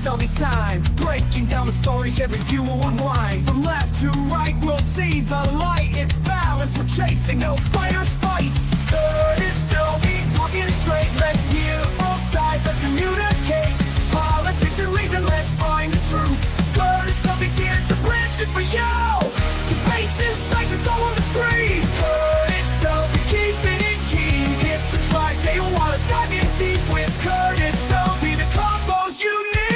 Sully's time, breaking down the stories every view will unwind. From left to right, we'll see the light. It's balance, we're chasing, no fighters fight. Curtis Sylvie, talking it straight. Let's hear both sides, let's communicate. Politics and reason, let's find the truth. Curtis Sylvie's here to bridge it for you. Debates, insights, it's all on the screen. Curtis Sylvie, keeping it keen. Hit subscribe, stay a while, let's dive in deep with Curtis Sylvie. The combo's unique. The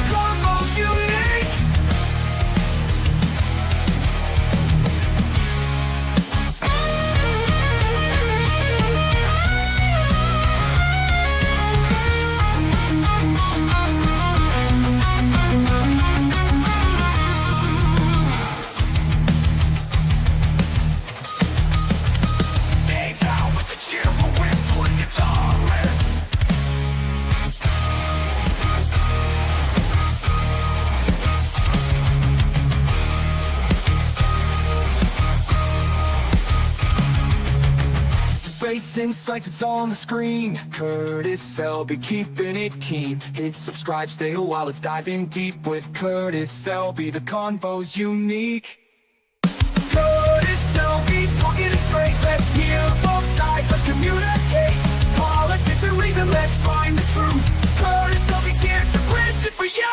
combo's unique. Stay down with the cheerful whistle and guitar riff. Debates, insights, it's all on the screen. Curtis Selby, keeping it keen. Hit subscribe, stay a while, let's dive in deep with Curtis Selby. The convo's unique. Curtis Selby, talking it straight. Let's hear both sides, let's communicate. Politics and reason, let's find the truth. Curtis Selby's here to bridge it for you.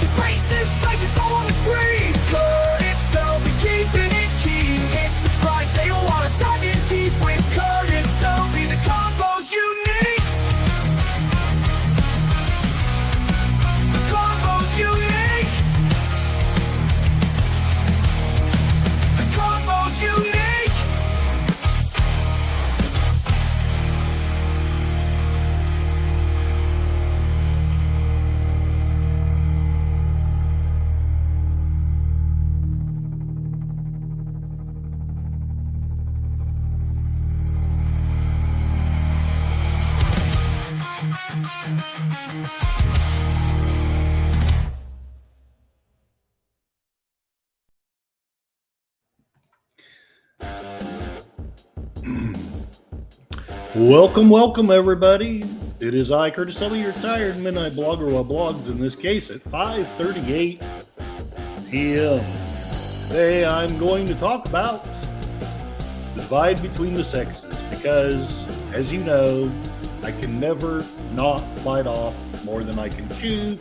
Debates, insights, it's all on the screen. Curtis Selby, keeping it keen. Hit subscribe, stay a while, let's dive in deep with Curtis Selby. The combo's unique. The combo's unique. The combo's unique. Welcome, everybody. It is I, Curtis Selby, your tired midnight blogger while blogs, in this case at 5:38 p.m. Today I'm going to talk about the divide between the sexes because, as you know, I can never not bite off more than I can chew.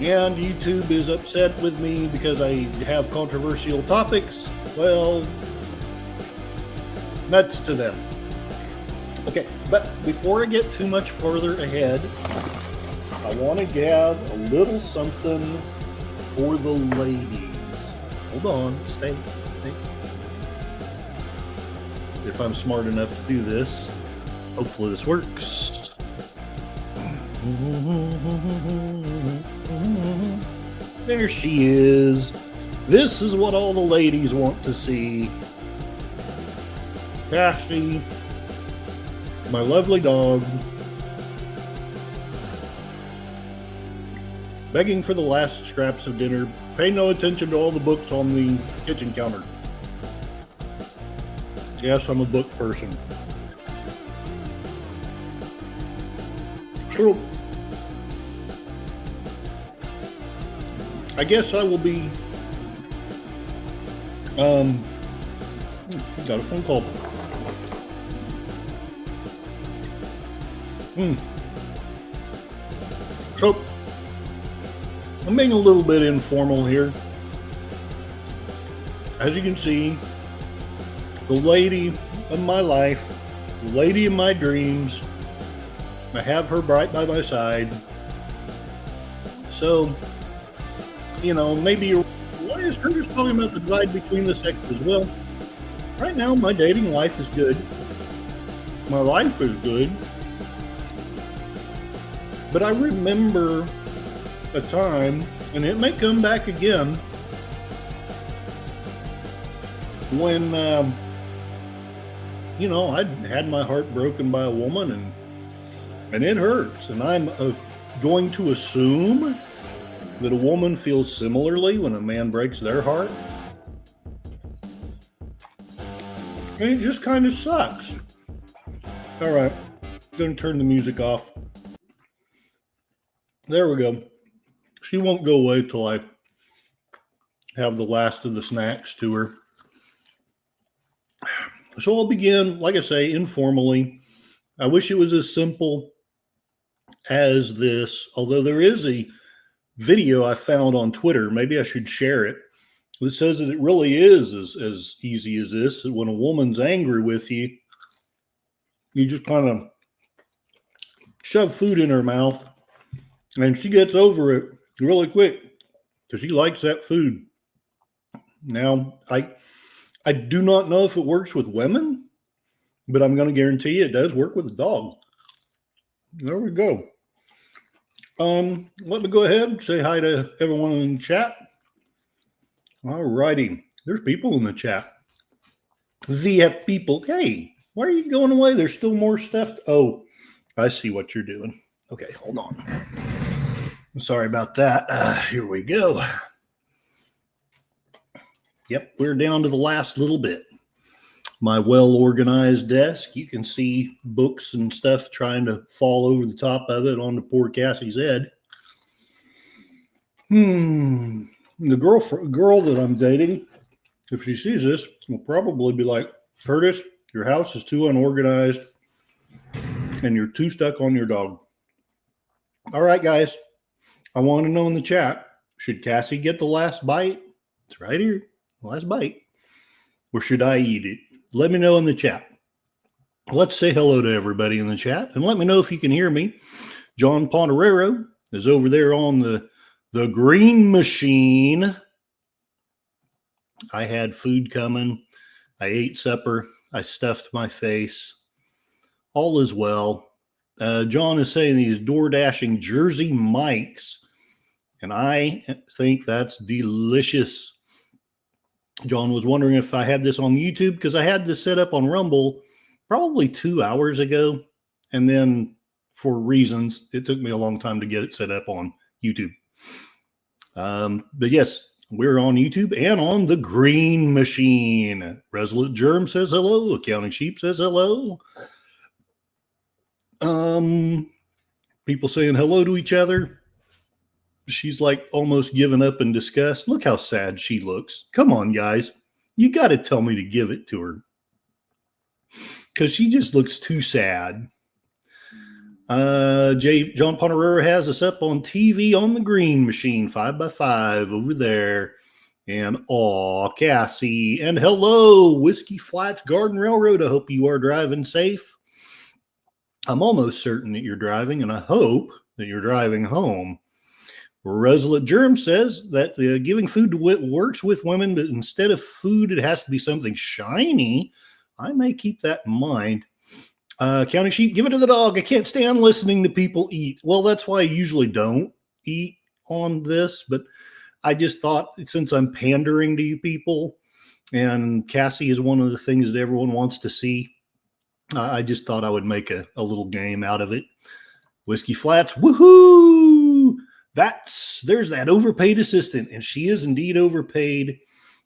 And YouTube is upset with me because I have controversial topics. Well, nuts to them. Okay, but before I get too much further ahead, I want to give a little something for the ladies. Hold on, stay. If I'm smart enough to do this, hopefully this works. There she is. This is what all the ladies want to see. Cassie, my lovely dog, begging for the last scraps of dinner. Pay no attention to all the books on the kitchen counter. Yes, I'm a book person. So, I guess I will be, got a phone call. So, I'm being a little bit informal here. As you can see, the lady of my life, the lady of my dreams, I have her right by my side. So, you know, maybe, why is Curtis talking about the divide between the sexes? Well, right now my dating life is good. My life is good. But I remember a time, and it may come back again, when, you know, I'd had my heart broken by a woman, and it hurts. And I'm going to assume that a woman feels similarly when a man breaks their heart. And it just kind of sucks. All right. going to turn the music off. There we go. She won't go away till I have the last of the snacks to her. So I'll begin, like I say, informally. I wish it was as simple as this, although there is a video I found on Twitter. Maybe I should share it. It says that it really is as easy as this. When a woman's angry with you, you just kind of shove food in her mouth, and she gets over it really quick because she likes that food. Now, I do not know if it works with women, but I'm going to guarantee you it does work with a dog. There we go. Let me go ahead and say hi to everyone in the chat. All righty. There's people in the chat. VF people. Hey, why are you going away? There's still more stuff. Oh, I see what you're doing. Okay, hold on. I'm sorry about that. Here we go. Yep, we're down to the last little bit. My well-organized desk. You can see books and stuff trying to fall over the top of it onto poor Cassie's head. The girl that I'm dating, if she sees this, will probably be like, Curtis, your house is too unorganized and you're too stuck on your dog. All right, guys. I want to know in the chat, should Cassie get the last bite? It's right here. Last bite. Or should I eat it? Let me know in the chat. Let's say hello to everybody in the chat and let me know if you can hear me. John Ponderero is over there on the green machine. I had food coming. I ate supper. I stuffed my face. All is well. John is saying he's door dashing Jersey Mike's, and I think that's delicious. John was wondering if I had this on YouTube because I had this set up on Rumble probably 2 hours ago. And then for reasons, it took me a long time to get it set up on YouTube. But yes, we're on YouTube and on the green machine. Resolute Germ says hello. Accounting Sheep says hello. People saying hello to each other. She's like almost given up in disgust. Look how sad she looks. Come on, guys. You got to tell me to give it to her. Because she just looks too sad. John Ponderero has us up on TV on the green machine, 5x5 over there. And Cassie. And hello, Whiskey Flats Garden Railroad. I hope you are driving safe. I'm almost certain that you're driving, and I hope that you're driving home. Resolute Germ says that giving food works with women, but instead of food, it has to be something shiny. I may keep that in mind. County Sheep, give it to the dog. I can't stand listening to people eat. Well, that's why I usually don't eat on this, but I just thought since I'm pandering to you people, and Cassie is one of the things that everyone wants to see, I just thought I would make a little game out of it. Whiskey Flats, woohoo! There's that overpaid assistant, and she is indeed overpaid,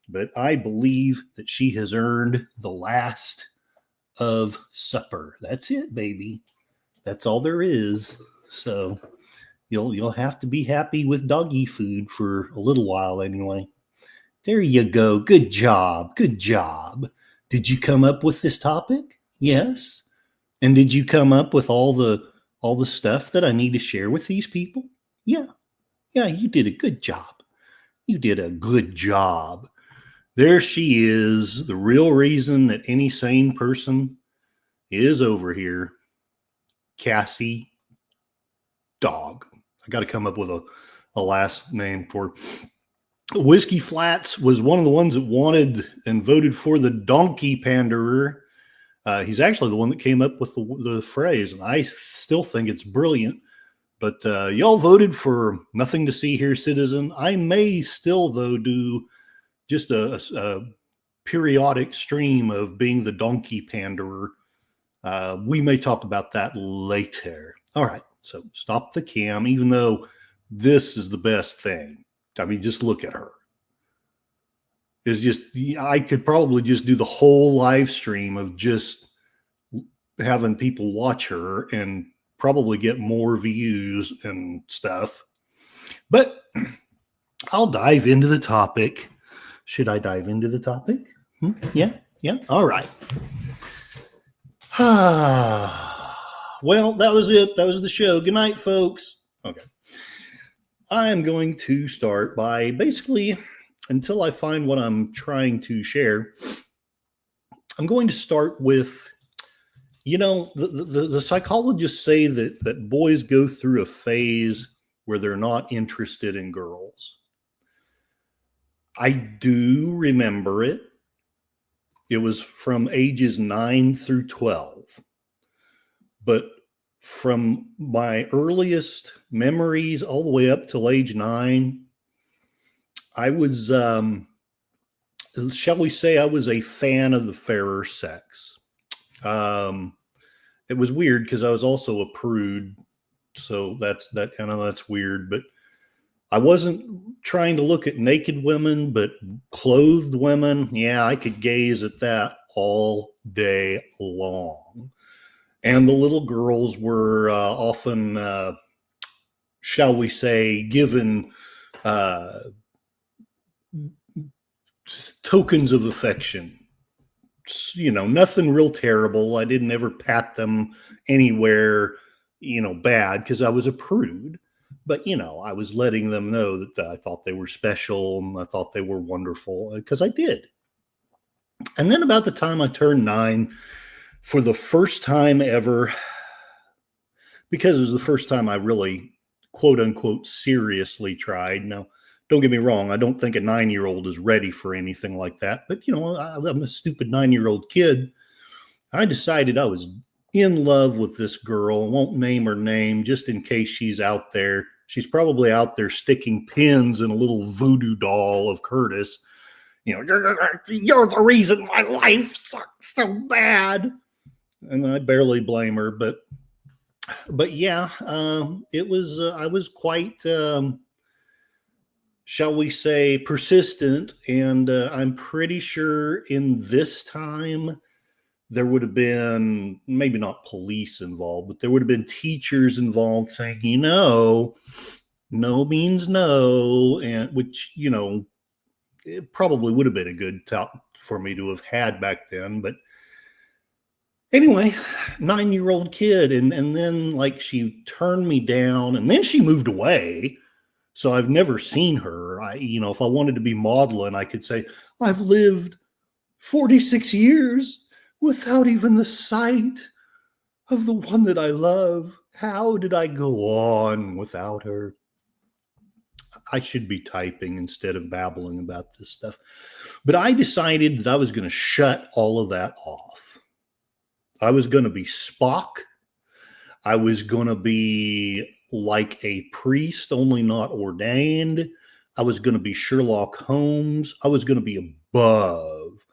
but I believe that she has earned the last of supper. That's it, baby. That's all there is. So you'll have to be happy with doggy food for a little while anyway. There you go. Good job. Good job. Did you come up with this topic? Yes. And did you come up with all the stuff that I need to share with these people? Yeah. Yeah, you did a good job. You did a good job. There she is, the real reason that any sane person is over here. Cassie Dog. I got to come up with a last name for Whiskey Flats was one of the ones that wanted and voted for the donkey panderer. He's actually the one that came up with the phrase, and I still think it's brilliant. But y'all voted for Nothing to See Here, Citizen. I may still, though, do just a periodic stream of being the donkey panderer. We may talk about that later. All right, so stop the cam, even though this is the best thing. I mean, just look at her. It's just, I could probably just do the whole live stream of just having people watch her and probably get more views and stuff. But I'll dive into the topic. Should I dive into the topic? Yeah. All right. Well, that was it. That was the show. Good night, folks. Okay. I am going to start by basically, until I find what I'm trying to share, I'm going to start with, the psychologists say that boys go through a phase where they're not interested in girls. I do remember it. It was from ages 9 through 12. But from my earliest memories all the way up till age 9, I was, shall we say, I was a fan of the fairer sex. It was weird because I was also a prude. So that's weird. But I wasn't trying to look at naked women, but clothed women. Yeah, I could gaze at that all day long. And the little girls were often, shall we say, given tokens of affection. Nothing real terrible. I didn't ever pat them anywhere, bad, because I was a prude. But, I was letting them know that I thought they were special and I thought they were wonderful, because I did. And then about the time I turned 9, for the first time ever, because it was the first time I really, quote unquote, seriously tried. Now, don't get me wrong. I don't think a 9-year-old is ready for anything like that. But, I'm a stupid 9-year-old kid. I decided I was in love with this girl. I won't name her name just in case she's out there. She's probably out there sticking pins in a little voodoo doll of Curtis. You're the reason my life sucks so bad. And I barely blame her. But yeah, it was, I was quite, shall we say, persistent. And I'm pretty sure in this time, there would have been maybe not police involved, but there would have been teachers involved saying, no means no. And which, it probably would have been a good talk for me to have had back then. But anyway, 9-year-old kid. And then like she turned me down and then she moved away. So I've never seen her. If I wanted to be maudlin, I could say, I've lived 46 years without even the sight of the one that I love. How did I go on without her? I should be typing instead of babbling about this stuff. But I decided that I was going to shut all of that off. I was going to be Spock. I was going to be like a priest, only not ordained. I was going to be Sherlock Holmes. I was going to be above.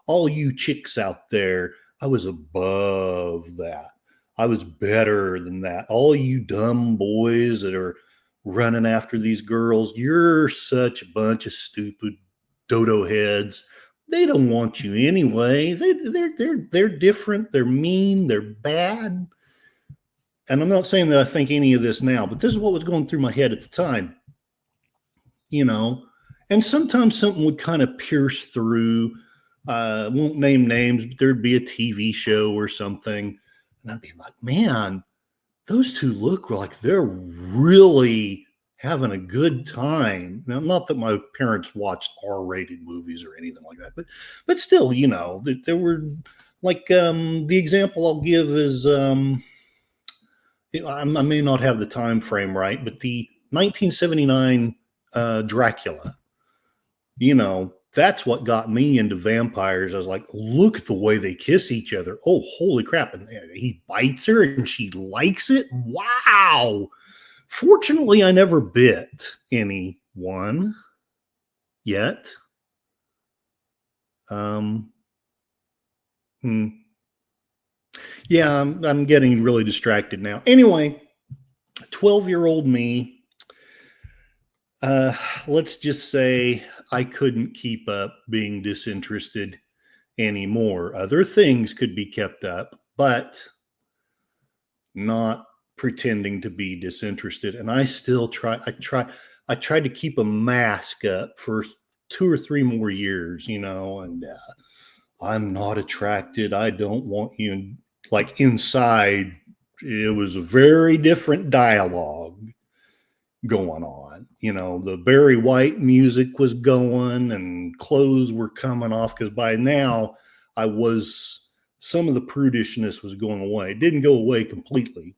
All you chicks out there, I was above that. I was better than that. All you dumb boys that are running after these girls, you're such a bunch of stupid dodo heads. They don't want you anyway. They're different. They're mean. They're bad. And I'm not saying that I think any of this now, but this is what was going through my head at the time. And sometimes something would kind of pierce through. Won't name names, but there'd be a TV show or something. And I'd be like, man, those two look like they're really having a good time. Now, not that my parents watched R-rated movies or anything like that, but still, there were like, the example I'll give is, I may not have the time frame right, but the 1979 Dracula, that's what got me into vampires. I was like, look at the way they kiss each other. Oh, holy crap. And he bites her and she likes it. Wow. Fortunately, I never bit anyone yet. Yeah, I'm getting really distracted now. Anyway, 12-year-old me, let's just say I couldn't keep up being disinterested anymore. Other things could be kept up, but not pretending to be disinterested. And I still I tried to keep a mask up for 2 or 3 more years, and I'm not attracted. I don't want you. Like inside, it was a very different dialogue going on. The Barry White music was going and clothes were coming off because by now some of the prudishness was going away. It didn't go away completely.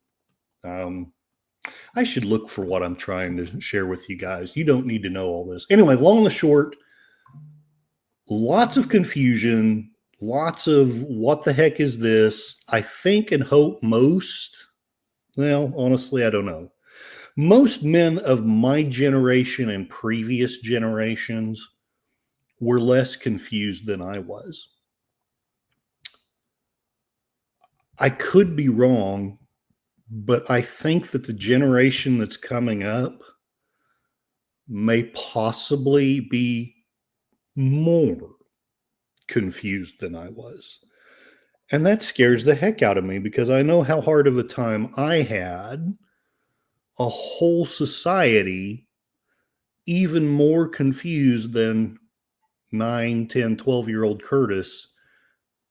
I should look for what I'm trying to share with you guys. You don't need to know all this. Anyway, long and short, lots of confusion, lots of what the heck is this? I think and hope honestly, I don't know. Most men of my generation and previous generations were less confused than I was. I could be wrong, but I think that the generation that's coming up may possibly be more confused than I was. And that scares the heck out of me because I know how hard of a time I had. A whole society even more confused than 9, 10, 12-year-old Curtis.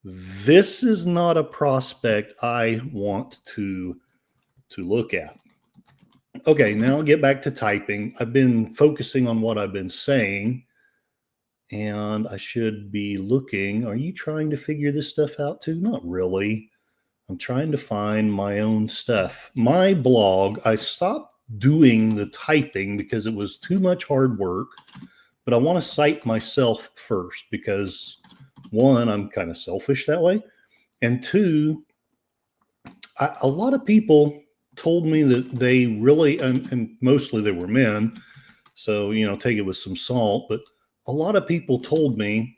This is not a prospect I want to look at. Okay, now I'll get back to typing. I've been focusing on what I've been saying, and I should be looking. Are you trying to figure this stuff out too? Not really. I'm trying to find my own stuff. My blog, I stopped doing the typing because it was too much hard work, but I want to cite myself first because, one, I'm kind of selfish that way, and two, a lot of people told me that they really, and mostly they were men, so, take it with some salt, but a lot of people told me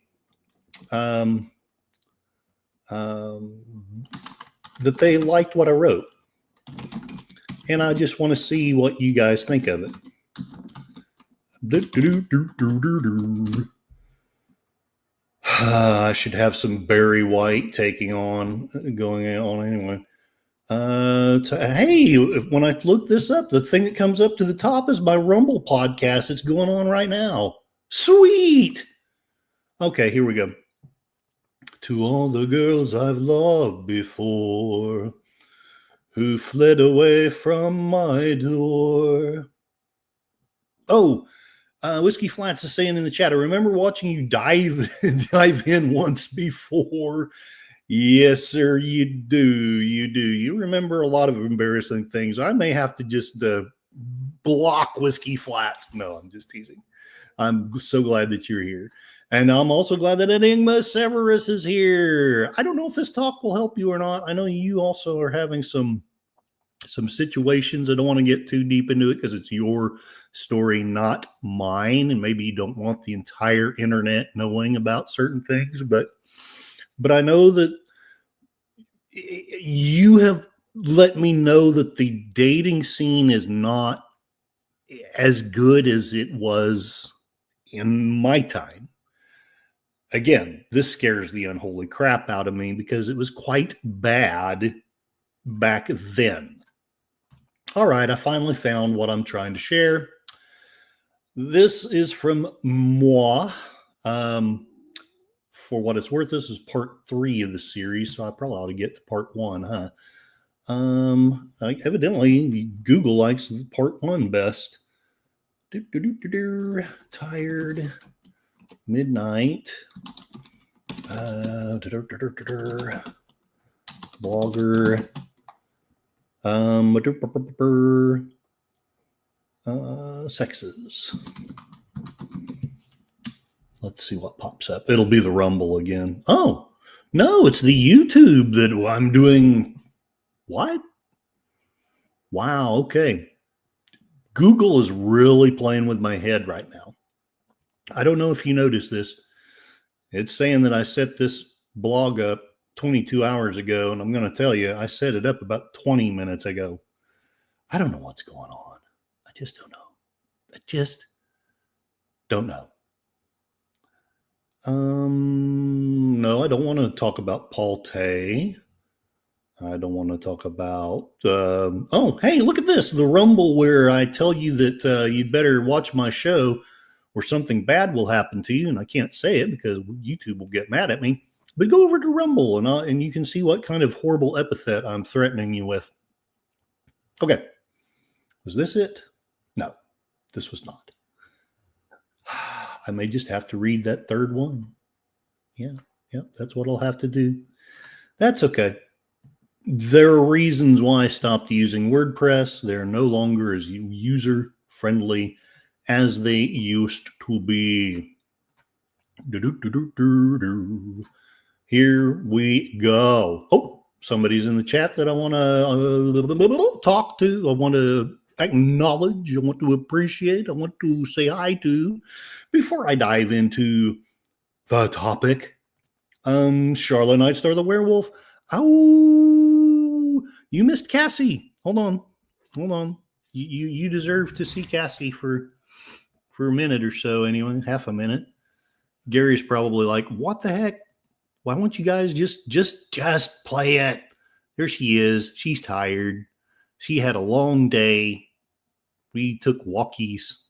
that they liked what I wrote. And I just want to see what you guys think of it. I should have some Barry White going on anyway. Hey, when I look this up, the thing that comes up to the top is my Rumble podcast. It's going on right now. Sweet. Okay, here we go. To all the girls I've loved before, who fled away from my door. Oh, Whiskey Flats is saying in the chat, I remember watching you dive in once before. Yes, sir, you do. You do. You remember a lot of embarrassing things. I may have to just block Whiskey Flats. No, I'm just teasing. I'm so glad that you're here. And I'm also glad that Enigma Severus is here. I don't know if this talk will help you or not. I know you also are having some situations. I don't want to get too deep into it because it's your story, not mine. And maybe you don't want the entire internet knowing about certain things. But I know that you have let me know that the dating scene is not as good as it was in my time. Again, this scares the unholy crap out of me because it was quite bad back then. All right, I finally found what I'm trying to share. This is from moi. For what it's worth, this is part 3 of the series, so I probably ought to get to part 1, huh? Evidently, Google likes part 1 best. Tired. Midnight. Blogger. Sexes. Let's see what pops up. It'll be the Rumble again. Oh, no, it's the YouTube that I'm doing. What? Wow, okay. Google is really playing with my head right now. I don't know if you noticed this. It's saying that I set this blog up 22 hours ago, and I'm going to tell you, I set it up about 20 minutes ago. I don't know what's going on. I just don't know. I just don't know. No, I don't want to talk about Paul Tay. I don't want to talk about. Oh, hey, look at this. The Rumble where I tell you that you'd better watch my show or something bad will happen to you. And I can't say it because YouTube will get mad at me. But go over to Rumble and you can see what kind of horrible epithet I'm threatening you with. Okay. Was this it? No, this was not. I may just have to read that third one. Yeah, that's what I'll have to do. That's okay. There are reasons why I stopped using WordPress. They're no longer as user-friendly as they used to be. Here we go. Oh, somebody's in the chat that I want to talk to. I want to acknowledge. I want to appreciate. I want to say hi to. Before I dive into the topic, Charlotte Nightstar the Werewolf. Oh, you missed Cassie. Hold on. You deserve to see Cassie for a minute or so anyway, half a minute. Gary's probably like, what the heck? Why won't you guys just play it? There she is. She's tired. She had a long day. We took walkies.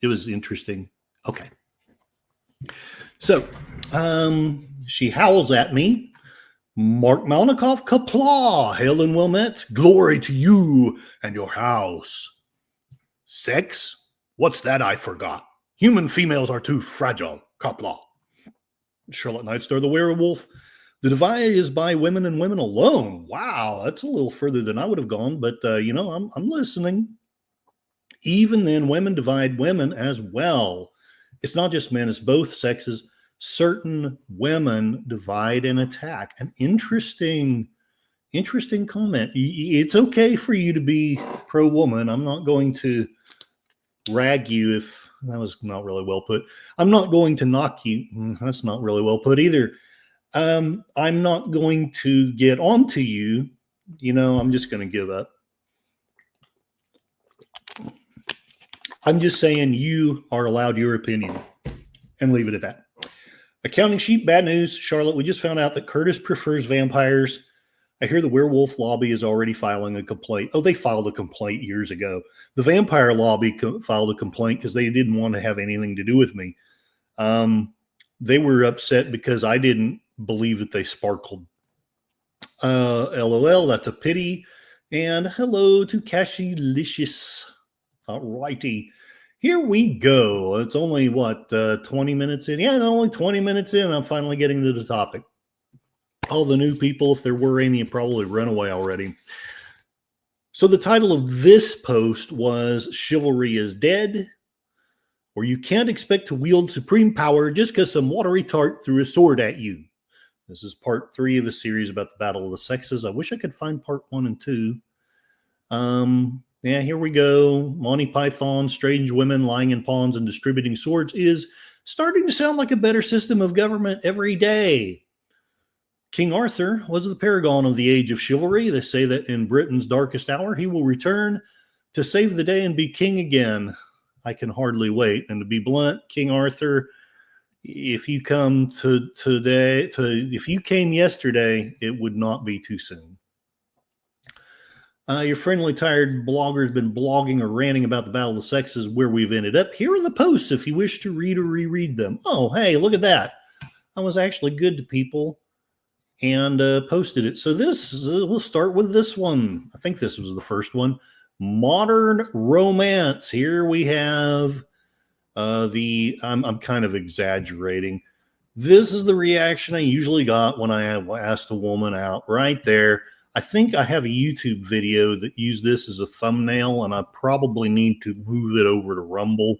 It was interesting. Okay. So, she howls at me. Mark Malnikoff, Kapla, hail and well met. Glory to you and your house. Sex? What's that I forgot? Human females are too fragile. Kapla. Charlotte Nightstar the Werewolf. The divide is by women and women alone. Wow, that's a little further than I would have gone, but I'm listening. Even then, women divide women as well. It's not just men, it's both sexes. Certain women divide and attack. An interesting comment. It's okay for you to be pro-woman. I'm not going to rag you if that was not really well put. I'm not going to knock you. That's not really well put either. I'm not going to get onto you. I'm just going to give up. I'm just saying you are allowed your opinion and leave it at that. Accounting sheet, bad news. Charlotte, we just found out that Curtis prefers vampires. I hear the werewolf lobby is already filing a complaint. Oh, they filed a complaint years ago. The vampire lobby filed a complaint because they didn't want to have anything to do with me. They were upset because I didn't believe that they sparkled. LOL, that's a pity. And hello to Cashylicious. All righty. Here we go. It's only, 20 minutes in? Yeah, only 20 minutes in. I'm finally getting to the topic. All the new people, if there were any, probably run away already. So the title of this post was Chivalry is Dead, or you can't expect to wield supreme power just because some watery tart threw a sword at you. This is part 3 of a series about the Battle of the Sexes. I wish I could find part 1 and 2. Yeah, here we go. Monty Python, strange women lying in ponds and distributing swords is starting to sound like a better system of government every day. King Arthur was the paragon of the age of chivalry. They say that in Britain's darkest hour, he will return to save the day and be king again. I can hardly wait. And to be blunt, King Arthur, if you come if you came yesterday, it would not be too soon. Your friendly tired blogger has been blogging or ranting about the Battle of the Sexes, where we've ended up. Here are the posts if you wish to read or reread them. Oh, hey, look at that. I was actually good to people and posted it. So we'll start with this one. I think this was the first one. Modern romance. Here we have I'm kind of exaggerating. This is the reaction I usually got when I asked a woman out right there. I think I have a YouTube video that used this as a thumbnail, and I probably need to move it over to Rumble.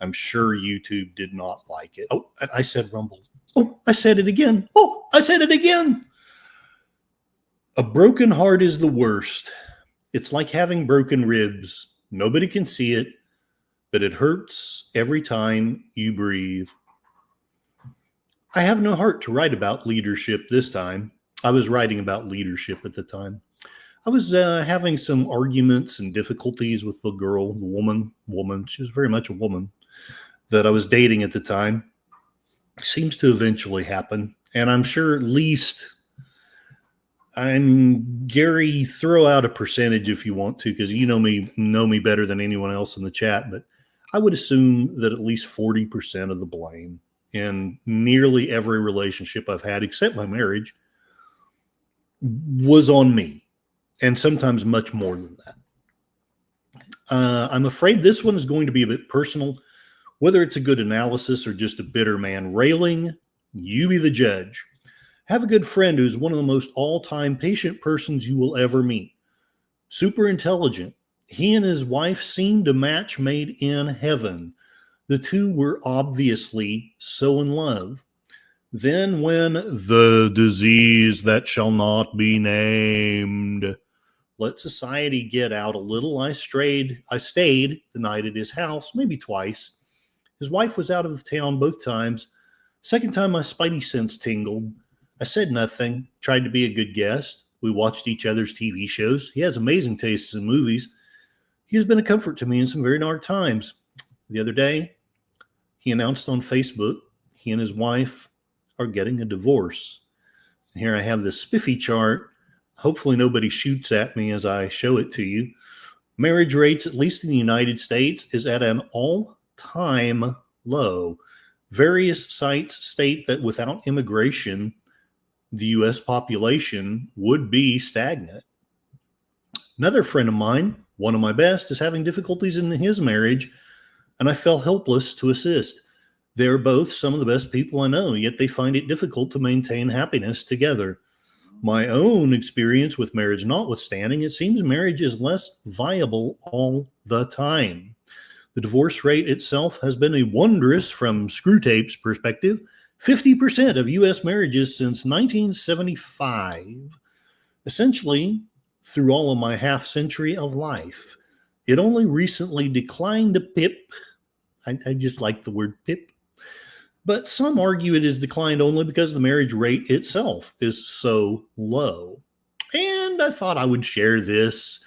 I'm sure YouTube did not like it. Oh, I said Rumble. Oh, I said it again. Oh, I said it again. A broken heart is the worst. It's like having broken ribs. Nobody can see it, but it hurts every time you breathe. I have no heart to write about leadership this time. I was writing about leadership at the time. I was having some arguments and difficulties with the girl, the woman. She was very much a woman that I was dating at the time. Seems to eventually happen. And I'm sure at least I mean, Gary, throw out a percentage if you want to, because you know me better than anyone else in the chat. But I would assume that at least 40% of the blame in nearly every relationship I've had, except my marriage, was on me, and sometimes much more than that. I'm afraid this one is going to be a bit personal. Whether it's a good analysis or just a bitter man railing, you be the judge. Have a good friend who's one of the most all-time patient persons you will ever meet. Super intelligent. He and his wife seemed a match made in heaven. The two were obviously so in love. Then when the disease that shall not be named let society get out a little, I stayed the night at his house, maybe twice. His wife was out of town both times. Second time, my spidey sense tingled. I said nothing, tried to be a good guest. We watched each other's TV shows. He has amazing tastes in movies. He has been a comfort to me in some very dark times. The other day, he announced on Facebook he and his wife are getting a divorce. And here I have this spiffy chart. Hopefully nobody shoots at me as I show it to you. Marriage rates, at least in the United States, is at an all-time low. Various sites state that without immigration, the U.S. population would be stagnant. Another friend of mine, one of my best, is having difficulties in his marriage, and I felt helpless to assist. They're both some of the best people I know, yet they find it difficult to maintain happiness together. My own experience with marriage notwithstanding, it seems marriage is less viable all the time. The divorce rate itself has been a wondrous, from Screwtape's perspective, 50% of U.S. marriages since 1975. Essentially, through all of my half century of life, it only recently declined a pip. I just like the word pip. But some argue it has declined only because the marriage rate itself is so low. And I thought I would share this.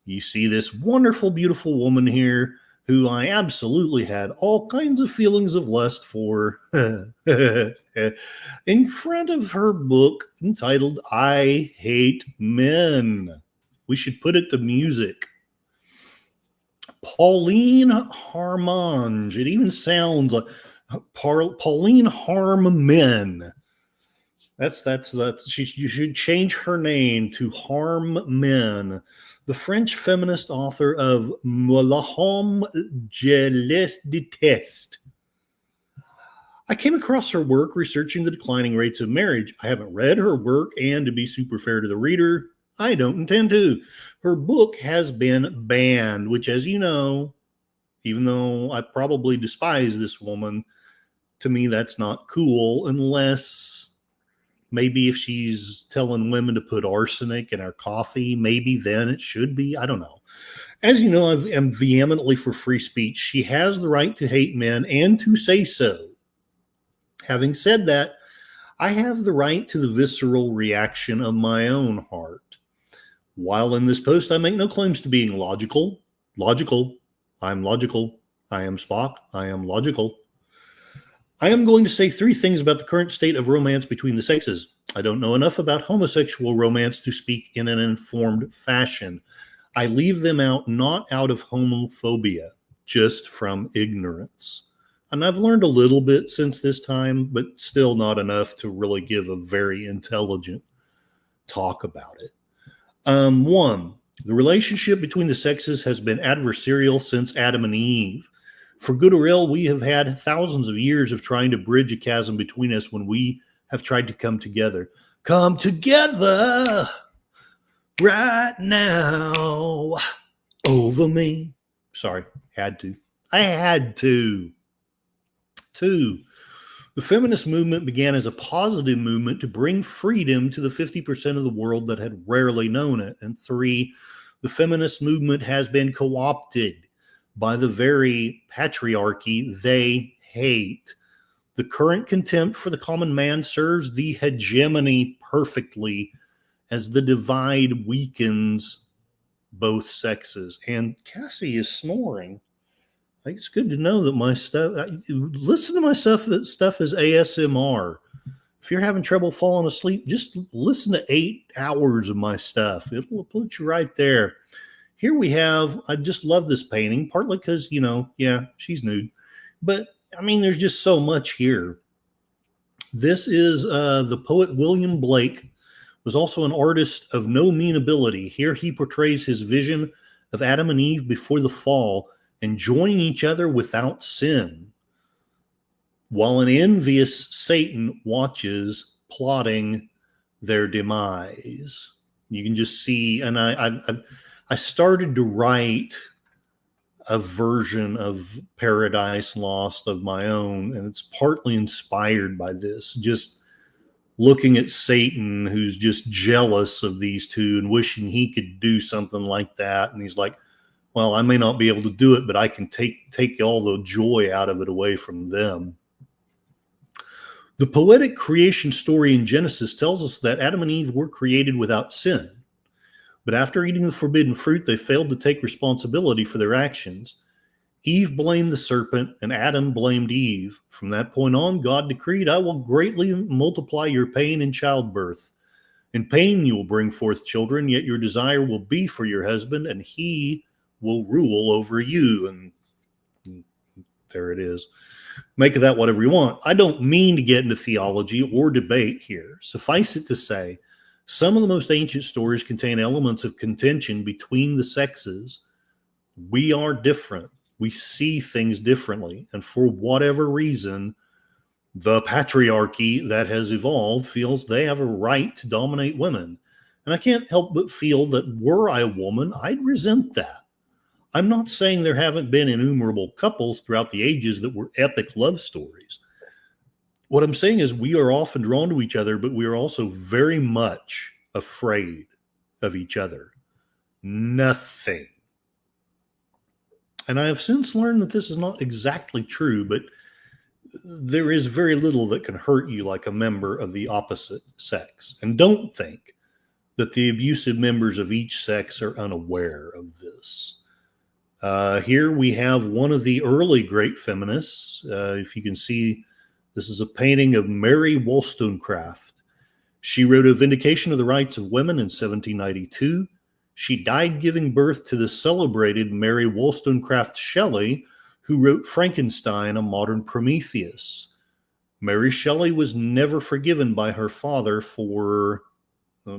You see this wonderful, beautiful woman here who I absolutely had all kinds of feelings of lust for in front of her book entitled I Hate Men. We should put it to music. Pauline Harmonge. It even sounds like Pauline Harm Men. That's you should change her name to Harm Men. The French feminist author of La Homme je les déteste. I came across her work researching the declining rates of marriage. I haven't read her work, and to be super fair to the reader, I don't intend to. Her book has been banned, which, as you know, even though I probably despise this woman, to me that's not cool, unless maybe if she's telling women to put arsenic in our coffee, maybe then it should be. I don't know. As you know, I am vehemently for free speech. She has the right to hate men and to say so. Having said that, I have the right to the visceral reaction of my own heart. While in this post, I make no claims to being logical. I'm logical. I am Spock. I am logical. I am going to say three things about the current state of romance between the sexes. I don't know enough about homosexual romance to speak in an informed fashion. I leave them out not out of homophobia, just from ignorance. And I've learned a little bit since this time, but still not enough to really give a very intelligent talk about it. One, the relationship between the sexes has been adversarial since Adam and Eve. For good or ill, we have had thousands of years of trying to bridge a chasm between us when we have tried to come together. Come together right now over me. Sorry, had to. I had to. Two, the feminist movement began as a positive movement to bring freedom to the 50% of the world that had rarely known it. And three, the feminist movement has been co-opted by the very patriarchy they hate. The current contempt for the common man serves the hegemony perfectly as the divide weakens both sexes. And Cassie is snoring. It's good to know that my stuff, listen to my stuff as ASMR. If you're having trouble falling asleep, just listen to 8 hours of my stuff. It'll put you right there. Here we have, I just love this painting, partly because, yeah, she's nude. But, I mean, there's just so much here. This is the poet William Blake, was also an artist of no mean ability. Here he portrays his vision of Adam and Eve before the fall, enjoying each other without sin, while an envious Satan watches, plotting their demise. You can just see, and I started to write a version of Paradise Lost of my own, and it's partly inspired by this, just looking at Satan, who's just jealous of these two and wishing he could do something like that. And he's like, well, I may not be able to do it, but I can take all the joy out of it away from them. The poetic creation story in Genesis tells us that Adam and Eve were created without sin. But after eating the forbidden fruit, they failed to take responsibility for their actions. Eve blamed the serpent, and Adam blamed Eve. From that point on, God decreed, I will greatly multiply your pain in childbirth. In pain you will bring forth children, yet your desire will be for your husband, and he will rule over you. And there it is. Make of that whatever you want. I don't mean to get into theology or debate here. Suffice it to say, some of the most ancient stories contain elements of contention between the sexes. We are different. We see things differently. And for whatever reason, the patriarchy that has evolved feels they have a right to dominate women. And I can't help but feel that were I a woman, I'd resent that. I'm not saying there haven't been innumerable couples throughout the ages that were epic love stories. What I'm saying is we are often drawn to each other, but we are also very much afraid of each other. Nothing. And I have since learned that this is not exactly true, but there is very little that can hurt you like a member of the opposite sex. And don't think that the abusive members of each sex are unaware of this. Here we have one of the early great feminists. If you can see, this is a painting of Mary Wollstonecraft. She wrote A Vindication of the Rights of Women in 1792. She died giving birth to the celebrated Mary Wollstonecraft Shelley, who wrote Frankenstein, a modern Prometheus. Mary Shelley was never forgiven by her father for,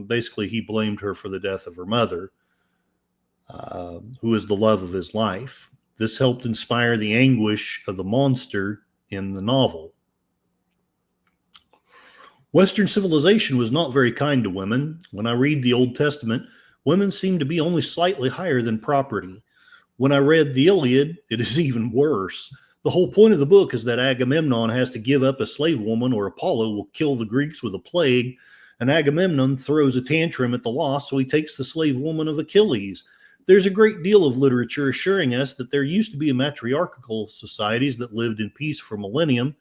basically he blamed her for the death of her mother, who was the love of his life. This helped inspire the anguish of the monster in the novel. Western civilization was not very kind to women. When I read the Old Testament, women seem to be only slightly higher than property. When I read the Iliad, it is even worse. The whole point of the book is that Agamemnon has to give up a slave woman or Apollo will kill the Greeks with a plague, and Agamemnon throws a tantrum at the loss, so he takes the slave woman of Achilles. There's a great deal of literature assuring us that there used to be matriarchal societies that lived in peace for millennium,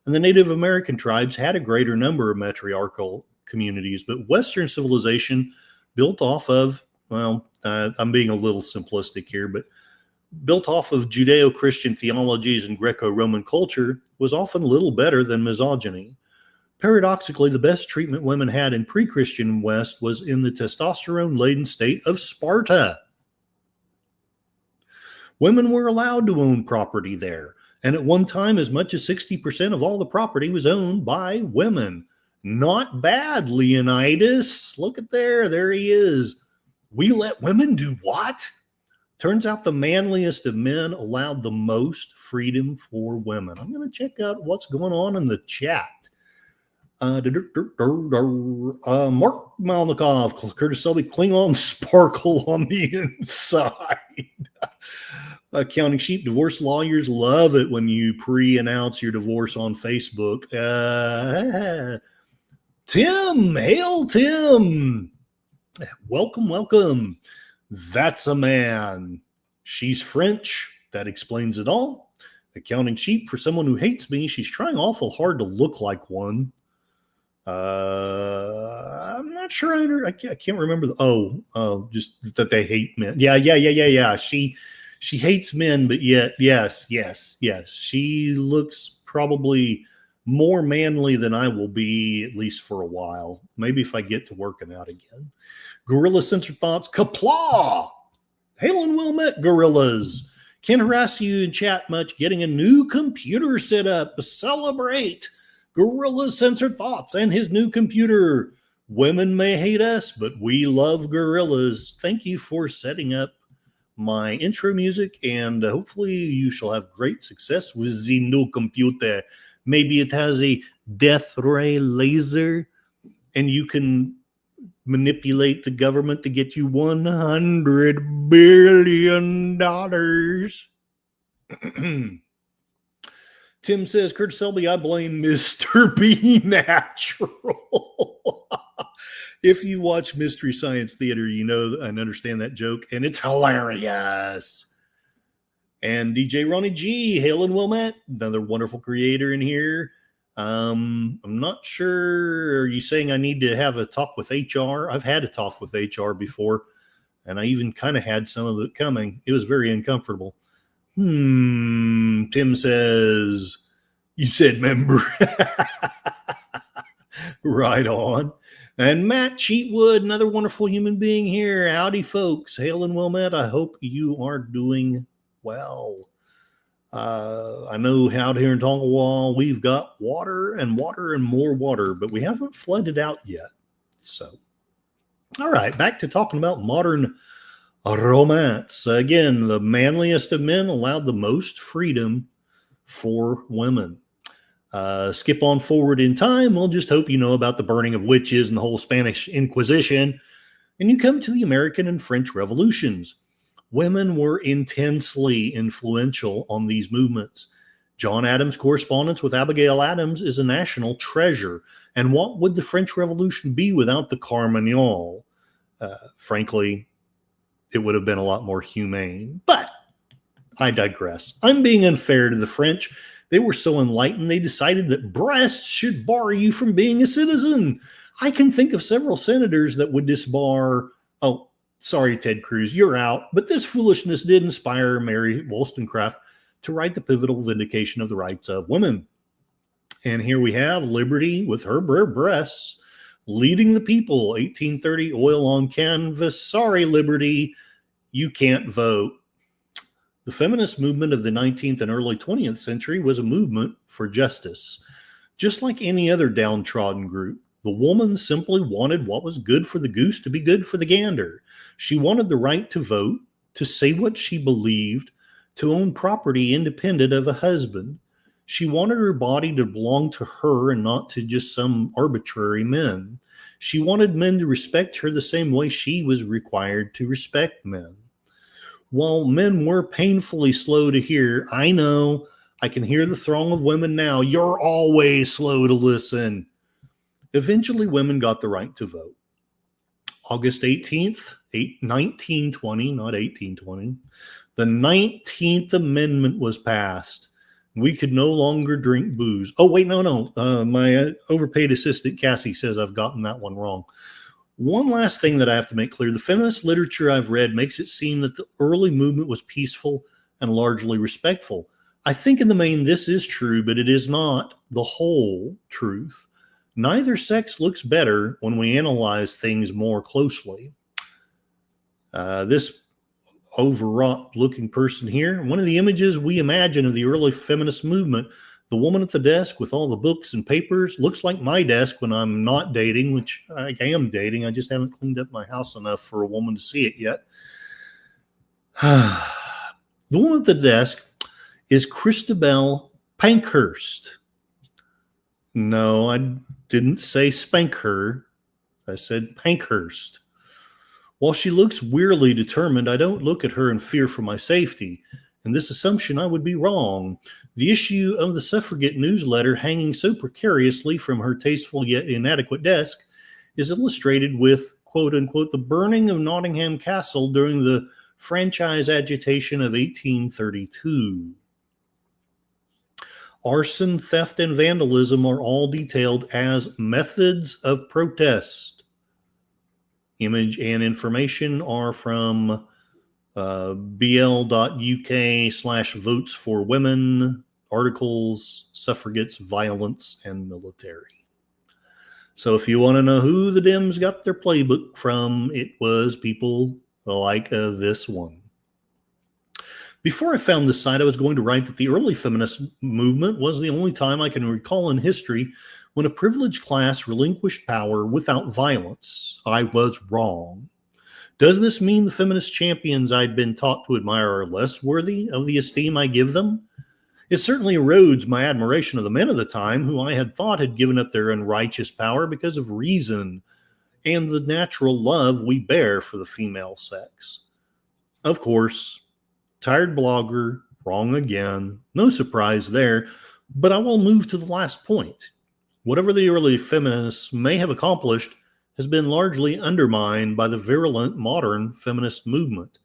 and the Native American tribes had a greater number of matriarchal communities, but Western civilization built off of, I'm being a little simplistic here, but built off of Judeo-Christian theologies and Greco-Roman culture was often little better than misogyny. Paradoxically, the best treatment women had in pre-Christian West was in the testosterone-laden state of Sparta. Women were allowed to own property there, and at one time as much as 60% of all the property was owned by women. Not bad, Leonidas. Look at there he is. We let women do what? Turns out the manliest of men allowed the most freedom for women. I'm going to check out what's going on in the chat. Mark Malnikov, Curtis Selby, Klingon sparkle on the inside. Counting sheep, divorce lawyers love it when you pre-announce your divorce on Facebook. Tim, hail Tim. Welcome. That's a man. She's French. That explains it all. Accounting sheep, for someone who hates me, she's trying awful hard to look like one. I'm not sure. I can't remember. Just that they hate men. Yeah. She hates men, but yet, yes. She looks probably more manly than I will be, at least for a while. Maybe if I get to working out again. Gorilla Censored Thoughts, Kaplaw! Hail and well met, gorillas. Can't harass you in chat much. Getting a new computer set up to celebrate Gorilla Censored Thoughts and his new computer. Women may hate us, but we love gorillas. Thank you for setting up my intro music, and hopefully you shall have great success with the new computer. Maybe it has a death ray laser, and you can manipulate the government to get you $100 billion. Tim says, Curtis Selby, I blame Mr. B Natural. If you watch Mystery Science Theater, you know and understand that joke, and it's hilarious. And DJ Ronnie G, hail and well met, another wonderful creator in here. I'm not sure. Are you saying I need to have a talk with HR? I've had a talk with HR before, and I even kind of had some of it coming. It was very uncomfortable. Tim says, you said member. Right on. And Matt Cheatwood, another wonderful human being here. Howdy, folks. Hail and well met. I hope you are doing well. I know out here in Tongawa, we've got water and more water, but we haven't flooded out yet. So, all right, back to talking about modern romance. Again, the manliest of men allowed the most freedom for women. Skip on forward in time. We'll just hope you know about the burning of witches and the whole Spanish Inquisition. And you come to the American and French revolutions. Women were intensely influential on these movements. John Adams' correspondence with Abigail Adams is a national treasure. And what would the French Revolution be without the Carmagnole? Frankly, it would have been a lot more humane. But I digress. I'm being unfair to the French. They were so enlightened, they decided that breasts should bar you from being a citizen. I can think of several senators that would disbar, oh, sorry, Ted Cruz, you're out. But this foolishness did inspire Mary Wollstonecraft to write the pivotal vindication of the rights of women. And here we have Liberty with her breasts leading the people. 1830, oil on canvas. Sorry, Liberty, you can't vote. The feminist movement of the 19th and early 20th century was a movement for justice. Just like any other downtrodden group, the woman simply wanted what was good for the goose to be good for the gander. She wanted the right to vote, to say what she believed, to own property independent of a husband. She wanted her body to belong to her and not to just some arbitrary men. She wanted men to respect her the same way she was required to respect men. While men were painfully slow to hear, I know, I can hear the throng of women now. You're always slow to listen. Eventually, women got the right to vote. August 18th, 1920, not 1820, the 19th Amendment was passed. We could no longer drink booze. Oh, wait, no. My overpaid assistant, Cassie, says I've gotten that one wrong. One last thing that I have to make clear. The feminist literature I've read makes it seem that the early movement was peaceful and largely respectful. I think in the main this is true, but it is not the whole truth. Neither sex looks better when we analyze things more closely. This overwrought looking person here, one of the images we imagine of the early feminist movement, the woman at the desk with all the books and papers, looks like my desk when I'm not dating, which I am dating. I just haven't cleaned up my house enough for a woman to see it yet. The woman at the desk is Christabel Pankhurst. No, I didn't say spank her. I said Pankhurst. While she looks wearily determined, I don't look at her in fear for my safety. In this assumption, I would be wrong. The issue of the suffragette newsletter hanging so precariously from her tasteful yet inadequate desk is illustrated with, quote unquote, the burning of Nottingham Castle during the franchise agitation of 1832. Arson, theft, and vandalism are all detailed as methods of protest. Image and information are from bl.uk/votes for women. articles, suffragettes, violence, and military. So if you want to know who the Dems got their playbook from, it was people like this one. Before I found this site, I was going to write that the early feminist movement was the only time I can recall in history when a privileged class relinquished power without violence. I was wrong. Does this mean the feminist champions I'd been taught to admire are less worthy of the esteem I give them? It certainly erodes my admiration of the men of the time who I had thought had given up their unrighteous power because of reason and the natural love we bear for the female sex. Of course, tired blogger, wrong again. No surprise there, but I will move to the last point. Whatever the early feminists may have accomplished has been largely undermined by the virulent modern feminist movement.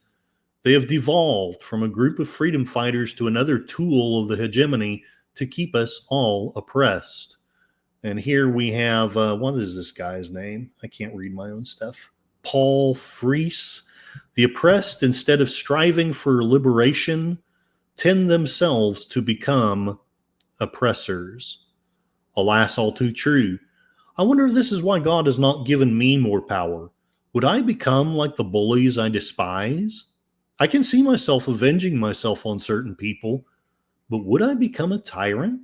They have devolved from a group of freedom fighters to another tool of the hegemony to keep us all oppressed. And here we have, what is this guy's name? I can't read my own stuff. Paul Frees. The oppressed, instead of striving for liberation, tend themselves to become oppressors. Alas, all too true. I wonder if this is why God has not given me more power. Would I become like the bullies I despise? I can see myself avenging myself on certain people, but would I become a tyrant?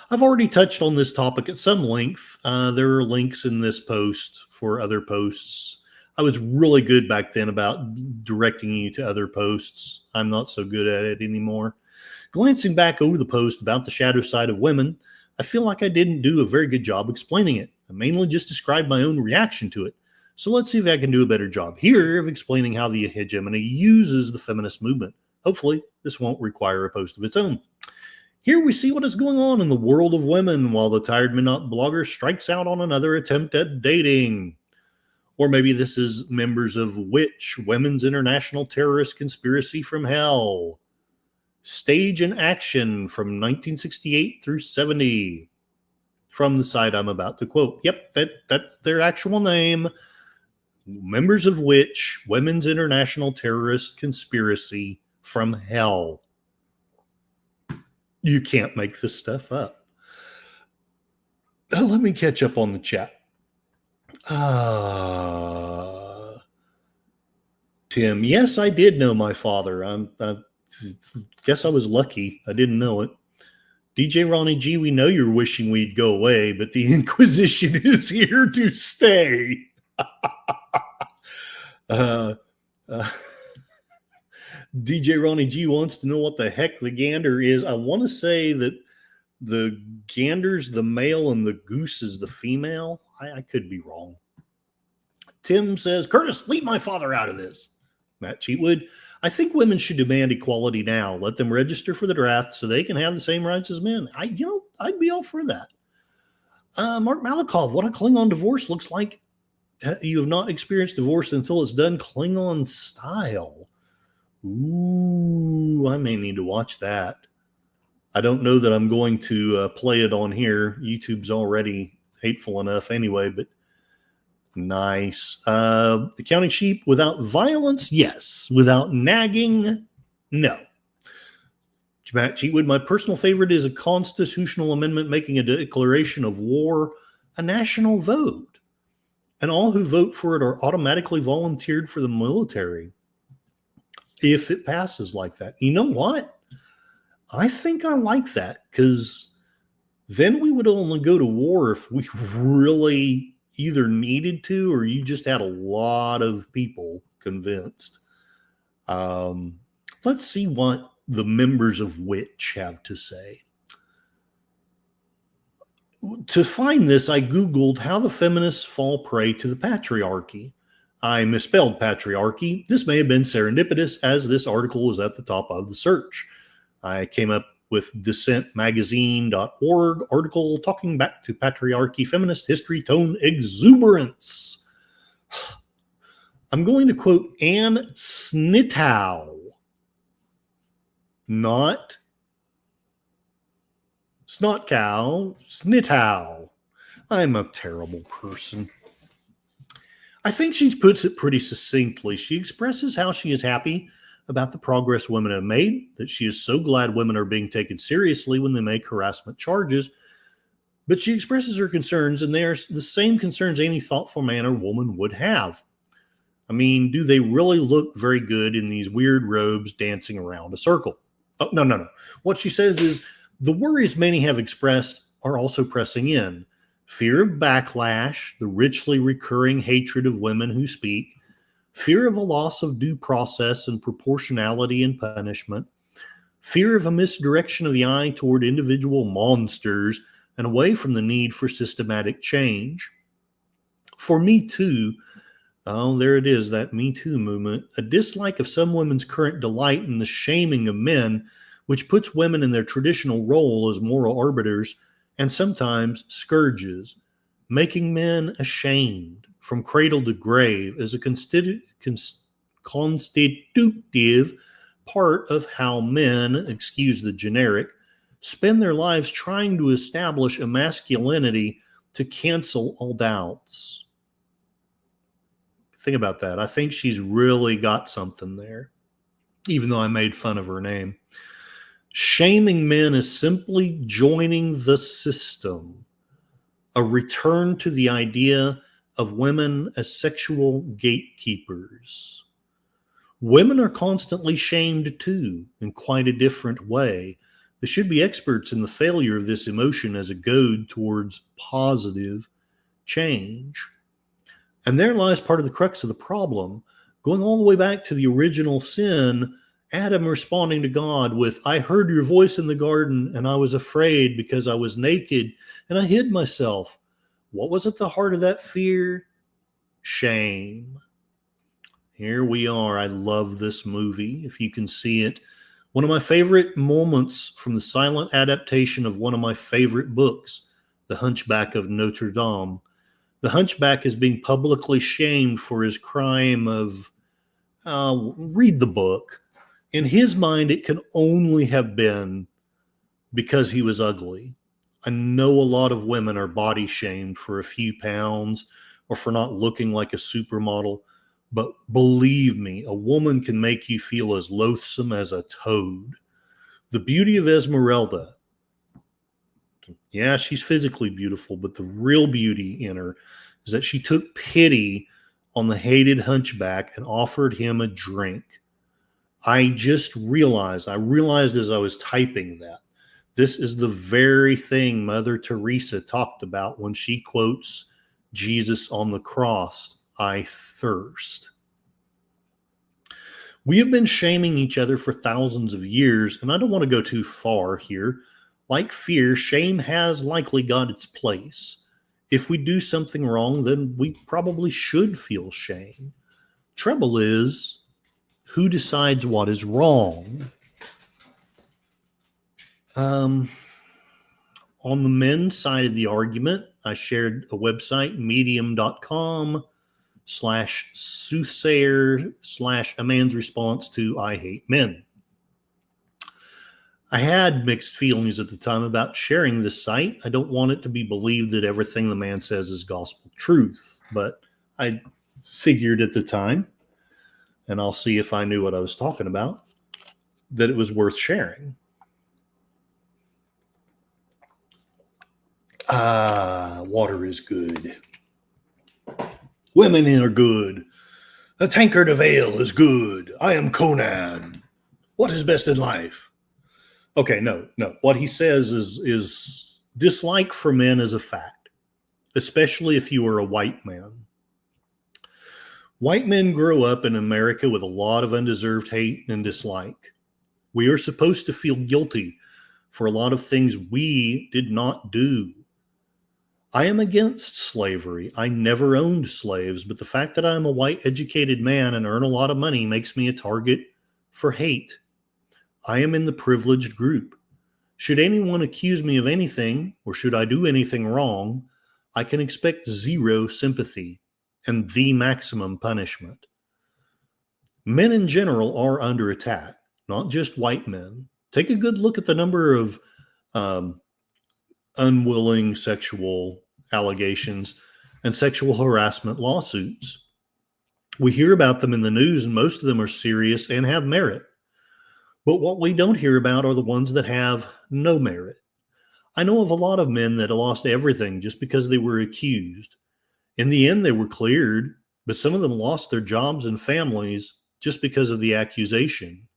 I've already touched on this topic at some length. There are links in this post for other posts. I was really good back then about directing you to other posts. I'm not so good at it anymore. Glancing back over the post about the shadow side of women, I feel like I didn't do a very good job explaining it. I mainly just described my own reaction to it. So let's see if I can do a better job here of explaining how the hegemony uses the feminist movement. Hopefully, this won't require a post of its own. Here we see what is going on in the world of women while the Tired Minot blogger strikes out on another attempt at dating. Or maybe this is members of WITCH, Women's International Terrorist Conspiracy from Hell. Stage and Action from 1968 through 70. From the site I'm about to quote. Yep, that's their actual name. Members of WITCH, Women's International Terrorist Conspiracy from Hell. You can't make this stuff up. Let me catch up on the chat. Tim, yes, I did know my father. I guess I was lucky. I didn't know it. DJ Ronnie G, we know you're wishing we'd go away, but the Inquisition is here to stay. DJ Ronnie G wants to know what the heck the gander is. I want to say that the gander's the male and the goose is the female. I could be wrong. Tim says, Curtis, leave my father out of this. Matt Cheatwood, I think women should demand equality now. Let them register for the draft so they can have the same rights as men. I'd be all for that. Mark Malikov, what a Klingon divorce looks like. You have not experienced divorce until it's done Klingon style. Ooh, I may need to watch that. I don't know that I'm going to play it on here. YouTube's already hateful enough anyway, but nice. The Counting Sheep, without violence, yes. Without nagging, no. Matt Cheatwood, my personal favorite is a constitutional amendment making a declaration of war a national vote. And all who vote for it are automatically volunteered for the military if it passes like that. You know what? I think I like that, because then we would only go to war if we really either needed to or you just had a lot of people convinced. Let's see what the members of WITCH have to say. To find this, I Googled how the feminists fall prey to the patriarchy. I misspelled patriarchy. This may have been serendipitous, as this article is at the top of the search. I came up with dissentmagazine.org article talking back to patriarchy, feminist history, tone, exuberance. I'm going to quote Anne Snitow. Not Snot Cow, Snitow. I'm a terrible person. I think she puts it pretty succinctly. She expresses how she is happy about the progress women have made, that she is so glad women are being taken seriously when they make harassment charges. But she expresses her concerns, and they are the same concerns any thoughtful man or woman would have. I mean, do they really look very good in these weird robes dancing around a circle? Oh, no. What she says is the worries many have expressed are also pressing in. Fear of backlash, the richly recurring hatred of women who speak, fear of a loss of due process and proportionality in punishment, fear of a misdirection of the eye toward individual monsters and away from the need for systematic change. For Me Too, oh, there it is, that Me Too movement, a dislike of some women's current delight in the shaming of men, which puts women in their traditional role as moral arbiters and sometimes scourges, making men ashamed from cradle to grave as a constitutive part of how men, excuse the generic, spend their lives trying to establish a masculinity to cancel all doubts. Think about that. I think she's really got something there, even though I made fun of her name. Shaming men is simply joining the system, a return to the idea of women as sexual gatekeepers. Women are constantly shamed too, in quite a different way. They should be experts in the failure of this emotion as a goad towards positive change. And there lies part of the crux of the problem, going all the way back to the original sin, Adam responding to God with, I heard your voice in the garden and I was afraid because I was naked and I hid myself. What was at the heart of that fear? Shame. Here we are. I love this movie, if you can see it. One of my favorite moments from the silent adaptation of one of my favorite books, The Hunchback of Notre Dame. The Hunchback is being publicly shamed for his crime of, read the book. In his mind, it can only have been because he was ugly. I know a lot of women are body shamed for a few pounds or for not looking like a supermodel. But believe me, a woman can make you feel as loathsome as a toad. The beauty of Esmeralda, yeah, she's physically beautiful, but the real beauty in her is that she took pity on the hated hunchback and offered him a drink. I realized as I was typing that, this is the very thing Mother Teresa talked about when she quotes Jesus on the cross. I thirst. We have been shaming each other for thousands of years, and I don't want to go too far here. Like fear, shame has likely got its place. If we do something wrong, then we probably should feel shame. Trouble is, who decides what is wrong? On the men's side of the argument, I shared a website, medium.com/soothsayer/ a man's response to I hate men. I had mixed feelings at the time about sharing this site. I don't want it to be believed that everything the man says is gospel truth, but I figured at the time, and I'll see if I knew what I was talking about, that it was worth sharing. Water is good. Women are good. A tankard of ale is good. I am Conan. What is best in life? Okay, no. What he says is dislike for men is a fact, especially if you are a white man. White men grow up in America with a lot of undeserved hate and dislike. We are supposed to feel guilty for a lot of things we did not do. I am against slavery. I never owned slaves, but the fact that I am a white educated man and earn a lot of money makes me a target for hate. I am in the privileged group. Should anyone accuse me of anything, or should I do anything wrong, I can expect zero sympathy and the maximum punishment. Men in general are under attack, not just white men. Take a good look at the number of unwilling sexual allegations and sexual harassment lawsuits. We hear about them in the news, and most of them are serious and have merit. But what we don't hear about are the ones that have no merit. I know of a lot of men that lost everything just because they were accused. In the end, they were cleared, but some of them lost their jobs and families just because of the accusation.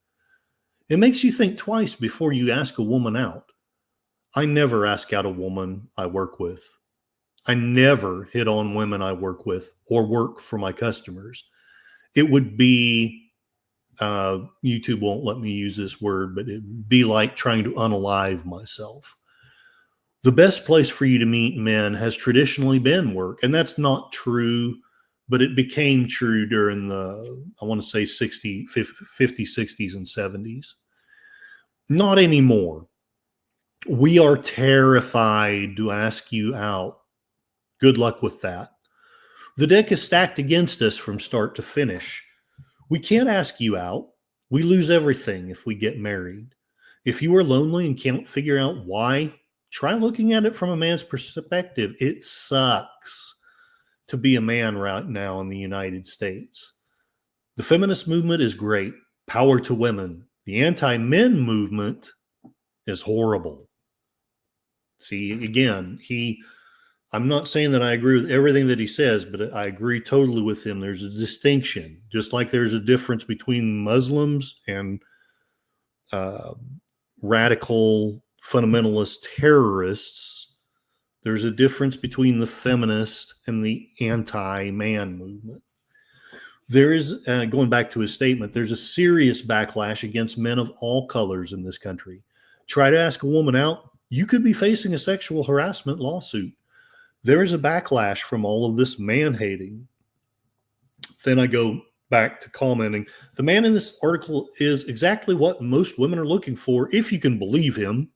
It makes you think twice before you ask a woman out. I never ask out a woman I work with. I never hit on women I work with or work for my customers. It would be, YouTube won't let me use this word, but it'd be like trying to unalive myself. The best place for you to meet men has traditionally been work, and that's not true, but it became true during the, I want to say 50, 60s, and 70s. Not anymore. We are terrified to ask you out. Good luck with that. The deck is stacked against us from start to finish. We can't ask you out. We lose everything if we get married. If you are lonely and can't figure out why, try looking at it from a man's perspective. It sucks to be a man right now in the United States. The feminist movement is great. Power to women. The anti-men movement is horrible. See, again, I'm not saying that I agree with everything that he says, but I agree totally with him. There's a distinction, just like there's a difference between Muslims and radical fundamentalist terrorists. There's a difference between the feminist and the anti-man movement. There is, going back to his statement, there's a serious backlash against men of all colors in this country. Try to ask a woman out, you could be facing a sexual harassment lawsuit. There is a backlash from all of this man-hating. Then I go back to commenting. The man in this article is exactly what most women are looking for, if you can believe him.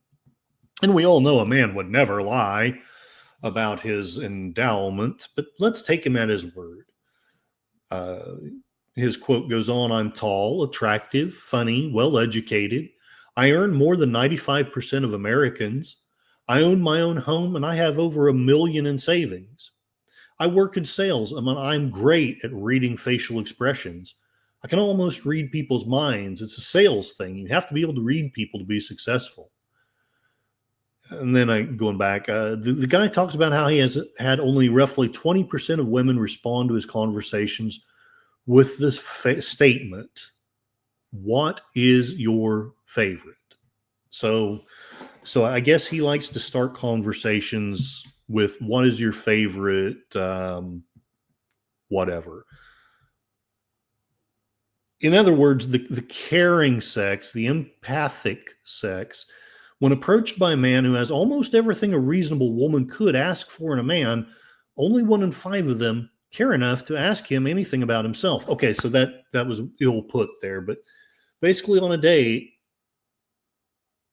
And we all know a man would never lie about his endowment, but let's take him at his word. His quote goes on, I'm tall, attractive, funny, well-educated. I earn more than 95% of Americans. I own my own home, and I have over $1 million in savings. I work in sales. I'm great at reading facial expressions. I can almost read people's minds. It's a sales thing. You have to be able to read people to be successful. And then going back, the guy talks about how he has had only roughly 20% of women respond to his conversations with this statement, what is your favorite? So I guess he likes to start conversations with what is your favorite, whatever. In other words, the caring sex, the empathic sex, when approached by a man who has almost everything a reasonable woman could ask for in a man, only 1 in 5 of them care enough to ask him anything about himself. Okay, so that was ill put there, but basically on a date,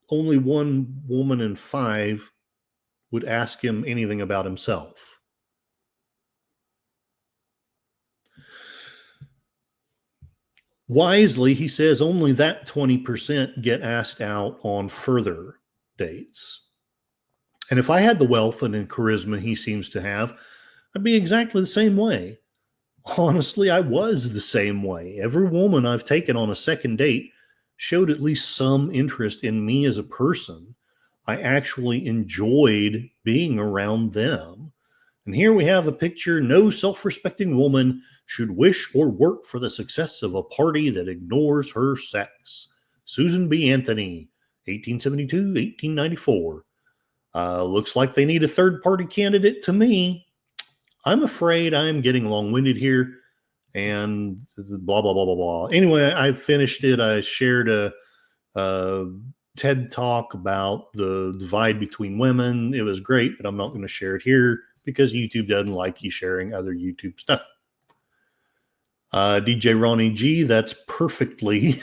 only 1 woman in 5 would ask him anything about himself. Wisely, he says only that 20% get asked out on further dates. And if I had the wealth and charisma he seems to have, I'd be exactly the same way. Honestly, I was the same way. Every woman I've taken on a second date showed at least some interest in me as a person. I actually enjoyed being around them. And here we have a picture. No self-respecting woman should wish or work for the success of a party that ignores her sex. Susan B. Anthony, 1872, 1894. Looks like they need a third-party candidate to me. I'm afraid I'm getting long-winded here and blah, blah, blah, blah, blah. Anyway, I finished it. I shared a TED Talk about the divide between women. It was great, but I'm not going to share it here because YouTube doesn't like you sharing other YouTube stuff. DJ Ronnie G, that's perfectly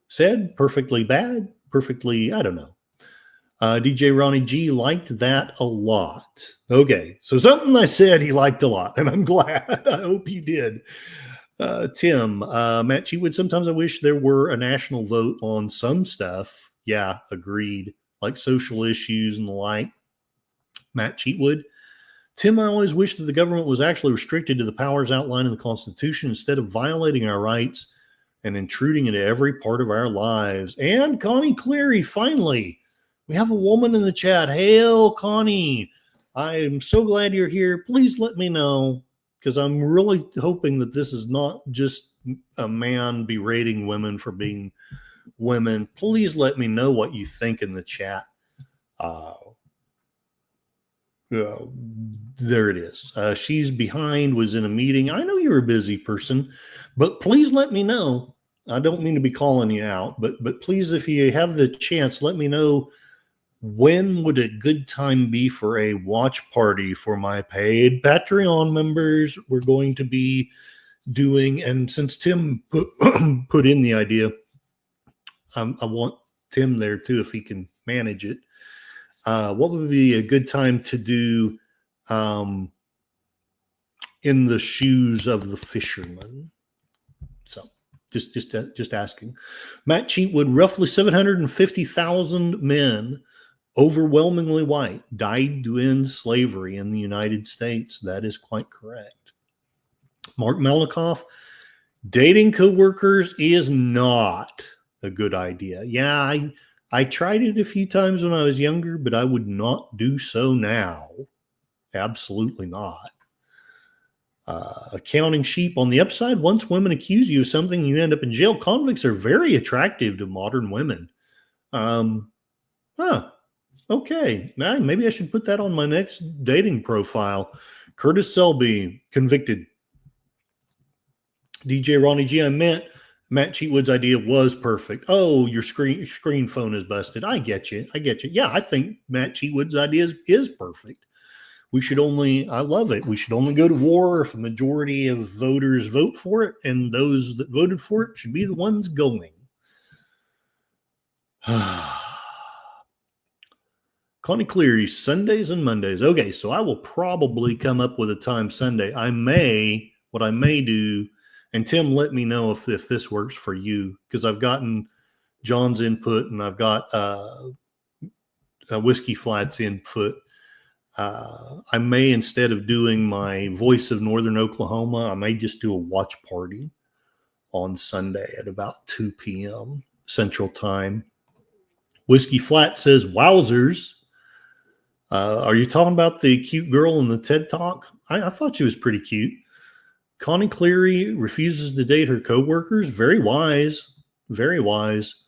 said, perfectly bad, perfectly, I don't know. DJ Ronnie G liked that a lot. Okay, so something I said he liked a lot, and I'm glad. I hope he did. Tim, Matt Cheatwood, sometimes I wish there were a national vote on some stuff. Yeah, agreed. Like social issues and the like. Matt Cheatwood, Tim, I always wish that the government was actually restricted to the powers outlined in the Constitution instead of violating our rights and intruding into every part of our lives. And Connie Cleary, finally, we have a woman in the chat. Hail, Connie. I'm so glad you're here. Please let me know, because I'm really hoping that this is not just a man berating women for being women. Please let me know what you think in the chat. There it is. She's behind, was in a meeting. I know you're a busy person, but please let me know. I don't mean to be calling you out, but please, if you have the chance, let me know when would a good time be for a watch party for my paid Patreon members. We're going to be doing, and since Tim put in the idea, I want Tim there too if he can manage it. What would be a good time to do in the shoes of the fisherman? So just asking. Matt Cheatwood, roughly 750,000 men, overwhelmingly white, died to end slavery in the United States. That is quite correct. Mark Melnikoff, dating coworkers is not a good idea. Yeah, I tried it a few times when I was younger, but I would not do so now. Absolutely not. Accounting sheep on the upside. Once women accuse you of something, you end up in jail. Convicts are very attractive to modern women. Okay. Maybe I should put that on my next dating profile. Curtis Selby, convicted. DJ Ronnie G, I meant Matt Cheatwood's idea was perfect. Oh, your screen phone is busted. I get you. Yeah, I think Matt Cheatwood's idea is perfect. I love it. We should only go to war if a majority of voters vote for it, and those that voted for it should be the ones going. Connie Cleary, Sundays and Mondays. Okay, so I will probably come up with a time Sunday. What I may do, and Tim, let me know if this works for you, because I've gotten John's input and I've got Whiskey Flat's input. I may, instead of doing my Voice of Northern Oklahoma, I may just do a watch party on Sunday at about 2 p.m. Central Time. Whiskey Flat says, wowzers. Are you talking about the cute girl in the TED Talk? I thought she was pretty cute. Connie Cleary refuses to date her coworkers. Very wise. Very wise.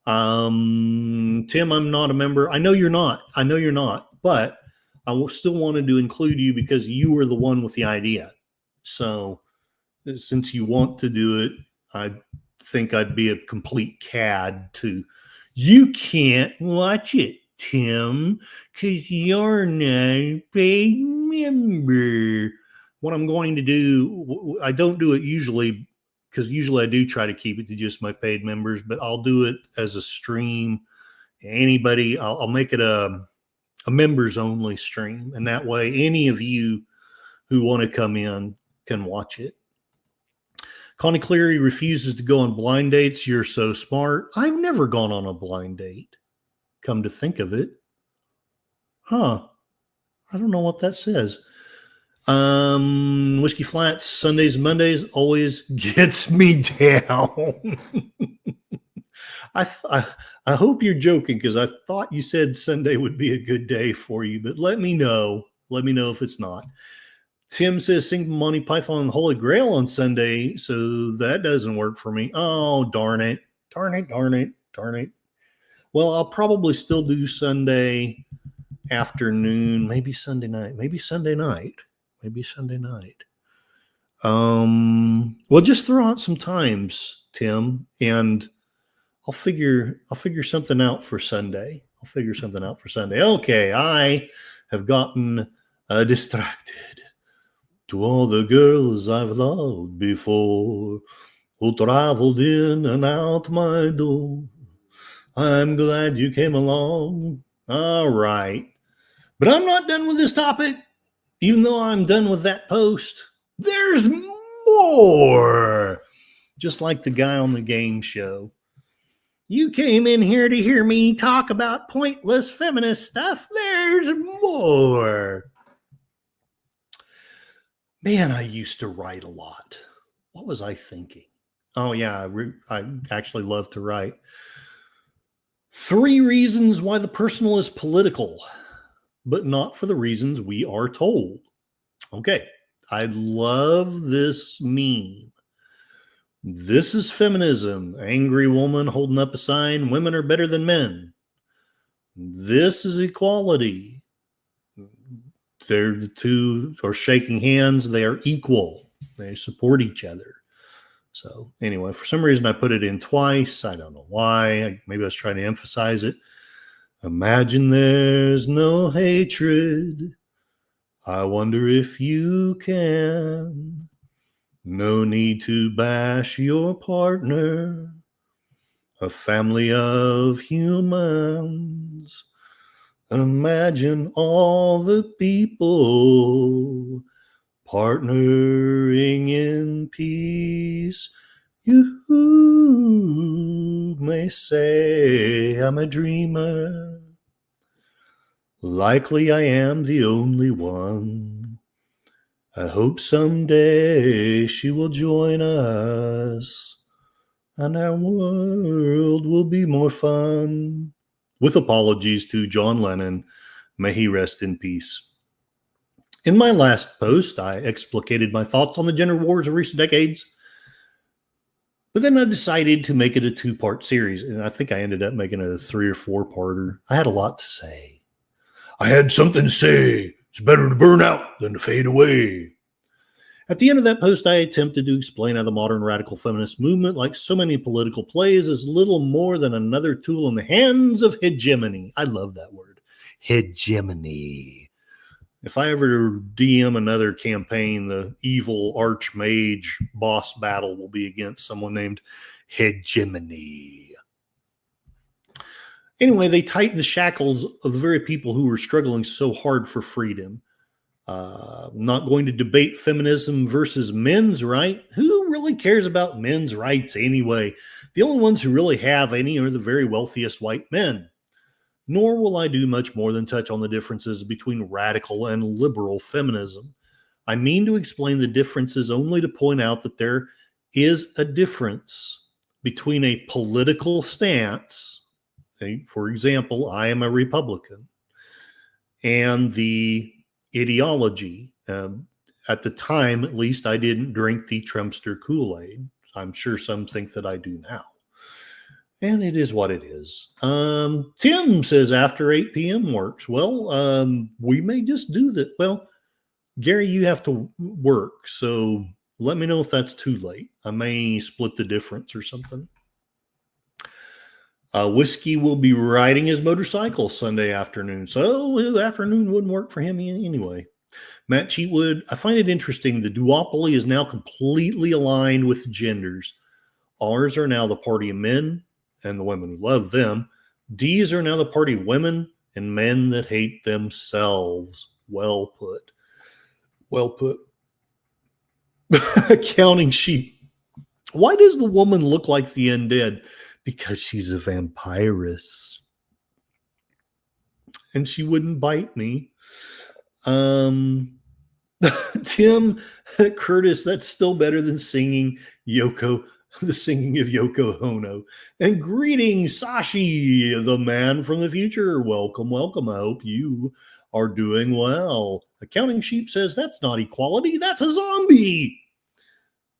Tim, I'm not a member. I know you're not, but I still wanted to include you because you were the one with the idea. So since you want to do it, I think I'd be a complete cad to, you can't watch it, Tim, because you're not a paid member. What I'm going to do, I don't do it usually, because usually I do try to keep it to just my paid members, but I'll do it as a stream. Anybody, I'll make it a members only stream, and that way any of you who want to come in can watch it. Connie Cleary refuses to go on blind dates. You're so smart. I've never gone on a blind date, come to think of it. I don't know what that says. Whiskey Flats, Sundays and Mondays always gets me down. I hope you're joking, because I thought you said Sunday would be a good day for you, but let me know. Let me know if it's not. Tim says sing Monty Python and the Holy Grail on Sunday, so that doesn't work for me. Oh, darn it. Well, I'll probably still do Sunday afternoon, maybe Sunday night. Well, just throw out some times, Tim, and I'll figure something out for Sunday. Okay, I have gotten distracted. To all the girls I've loved before, who traveled in and out my door, I'm glad you came along. All right. But I'm not done with this topic. Even though I'm done with that post, there's more. Just like the guy on the game show. You came in here to hear me talk about pointless feminist stuff. There's more. Man, I used to write a lot. What was I thinking? Oh, yeah, I actually love to write. 3 reasons why the personal is political, but not for the reasons we are told. Okay, I love this meme. This is feminism. Angry woman holding up a sign, women are better than men. This is equality. The two are shaking hands. They are equal. They support each other. So anyway, for some reason I put it in twice. I don't know why. Maybe I was trying to emphasize it. Imagine there's no hatred. I wonder if you can. No need to bash your partner. A family of humans. Imagine all the people partnering in peace. You may say I'm a dreamer. Likely I am the only one. I hope someday she will join us and our world will be more fun. With apologies to John Lennon, may he rest in peace. In my last post, I explicated my thoughts on the gender wars of recent decades, but then I decided to make it a 2-part series, and I think I ended up making it a 3 or 4-parter. I had a lot to say. I had something to say. It's better to burn out than to fade away. At the end of that post, I attempted to explain how the modern radical feminist movement, like so many political plays, is little more than another tool in the hands of hegemony. I love that word. Hegemony. If I ever DM another campaign, the evil archmage boss battle will be against someone named Hegemony. Anyway, they tightened the shackles of the very people who were struggling so hard for freedom. Not going to debate feminism versus men's right. Who really cares about men's rights anyway? The only ones who really have any are the very wealthiest white men. Nor will I do much more than touch on the differences between radical and liberal feminism. I mean to explain the differences only to point out that there is a difference between a political stance. For example, I am a Republican, and the ideology. At the time, at least, I didn't drink the Trumpster Kool-Aid. I'm sure some think that I do now. And it is what it is. Tim says after 8 p.m. works. Well, we may just do that. Well, Gary, you have to work, so let me know if that's too late. I may split the difference or something. Whiskey will be riding his motorcycle Sunday afternoon, so the afternoon wouldn't work for him anyway. Matt Cheatwood, I find it interesting. The duopoly is now completely aligned with genders. R's are now the party of men and the women who love them. D's are now the party of women and men that hate themselves. Well put. Well put. Counting sheep. Why does the woman look like the undead? Because she's a vampiress. And she wouldn't bite me. Tim Curtis, that's still better than singing the singing of Yoko Ono. And greetings, Sashi, the man from the future. Welcome, welcome. I hope you are doing well. Accounting Sheep says that's not equality, that's a zombie.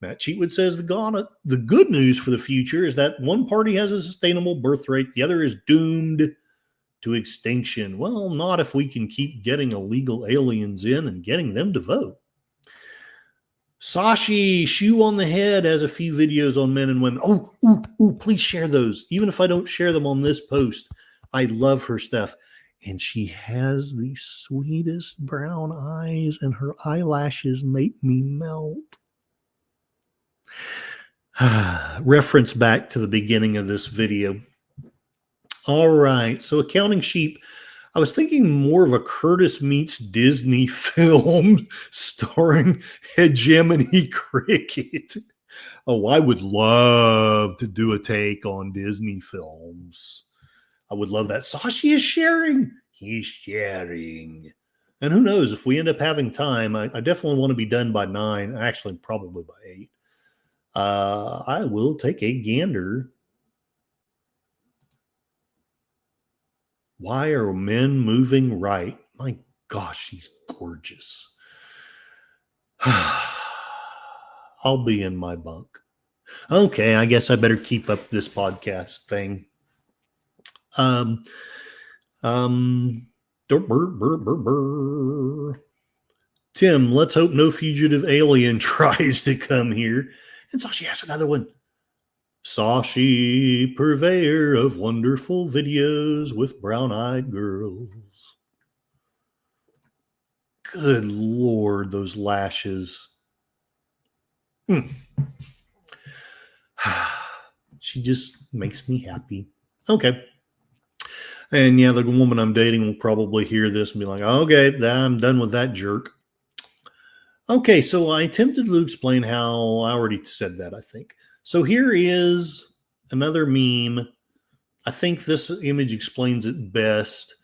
Matt Cheatwood says the good news for the future is that one party has a sustainable birth rate, the other is doomed to extinction. Well, not if we can keep getting illegal aliens in and getting them to vote. Sashi, Shoe on the Head, has a few videos on men and women. Please share those. Even if I don't share them on this post, I love her stuff. And she has the sweetest brown eyes, and her eyelashes make me melt. Reference back to the beginning of this video. All right, so Accounting Sheep, I was thinking more of a Curtis meets Disney film starring Hegemony Cricket. Oh, I would love to do a take on Disney films. I would love that. Sashi is sharing. He's sharing. And who knows, if we end up having time, I definitely want to be done by 9, actually probably by 8. I will take a gander. Why are men moving right? My gosh, she's gorgeous. I'll be in my bunk. Okay, I guess I better keep up this podcast thing. Tim, let's hope no fugitive alien tries to come here. And so she has another one. Sashi, purveyor of wonderful videos with brown-eyed girls. Good Lord, those lashes. She just makes me happy. Okay. And yeah, the woman I'm dating will probably hear this and be like, okay, I'm done with that jerk. Okay, so I attempted to explain how I already said that, I think. So here is another meme. I think this image explains it best.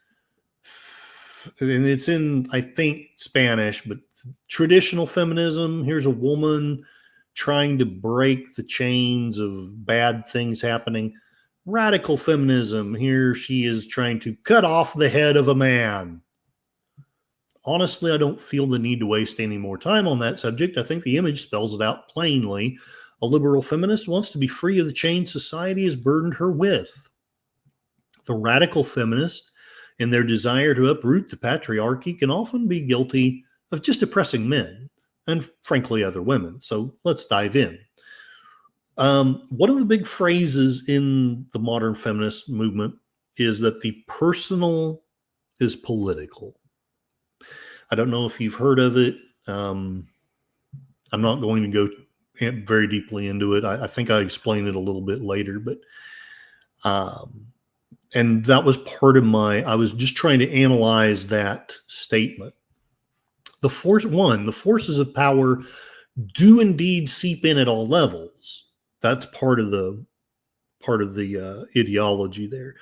And it's in, I think, Spanish, but traditional feminism. Here's a woman trying to break the chains of bad things happening. Radical feminism. Here she is trying to cut off the head of a man. Honestly, I don't feel the need to waste any more time on that subject. I think the image spells it out plainly. A liberal feminist wants to be free of the chains society has burdened her with. The radical feminist, in their desire to uproot the patriarchy, can often be guilty of just oppressing men and, frankly, other women. So let's dive in. One of the big phrases in the modern feminist movement is that the personal is political. I don't know if you've heard of it. I'm not going to go very deeply into it. I think I explain it a little bit later, but and that was part of I was just trying to analyze that statement. The forces of power do indeed seep in at all levels. That's part of the ideology there.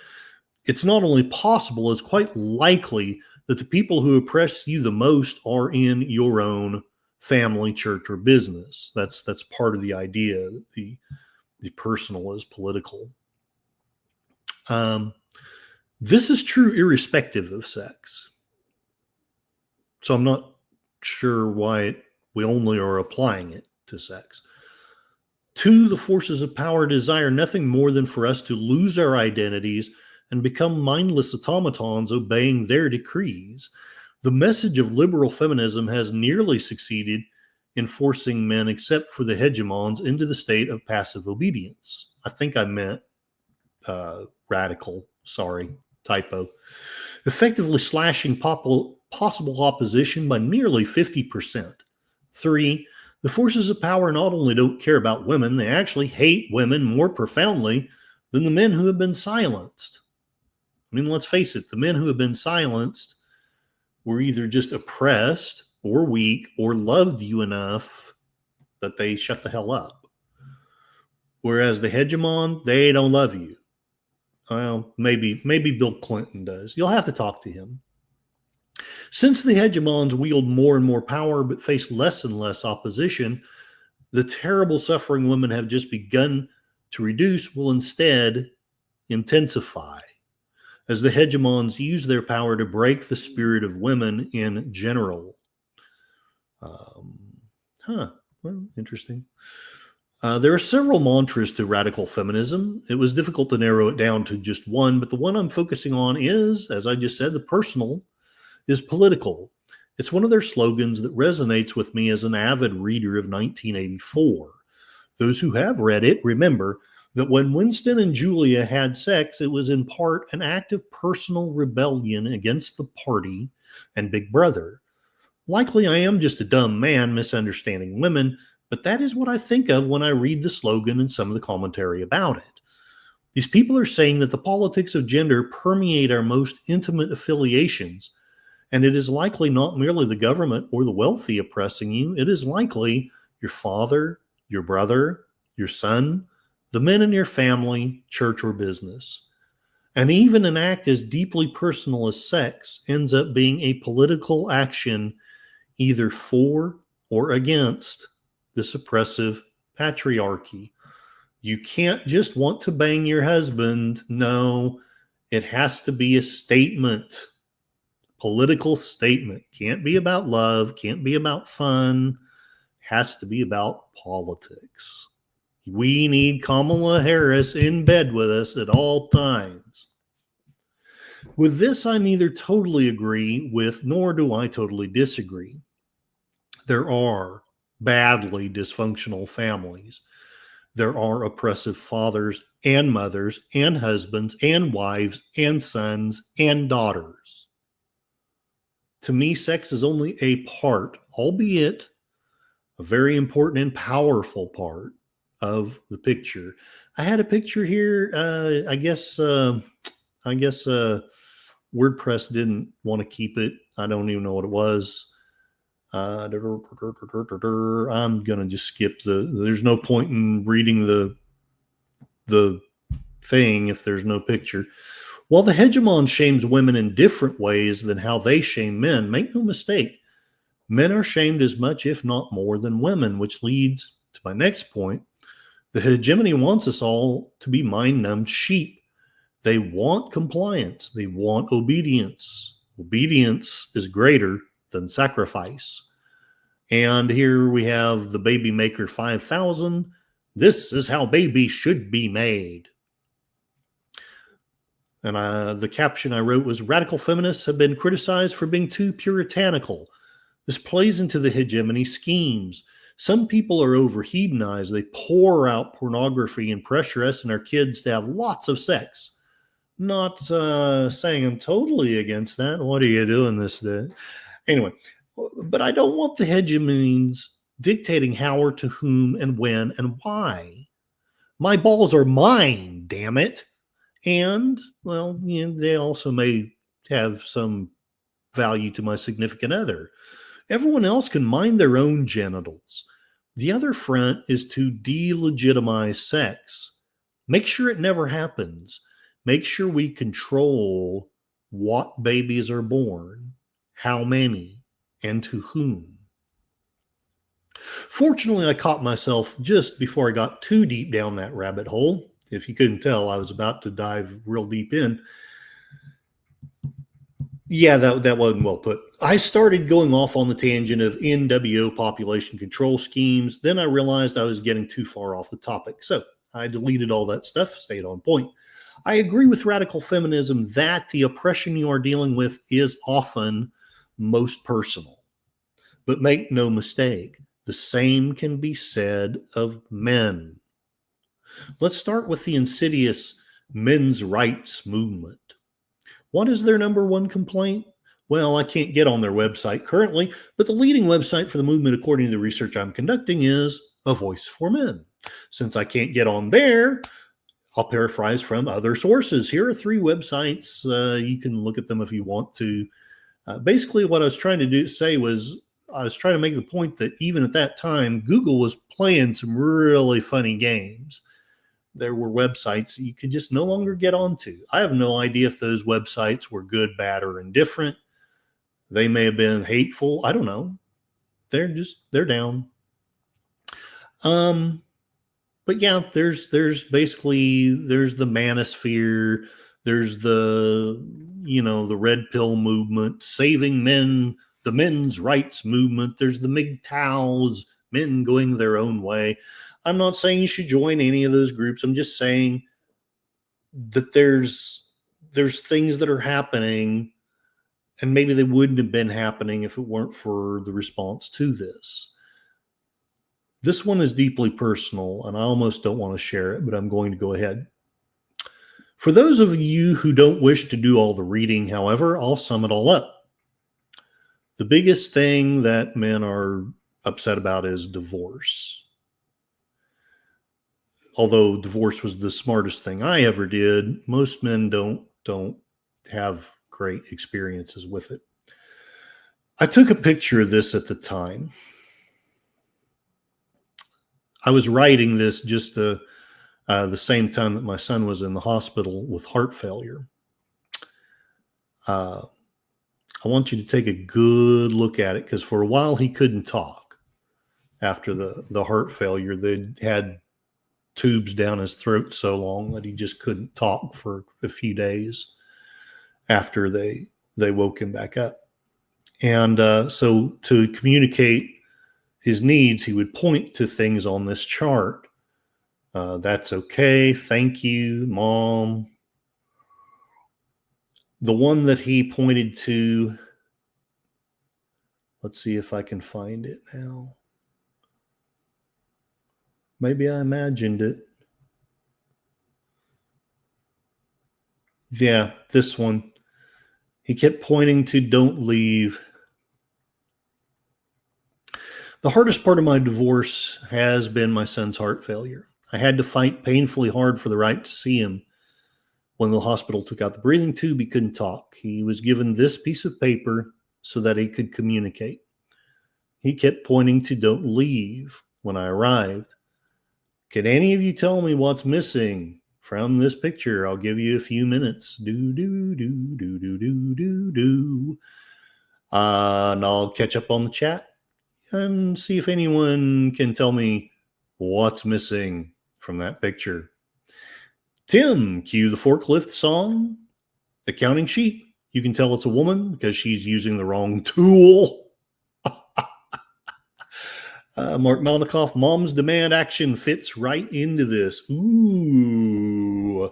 It's not only possible, it's quite likely that the people who oppress you the most are in your own family, church, or business. That's part of the idea that the personal is political. This is true irrespective of sex. So I'm not sure why we only are applying it to sex. 2, the forces of power desire nothing more than for us to lose our identities and become mindless automatons obeying their decrees. The message of liberal feminism has nearly succeeded in forcing men, except for the hegemons, into the state of passive obedience. I think I meant radical. Sorry, typo. Effectively slashing possible opposition by nearly 50%. 3, the forces of power not only don't care about women, they actually hate women more profoundly than the men who have been silenced. I mean, let's face it, the men who have been silenced were either just oppressed or weak or loved you enough that they shut the hell up. Whereas the hegemon, they don't love you. Well, maybe Bill Clinton does. You'll have to talk to him. Since the hegemons wield more and more power but face less and less opposition, the terrible suffering women have just begun to reduce will instead intensify as the hegemons use their power to break the spirit of women in general. Well, interesting. There are several mantras to radical feminism. It was difficult to narrow it down to just one, but the one I'm focusing on is, as I just said, the personal is political. It's one of their slogans that resonates with me as an avid reader of 1984. Those who have read it remember that when Winston and Julia had sex, it was in part an act of personal rebellion against the party and Big Brother. Likely I am just a dumb man misunderstanding women, but that is what I think of when I read the slogan and some of the commentary about it. These people are saying that the politics of gender permeate our most intimate affiliations, and it is likely not merely the government or the wealthy oppressing you. It is likely your father, your brother, your son, the men in your family, church, or business. And even an act as deeply personal as sex ends up being a political action either for or against this oppressive patriarchy. You can't just want to bang your husband. No, it has to be a statement, political statement. Can't be about love, can't be about fun, has to be about politics. We need Kamala Harris in bed with us at all times. With this, I neither totally agree with nor do I totally disagree. There are badly dysfunctional families. There are oppressive fathers and mothers and husbands and wives and sons and daughters. To me, sex is only a part, albeit a very important and powerful part of the picture. I had a picture here. I guess WordPress didn't want to keep it. I don't even know what it was. I'm gonna just skip there's no point in reading the thing if there's no picture. While the hegemon shames women in different ways than how they shame men, make no mistake, men are shamed as much, if not more, than women, which leads to my next point. The hegemony wants us all to be mind-numbed sheep. They want compliance. They want obedience. Obedience is greater than sacrifice. And here we have the Baby Maker 5000. This is how babies should be made. And the caption I wrote was, radical feminists have been criticized for being too puritanical. This plays into the hegemony schemes. Some people are over-hedonized. They pour out pornography and pressure us and our kids to have lots of sex. Not saying I'm totally against that. What are you doing this day? Anyway, but I don't want the hegemonies dictating how or to whom and when and why. My balls are mine, damn it. And, well, they also may have some value to my significant other. Everyone else can mind their own genitals. The other front is to delegitimize sex. Make sure it never happens. Make sure we control what babies are born, how many, and to whom. Fortunately, I caught myself just before I got too deep down that rabbit hole. If you couldn't tell, I was about to dive real deep in. Yeah, that wasn't well put. I started going off on the tangent of NWO population control schemes. Then I realized I was getting too far off the topic. So I deleted all that stuff, stayed on point. I agree with radical feminism that the oppression you are dealing with is often most personal. But make no mistake, the same can be said of men. Let's start with the insidious men's rights movement. What is their number one complaint? Well, I can't get on their website currently, but the leading website for the movement, according to the research I'm conducting, is A Voice for Men. Since I can't get on there, I'll paraphrase from other sources. Here are 3 websites. You can look at them if you want to. Basically, what I was trying to say was I was trying to make the point that even at that time, Google was playing some really funny games. There were websites that you could just no longer get onto. I have no idea if those websites were good, bad, or indifferent. They may have been hateful. I don't know. They're down. But yeah, there's basically the manosphere. There's the red pill movement, saving men, the men's rights movement. There's the MGTOWs, men going their own way. I'm not saying you should join any of those groups. I'm just saying that there's things that are happening, and maybe they wouldn't have been happening if it weren't for the response to this. This one is deeply personal, and I almost don't want to share it, but I'm going to go ahead. For those of you who don't wish to do all the reading, however, I'll sum it all up. The biggest thing that men are upset about is divorce. Although divorce was the smartest thing I ever did, most men don't have great experiences with it. I took a picture of this at the time. I was writing this just to the same time that my son was in the hospital with heart failure. I want you to take a good look at it, because for a while he couldn't talk after the heart failure. They had tubes down his throat so long that he just couldn't talk for a few days after they woke him back up. And so to communicate his needs, he would point to things on this chart. That's okay. Thank you, Mom. The one that he pointed to, let's see if I can find it now. Maybe I imagined it. Yeah, this one. He kept pointing to "don't leave." The hardest part of my divorce has been my son's heart failure. I had to fight painfully hard for the right to see him. When the hospital took out the breathing tube, he couldn't talk. He was given this piece of paper so that he could communicate. He kept pointing to "don't leave" when I arrived. Can any of you tell me what's missing from this picture? I'll give you a few minutes. And I'll catch up on the chat and see if anyone can tell me what's missing from that picture. Tim, cue the forklift song. Accounting sheep. You can tell it's a woman because she's using the wrong tool. Mark Malnikoff, Mom's demand action fits right into this. Ooh.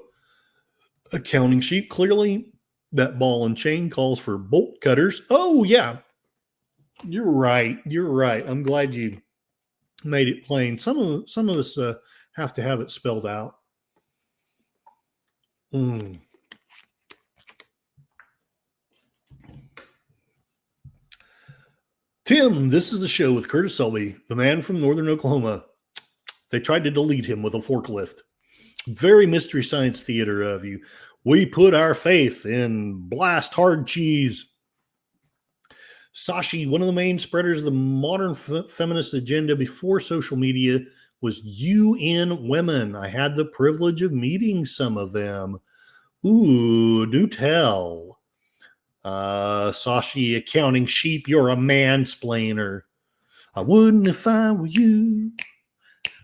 Accounting sheep, clearly that ball and chain calls for bolt cutters. Oh, yeah. You're right. I'm glad you made it plain. Some of us have to have it spelled out. Tim, this is the show with Curtis Selby, the man from Northern Oklahoma. They tried to delete him with a forklift. Very Mystery Science Theater of you. We put our faith in blast hard cheese. Sashi, one of the main spreaders of the modern feminist agenda before social media was UN Women. I had the privilege of meeting some of them. Ooh, do tell. Sashi, accounting sheep, you're a mansplainer. I wouldn't if I were you.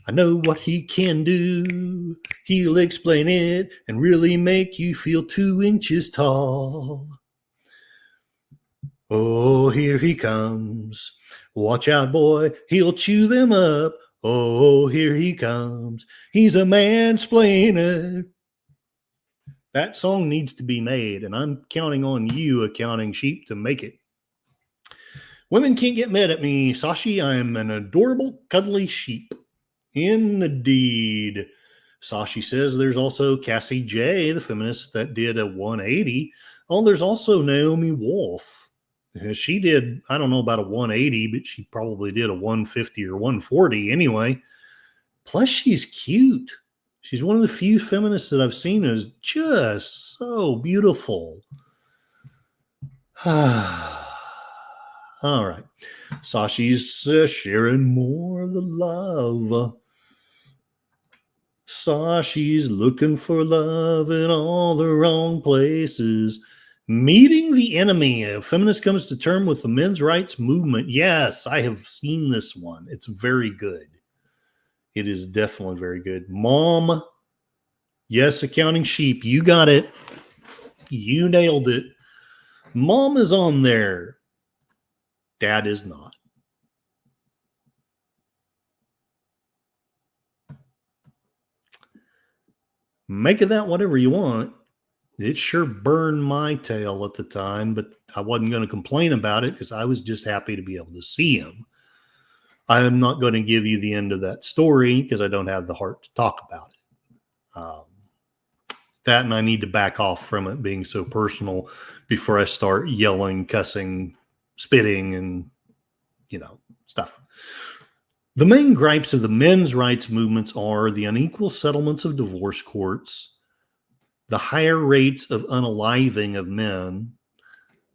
I know what he can do. He'll explain it and really make you feel 2 inches tall. Oh, here he comes. Watch out, boy. He'll chew them up. Oh, here he comes. He's a mansplainer. That song needs to be made, and I'm counting on you, accounting sheep, to make it. Women can't get mad at me, Sashi. I'm an adorable, cuddly sheep. Indeed. Sashi says there's also Cassie J, the feminist that did a 180. Oh, there's also Naomi Wolf. She did, I don't know about a 180, but she probably did a 150 or 140 anyway. Plus, she's cute. She's one of the few feminists that I've seen who's just so beautiful. All right. Sashi's sharing more of the love. Sashi's looking for love in all the wrong places. Meeting the enemy. A feminist comes to terms with the men's rights movement. Yes, I have seen this one. It's very good. It is definitely very good. Mom. Yes, accounting sheep. You got it. You nailed it. Mom is on there. Dad is not. Make of that whatever you want. It sure burned my tail at the time, but I wasn't going to complain about it because I was just happy to be able to see him. I'm not going to give you the end of that story because I don't have the heart to talk about it. That and I need to back off from it being so personal before I start yelling, cussing, spitting, and, stuff. The main gripes of the men's rights movements are the unequal settlements of divorce courts, the higher rates of unaliving of men,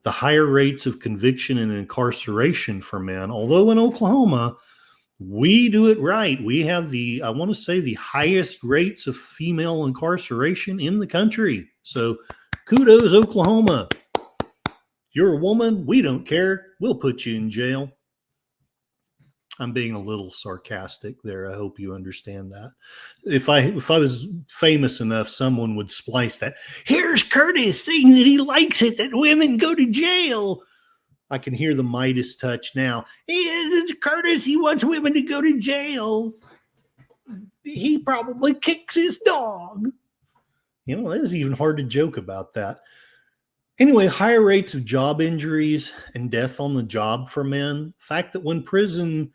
the higher rates of conviction and incarceration for men. Although in Oklahoma, We do it right. We have I want to say, the highest rates of female incarceration in the country. So kudos, Oklahoma. You're a woman. We don't care. We'll put you in jail. I'm being a little sarcastic there. I hope you understand that. If I was famous enough, someone would splice that. Here's Curtis saying that he likes it that women go to jail. I can hear the Midas touch now. Hey, it's Curtis. He wants women to go to jail. He probably kicks his dog. You know, it is even hard to joke about that. Anyway, higher rates of job injuries and death on the job for men. The fact that when prison,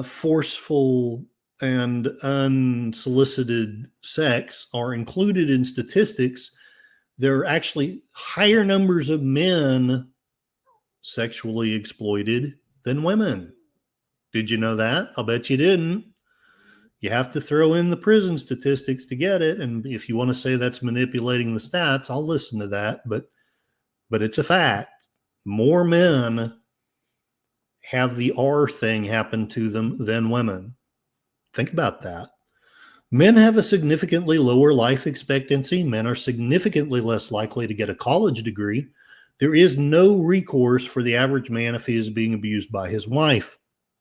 forceful and unsolicited sex are included in statistics, there are actually higher numbers of men sexually exploited than women. Did you know that? I'll bet you didn't. You have to throw in the prison statistics to get it. And if you want to say that's manipulating the stats, I'll listen to that. But it's a fact. More men have the R thing happen to them than women. Think about that. Men have a significantly lower life expectancy. Men are significantly less likely to get a college degree. There is no recourse for the average man if he is being abused by his wife.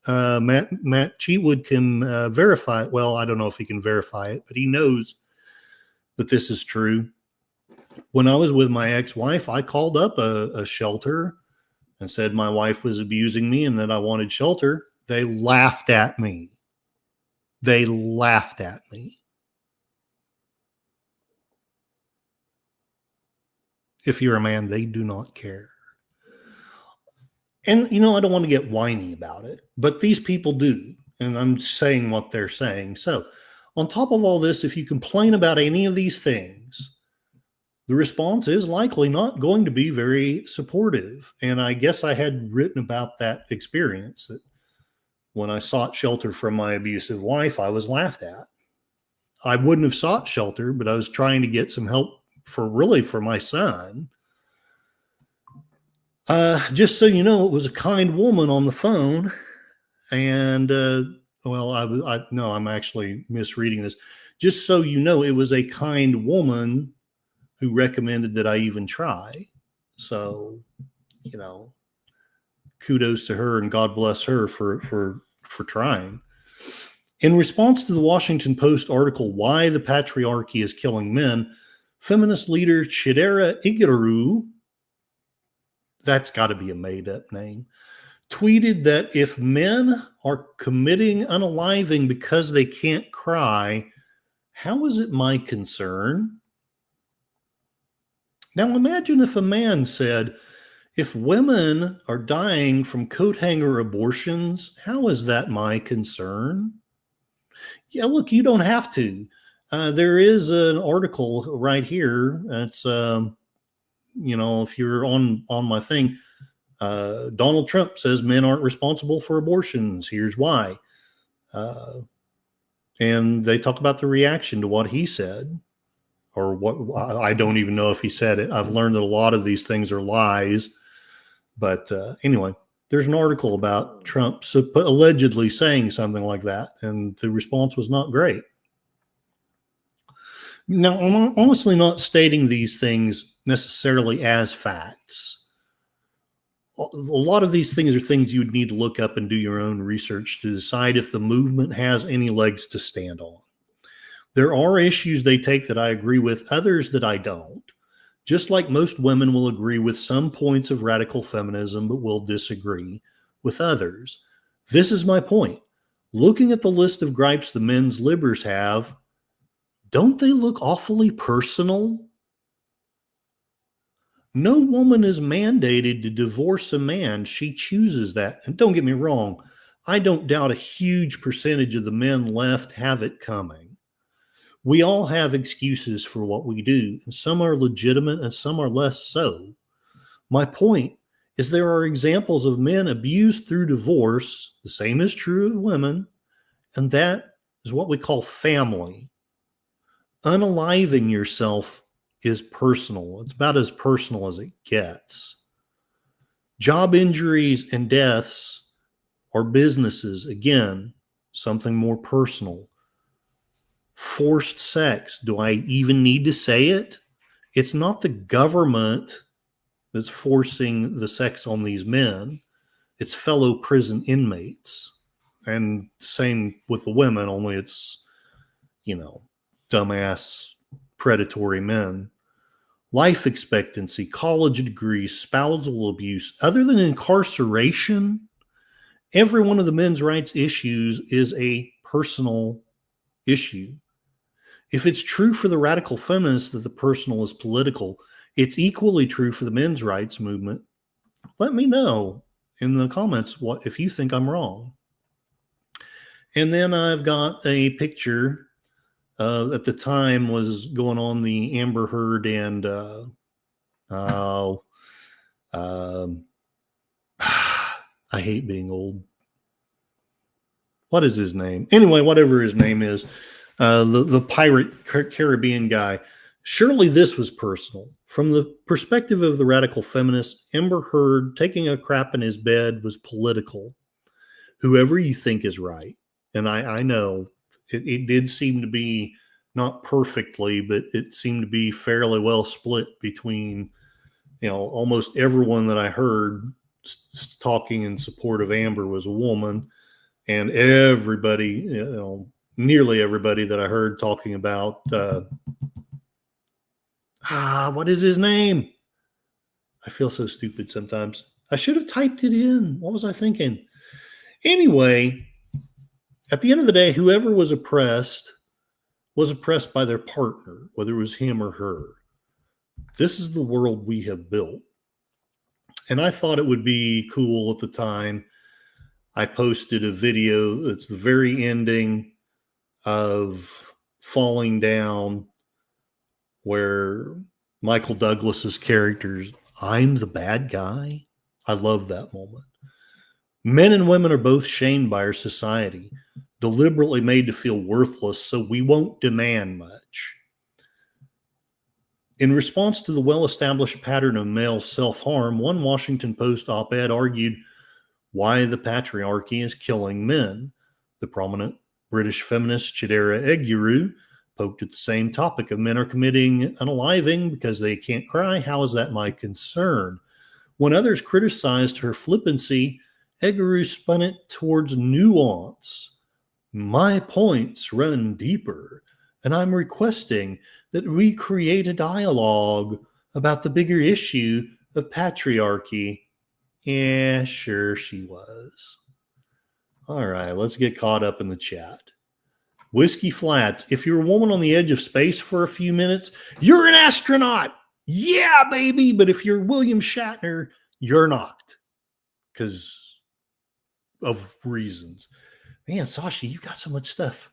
Matt Cheatwood can verify it. Well, I don't know if he can verify it, but he knows that this is true. When I was with my ex-wife, I called up a shelter and said my wife was abusing me and that I wanted shelter. They laughed at me. They laughed at me. If you're a man, they do not care. And, you know, I don't want to get whiny about it, but these people do. And I'm saying what they're saying. So on top of all this, if you complain about any of these things, the response is likely not going to be very supportive. And I guess I had written about that experience, that when I sought shelter from my abusive wife, I was laughed at. I wouldn't have sought shelter, but I was trying to get some help for my son. Just so you know, it was a kind woman on the phone. And, I'm actually misreading this. Just so you know, it was a kind woman who recommended that I even try. So, you know, kudos to her and God bless her for trying. In response to the Washington Post article, Why the Patriarchy is Killing Men, feminist leader Chidera Igiru, that's got to be a made-up name, tweeted that if men are committing unaliving because they can't cry, how is it my concern? Now imagine if a man said, if women are dying from coat hanger abortions, how is that my concern? Yeah, look, you don't have to. There is an article right here. It's, if you're on my thing, Donald Trump says men aren't responsible for abortions. Here's why. And they talk about the reaction to what he said, or what, I don't even know if he said it. I've learned that a lot of these things are lies. But anyway, there's an article about Trump allegedly saying something like that, and the response was not great. Now, I'm honestly not stating these things necessarily as facts. A lot of these things are things you would need to look up and do your own research to decide if the movement has any legs to stand on. There are issues they take that I agree with, others that I don't. Just like most women will agree with some points of radical feminism, but will disagree with others. This is my point. Looking at the list of gripes the men's libbers have, don't they look awfully personal? No woman is mandated to divorce a man. She chooses that. And don't get me wrong, I don't doubt a huge percentage of the men left have it coming. We all have excuses for what we do, and some are legitimate and some are less so. My point is there are examples of men abused through divorce. The same is true of women, and that is what we call family. Unaliving yourself is personal. It's about as personal as it gets. Job injuries and deaths or businesses. Again, something more personal. Forced sex. Do I even need to say it? It's not the government that's forcing the sex on these men. It's fellow prison inmates. And same with the women, only it's, dumbass predatory men. Life expectancy, college degrees, spousal abuse. Other than incarceration, every one of the men's rights issues is a personal issue. If it's true for the radical feminists that the personal is political, it's equally true for the men's rights movement. Let me know in the comments if you think I'm wrong. And then I've got a picture at the time was going on the Amber Heard and I hate being old. What is his name? Anyway, whatever his name is, the pirate Caribbean guy. Surely this was personal. From the perspective of the radical feminists, Amber Heard taking a crap in his bed was political. Whoever you think is right. And I know it did seem to be not perfectly, but it seemed to be fairly well split between, almost everyone that I heard talking in support of Amber was a woman, and everybody, nearly everybody that I heard talking about, what is his name? I feel so stupid sometimes. I should have typed it in. What was I thinking? Anyway, at the end of the day, whoever was oppressed by their partner, whether it was him or her. This is the world we have built. And I thought it would be cool at the time. I posted a video that's the very ending of Falling Down, where Michael Douglas's characters, I'm the bad guy. I love that moment. Men and women are both shamed by our society, deliberately made to feel worthless, so we won't demand much. In response to the well-established pattern of male self-harm, one Washington Post op-ed argued why the patriarchy is killing men. The prominent British feminist Chidera Eguru poked at the same topic of men are committing unaliving because they can't cry. How is that my concern? When others criticized her flippancy, Eguru spun it towards nuance. My points run deeper, and I'm requesting that we create a dialogue about the bigger issue of patriarchy. Yeah, sure she was. All right, let's get caught up in the chat. Whiskey Flats, if you're a woman on the edge of space for a few minutes, you're an astronaut. Yeah, baby. But if you're William Shatner, you're not. Because of reasons. Man, Sashi, you got so much stuff.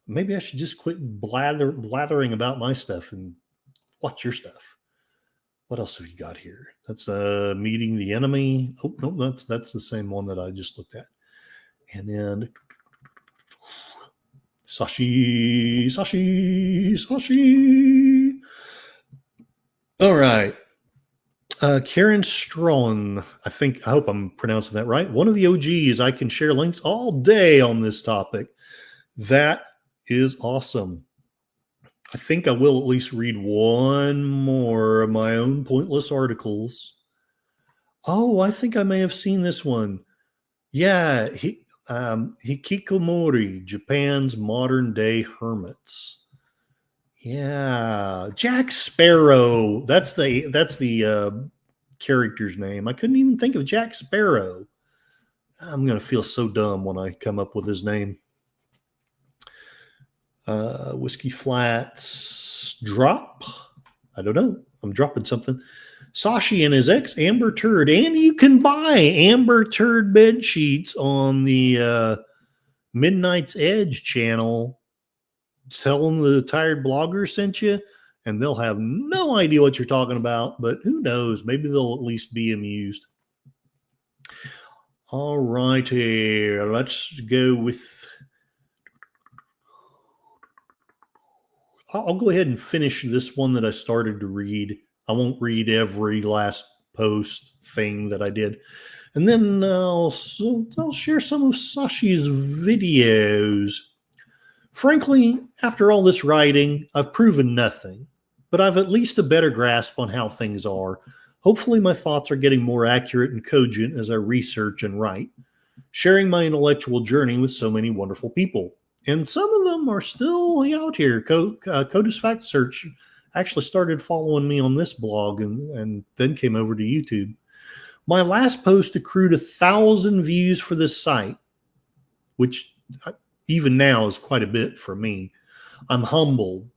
Maybe I should just quit blathering about my stuff and watch your stuff. What else have you got here? That's meeting the enemy. Oh, no, that's the same one that I just looked at. And then Sashi. All right. Karen Strawn, I hope I'm pronouncing that right. One of the OGs. I can share links all day on this topic. That is awesome. I think I will at least read one more of my own pointless articles. Oh, I think I may have seen this one. Yeah, Hikikomori, Japan's modern day hermits. Yeah, Jack Sparrow. That's the character's name. I couldn't even think of Jack Sparrow. I'm gonna feel so dumb when I come up with his name. Whiskey Flats drop. I don't know. I'm dropping something. Sashi and his ex Amber Turd, and you can buy Amber Turd bed sheets on the Midnight's Edge channel. Tell them the Tired Blogger sent you, and they'll have no idea what you're talking about, but who knows? Maybe they'll at least be amused. All righty, let's go with... I'll go ahead and finish this one that I started to read. I won't read every last post thing that I did. And then I'll share some of Sashi's videos. Frankly, after all this writing, I've proven nothing, but I've at least a better grasp on how things are. Hopefully, my thoughts are getting more accurate and cogent as I research and write, sharing my intellectual journey with so many wonderful people. And some of them are still out here. Codus Fact Search actually started following me on this blog and then came over to YouTube. My last post accrued 1,000 views for this site, which even now is quite a bit for me. I'm humbled.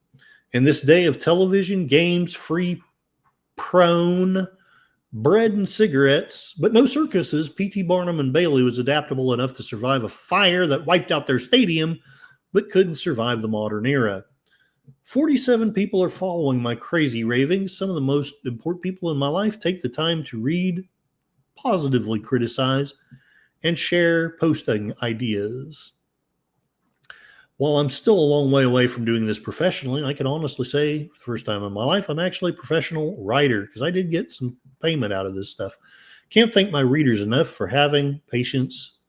In this day of television, games, free prone, bread and cigarettes, but no circuses, P.T. Barnum and Bailey was adaptable enough to survive a fire that wiped out their stadium, but couldn't survive the modern era. 47 people are following my crazy ravings. Some of the most important people in my life take the time to read, positively criticize, and share posting ideas. While I'm still a long way away from doing this professionally, I can honestly say, for the first time in my life, I'm actually a professional writer because I did get some payment out of this stuff. Can't thank my readers enough for having patience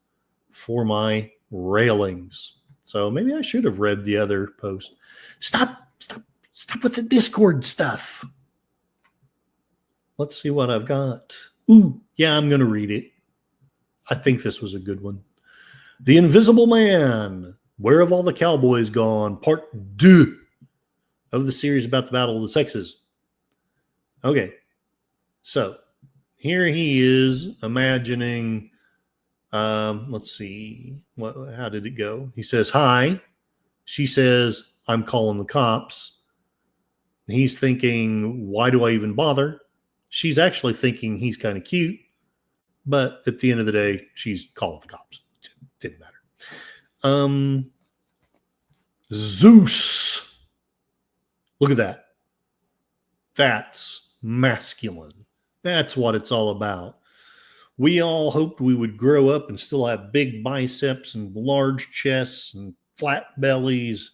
for my railings. So maybe I should have read the other post. Stop with the Discord stuff. Let's see what I've got. Ooh, yeah, I'm going to read it. I think this was a good one. The Invisible Man. Where Have All the Cowboys Gone? Part 2 of the series about the Battle of the Sexes. Okay, so here he is imagining, let's see, how did it go? He says, hi. She says, I'm calling the cops. He's thinking, why do I even bother? She's actually thinking he's kind of cute, but at the end of the day, she's calling the cops. Didn't matter. Zeus. Look at that. That's masculine. That's what it's all about. We all hoped we would grow up and still have big biceps and large chests and flat bellies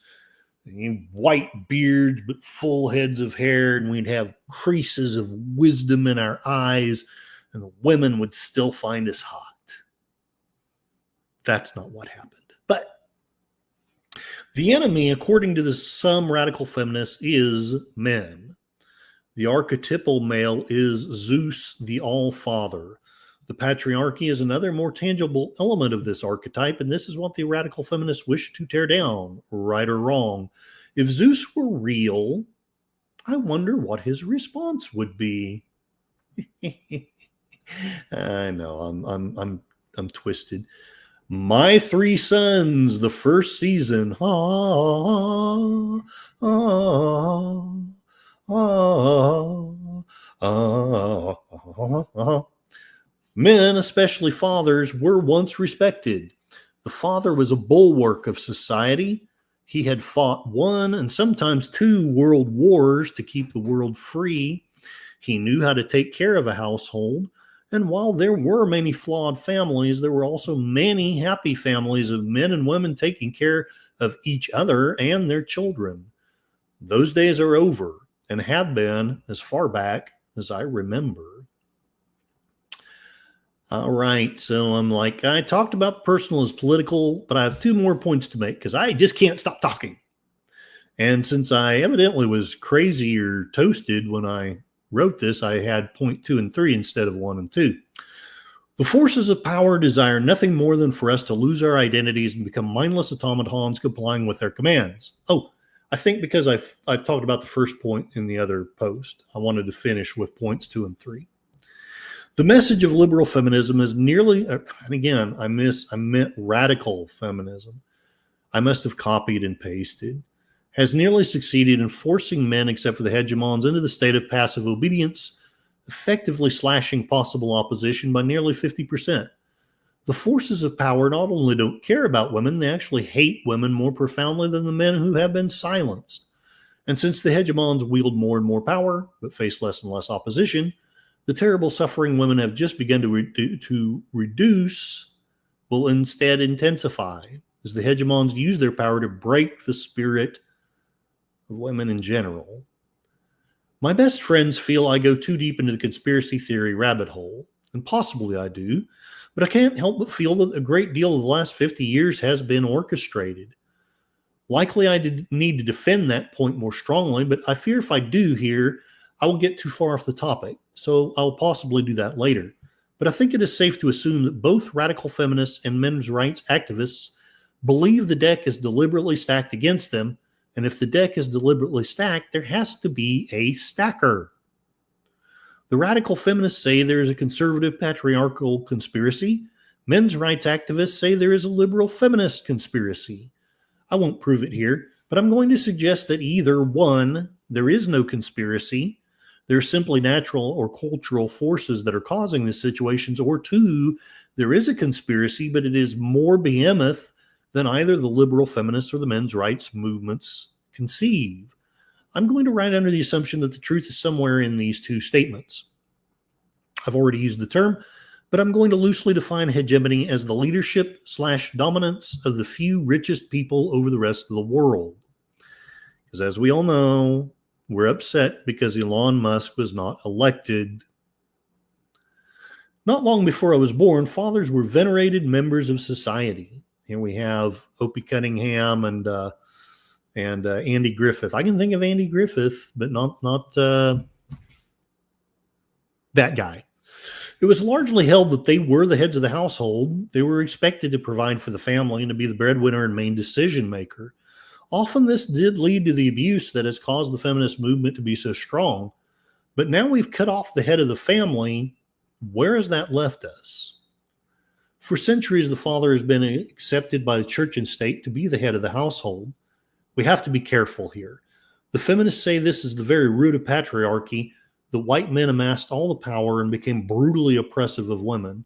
and white beards but full heads of hair, and we'd have creases of wisdom in our eyes, and the women would still find us hot. That's not what happened. But the enemy, according to some radical feminists, is men. The archetypal male is Zeus, the All-Father. The patriarchy is another more tangible element of this archetype, and this is what the radical feminists wish to tear down, right or wrong. If Zeus were real, I wonder what his response would be. I know, I'm twisted. My Three Sons, the first season. Men, especially fathers, were once respected. The father was a bulwark of society. He had fought 1 and sometimes 2 world wars to keep the world free. He knew how to take care of a household. And while there were many flawed families, there were also many happy families of men and women taking care of each other and their children. Those days are over and have been as far back as I remember. All right, so I'm like, I talked about personal as political, but I have 2 more points to make because I just can't stop talking. And since I evidently was crazy or toasted when I wrote this, I had point 2 and 3 instead of 1 and 2. The forces of power desire nothing more than for us to lose our identities and become mindless automatons complying with their commands. Oh, I think because I talked about the first point in the other post, I wanted to finish with points 2 and 3. The message of liberal feminism is nearly, and again, I meant radical feminism. I must have copied and pasted. Has nearly succeeded in forcing men, except for the hegemons, into the state of passive obedience, effectively slashing possible opposition by nearly 50%. The forces of power not only don't care about women, they actually hate women more profoundly than the men who have been silenced. And since the hegemons wield more and more power, but face less and less opposition, the terrible suffering women have just begun to reduce will instead intensify, as the hegemons use their power to break the spirit of women in general. My best friends feel I go too deep into the conspiracy theory rabbit hole. and possibly I do, but I can't help but feel that a great deal of the last 50 years has been orchestrated. Likely I need to defend that point more strongly, but I fear if I do here, I will get too far off the topic, so I'll possibly do that later. But I think it is safe to assume that both radical feminists and men's rights activists believe the deck is deliberately stacked against them, and if the deck is deliberately stacked, there has to be a stacker. The radical feminists say there is a conservative patriarchal conspiracy. Men's rights activists say there is a liberal feminist conspiracy. I won't prove it here, but I'm going to suggest that either one, there is no conspiracy, there's simply natural or cultural forces that are causing these situations, or two, there is a conspiracy, but it is more behemoth than either the liberal feminists or the men's rights movements conceive. I'm going to write under the assumption that the truth is somewhere in these two statements. I've already used the term, but I'm going to loosely define hegemony as the leadership/dominance of the few richest people over the rest of the world. Because as we all know, we're upset because Elon Musk was not elected. Not long before I was born, fathers were venerated members of society. Here we have Opie Cunningham and Andy Griffith. I can think of Andy Griffith, but not that guy. It was largely held that they were the heads of the household. They were expected to provide for the family and to be the breadwinner and main decision maker. Often this did lead to the abuse that has caused the feminist movement to be so strong. But now we've cut off the head of the family. Where has that left us? For centuries, the father has been accepted by the church and state to be the head of the household. We have to be careful here. The feminists say this is the very root of patriarchy. The white men amassed all the power and became brutally oppressive of women.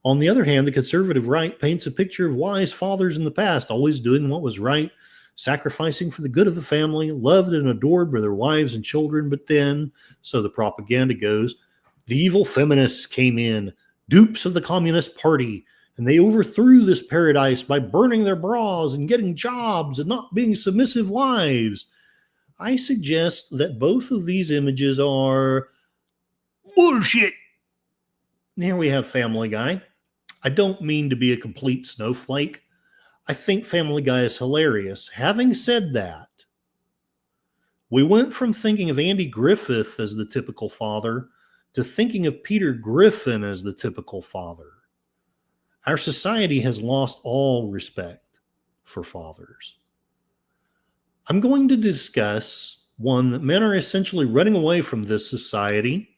On the other hand, the conservative right paints a picture of wise fathers in the past, always doing what was right, sacrificing for the good of the family, loved and adored by their wives and children. But then, so the propaganda goes, the evil feminists came in, dupes of the Communist Party, and they overthrew this paradise by burning their bras and getting jobs and not being submissive wives. I suggest that both of these images are bullshit. Here we have Family Guy. I don't mean to be a complete snowflake. I think Family Guy is hilarious. Having said that, we went from thinking of Andy Griffith as the typical father to thinking of Peter Griffin as the typical father. Our society has lost all respect for fathers. I'm going to discuss, one, that men are essentially running away from this society.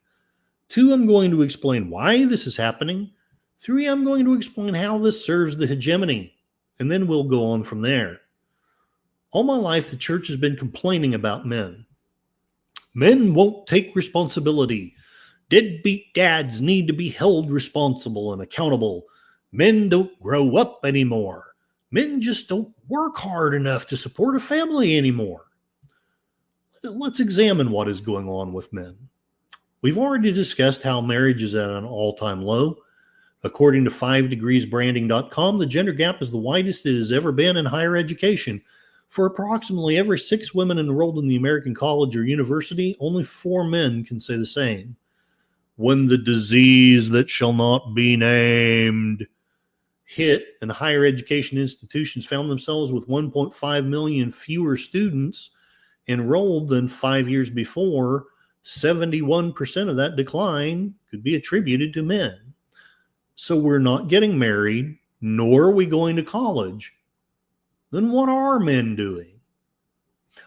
Two, I'm going to explain why this is happening. Three, I'm going to explain how this serves the hegemony. And then we'll go on from there. All my life, the church has been complaining about men. Men won't take responsibility. Deadbeat dads need to be held responsible and accountable. Men don't grow up anymore. Men just don't work hard enough to support a family anymore. Let's examine what is going on with men. We've already discussed how marriage is at an all-time low. According to 5degreesbranding.com, the gender gap is the widest it has ever been in higher education. For approximately every 6 women enrolled in the American college or university, only 4 men can say the same. When the disease that shall not be named hit and higher education institutions found themselves with 1.5 million fewer students enrolled than 5 years before, 71% of that decline could be attributed to men. So we're not getting married, nor are we going to college. Then what are men doing?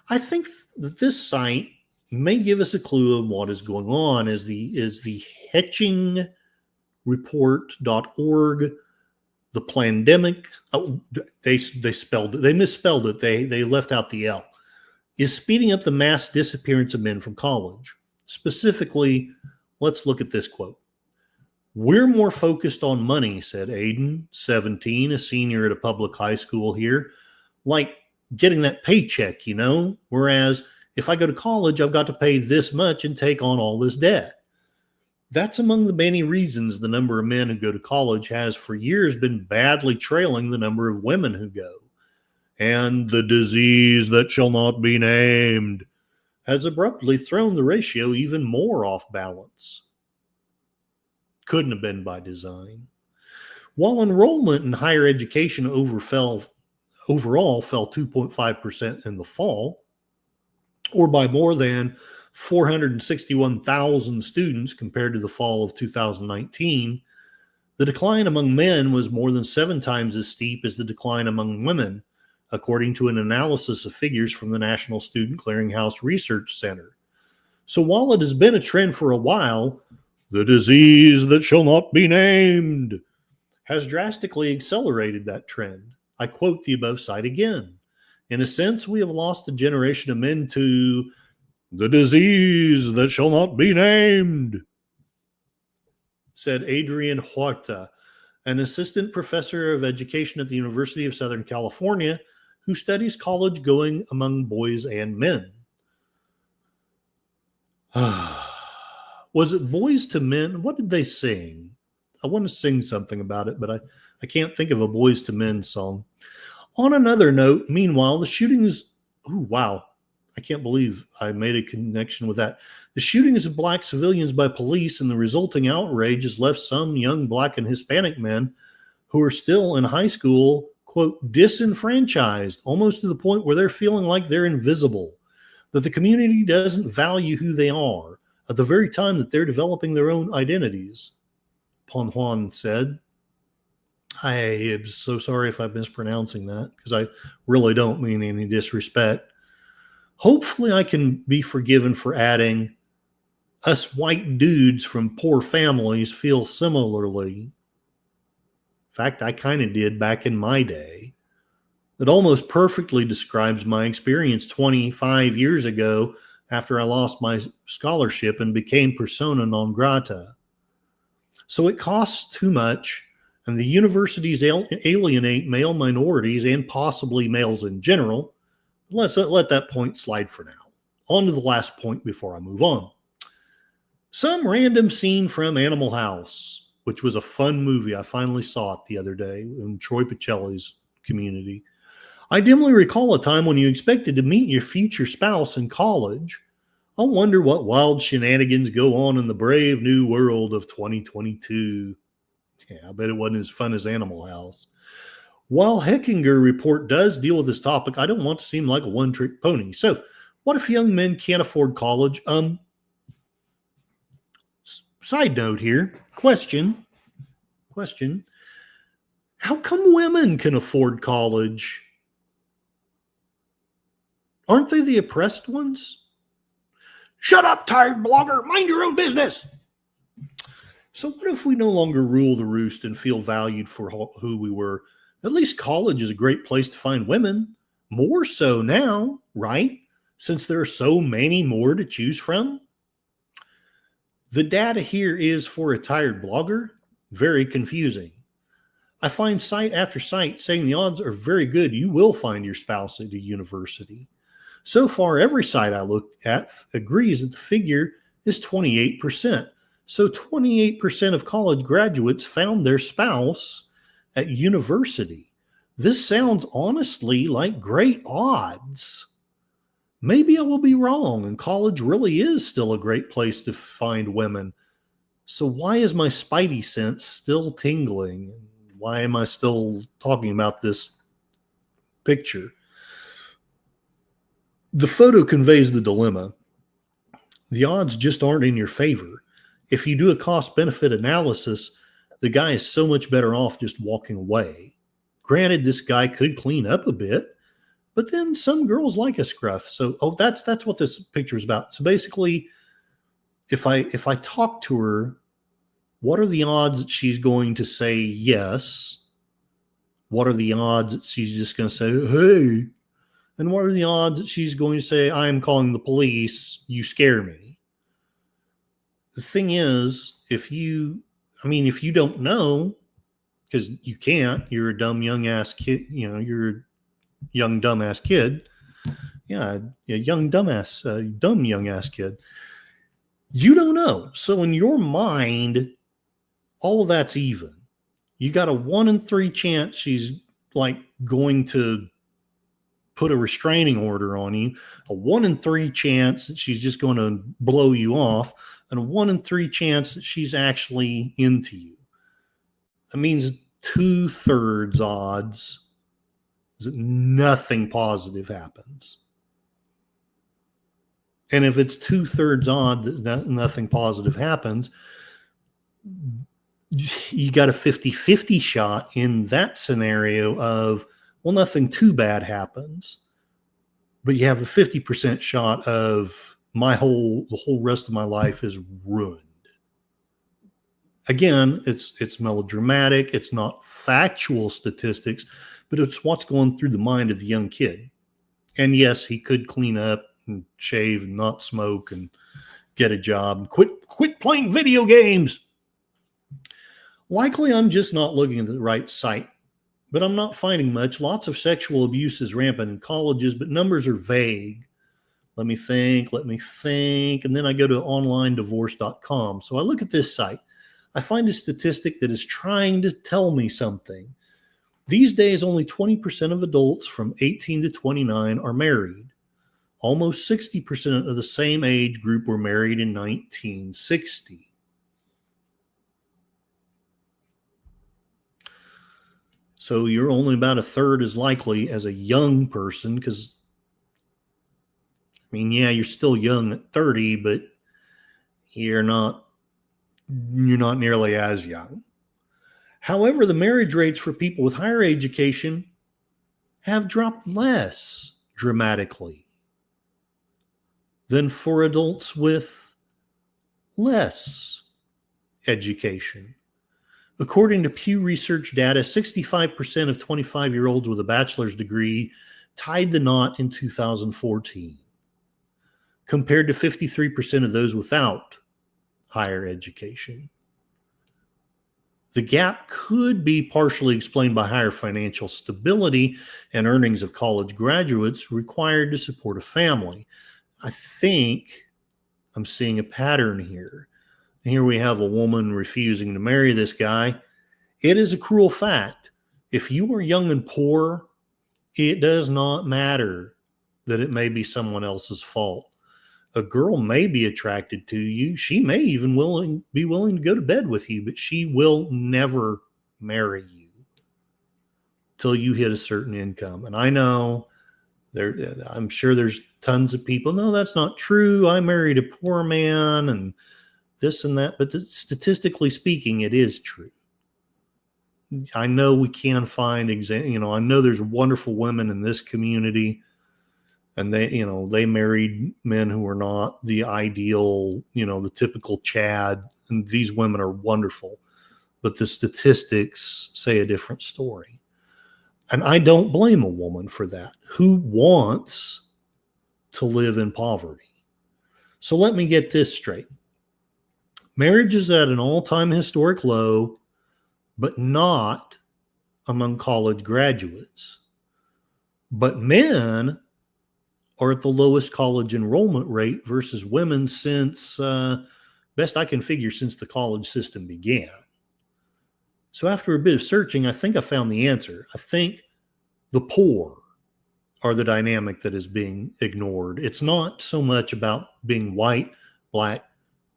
I think that this site may give us a clue of what is going on. Is the HetchingReport.org. The pandemic, they spelled it. They misspelled it. They left out the L. Is speeding up the mass disappearance of men from college. Specifically, let's look at this quote. We're more focused on money, said Aiden, 17, a senior at a public high school here. Like getting that paycheck, you know? Whereas if I go to college, I've got to pay this much and take on all this debt. That's among the many reasons the number of men who go to college has for years been badly trailing the number of women who go. And the disease that shall not be named has abruptly thrown the ratio even more off balance. Couldn't have been by design. While enrollment in higher education overall fell 2.5% in the fall, or by more than 461,000 students compared to the fall of 2019, the decline among men was more than 7 times as steep as the decline among women, according to an analysis of figures from the National Student Clearinghouse Research Center. So while it has been a trend for a while, the disease that shall not be named has drastically accelerated that trend. I quote the above site again. In a sense, we have lost a generation of men to the disease that shall not be named, said Adrian Huerta, an assistant professor of education at the University of Southern California who studies college going among boys and men. Was it Boys to Men? What did they sing? I want to sing something about it, but I can't think of a Boys to Men song. On another note, meanwhile, the shootings... Oh, wow. I can't believe I made a connection with that. The shootings of black civilians by police and the resulting outrage has left some young black and Hispanic men who are still in high school, quote, disenfranchised, almost to the point where they're feeling like they're invisible, that the community doesn't value who they are at the very time that they're developing their own identities, Ponjuan said. I am so sorry if I'm mispronouncing that, because I really don't mean any disrespect. Hopefully I can be forgiven for adding, us white dudes from poor families feel similarly. In fact, I kind of did back in my day. It almost perfectly describes my experience 25 years ago after I lost my scholarship and became persona non grata. So it costs too much, and the universities alienate male minorities and possibly males in general. Let's let that point slide for now. On to the last point before I move on. Some random scene from Animal House, which was a fun movie. I finally saw it the other day in Troy Pacelli's Community. I dimly recall a time when you expected to meet your future spouse in college. I wonder what wild shenanigans go on in the brave new world of 2022. Yeah, I bet it wasn't as fun as Animal House. While Heckinger report does deal with this topic, I don't want to seem like a one-trick pony. So, what if young men can't afford college? Side note here, question. How come women can afford college? Aren't they the oppressed ones? Shut up, tired blogger. Mind your own business. So what if we no longer rule the roost and feel valued for who we were? At least college is a great place to find women. More so now, right? Since there are so many more to choose from. The data here is, for a tired blogger, very confusing. I find site after site saying the odds are very good you will find your spouse at a university. So far, every site I looked at agrees that the figure is 28%. So 28% of college graduates found their spouse at university. This sounds honestly like great odds. Maybe I will be wrong, and college really is still a great place to find women. So why is my spidey sense still tingling? Why am I still talking about this picture? The photo conveys the dilemma. The odds just aren't in your favor. If you do a cost-benefit analysis, the guy is so much better off just walking away. Granted, this guy could clean up a bit, but then some girls like a scruff. So, that's what this picture is about. So basically, if I talk to her, what are the odds that she's going to say yes? What are the odds that she's just going to say, hey? And what are the odds that she's going to say, I'm calling the police, you scare me? The thing is, if you don't know, because you can't, you're a dumb young ass kid, you're a young dumbass kid. Yeah, a young dumbass, dumb young ass kid. You don't know. So in your mind, all of that's even. You got a 1 in 3 chance she's like going to put a restraining order on you, a 1 in 3 chance that she's just going to blow you off, and a 1 in 3 chance that she's actually into you. That means 2/3 odds is that nothing positive happens. And if it's 2/3 odd that nothing positive happens, you got a 50-50 shot in that scenario of, well, nothing too bad happens, but you have a 50% shot of the whole rest of my life is ruined. Again, it's melodramatic. It's not factual statistics, but it's what's going through the mind of the young kid. And yes, he could clean up and shave and not smoke and get a job and quit playing video games. Likely, I'm just not looking at the right site, but I'm not finding much. Lots of sexual abuse is rampant in colleges, but numbers are vague. Let me think. And then I go to onlinedivorce.com. So I look at this site. I find a statistic that is trying to tell me something. These days, only 20% of adults from 18 to 29 are married. Almost 60% of the same age group were married in 1960. So you're only about a third as likely as a young person, because, I mean, yeah, you're still young at 30, but you're not nearly as young. However, the marriage rates for people with higher education have dropped less dramatically than for adults with less education. According to Pew Research data, 65% of 25-year-olds with a bachelor's degree tied the knot in 2014, compared to 53% of those without higher education. The gap could be partially explained by higher financial stability and earnings of college graduates required to support a family. I think I'm seeing a pattern here. Here we have a woman refusing to marry this guy. It is a cruel fact. If you are young and poor, it does not matter that it may be someone else's fault. A girl may be attracted to you. She may even be willing to go to bed with you, but she will never marry you till you hit a certain income. And I know I'm sure there's tons of people, no, that's not true. I married a poor man and this and that, but statistically speaking, it is true. I know we can find I know there's wonderful women in this community, and they married men who are not the ideal, the typical Chad, and these women are wonderful, but the statistics say a different story. And I don't blame a woman for that, who wants to live in poverty. So let me get this straight. Marriage is at an all-time historic low, but not among college graduates. But men are at the lowest college enrollment rate versus women since, best I can figure, since the college system began. So after a bit of searching, I think I found the answer. I think the poor are the dynamic that is being ignored. It's not so much about being white, black,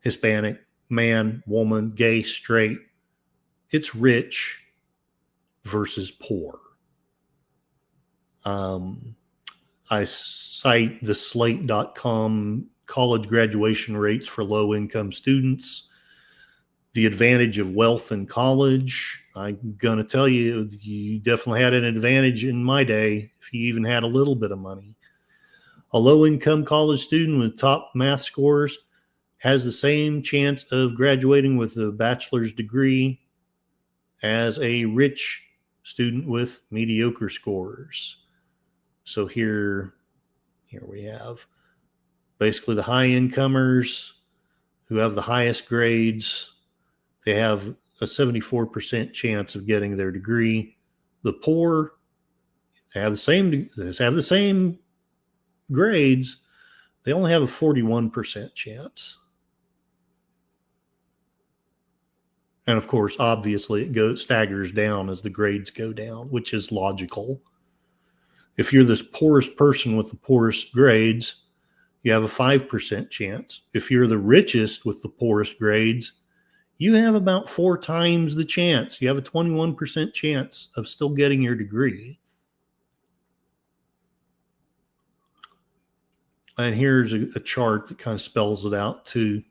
Hispanic, man, woman, gay, straight. It's rich versus poor. I cite the slate.com college graduation rates for low-income students. The advantage of wealth in college. I'm going to tell you, you definitely had an advantage in my day if you even had a little bit of money. A low-income college student with top math scores has the same chance of graduating with a bachelor's degree as a rich student with mediocre scores. So here we have basically the high incomers who have the highest grades. They have a 74% chance of getting their degree. The poor, they have the same grades. They only have a 41% chance. And of course, obviously, it staggers down as the grades go down, which is logical. If you're the poorest person with the poorest grades, you have a 5% chance. If you're the richest with the poorest grades, you have about 4 times the chance. You have a 21% chance of still getting your degree. And here's a chart that kind of spells it out too.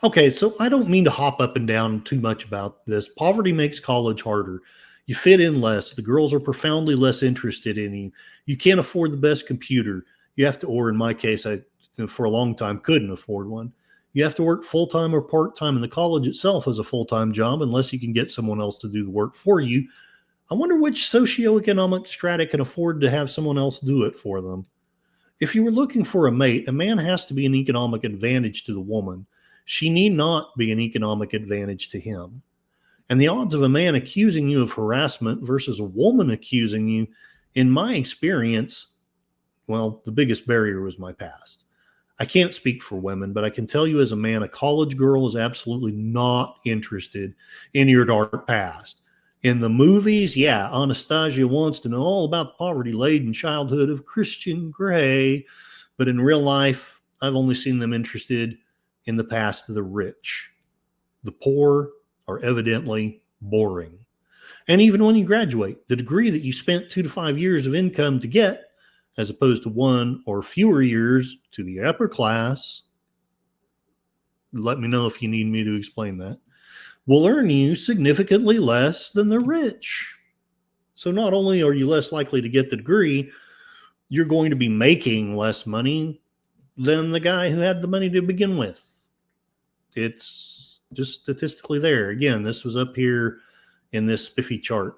Okay, so I don't mean to hop up and down too much about this. Poverty makes college harder. You fit in less. The girls are profoundly less interested in you. You can't afford the best computer. You have to, or in my case, I for a long time couldn't afford one. You have to work full-time or part-time, and the college itself is a full-time job unless you can get someone else to do the work for you. I wonder which socioeconomic strata can afford to have someone else do it for them. If you were looking for a mate, a man has to be an economic advantage to the woman. She need not be an economic advantage to him. And the odds of a man accusing you of harassment versus a woman accusing you, in my experience, well, the biggest barrier was my past. I can't speak for women, but I can tell you as a man, a college girl is absolutely not interested in your dark past. In the movies, yeah, Anastasia wants to know all about the poverty-laden childhood of Christian Grey, but in real life, I've only seen them interested in the past of the rich. The poor are evidently boring. And even when you graduate, the degree that you spent 2 to 5 years of income to get, as opposed to 1 or fewer years to the upper class, let me know if you need me to explain that, will earn you significantly less than the rich. So not only are you less likely to get the degree, you're going to be making less money than the guy who had the money to begin with. It's just statistically there. Again, this was up here in this spiffy chart.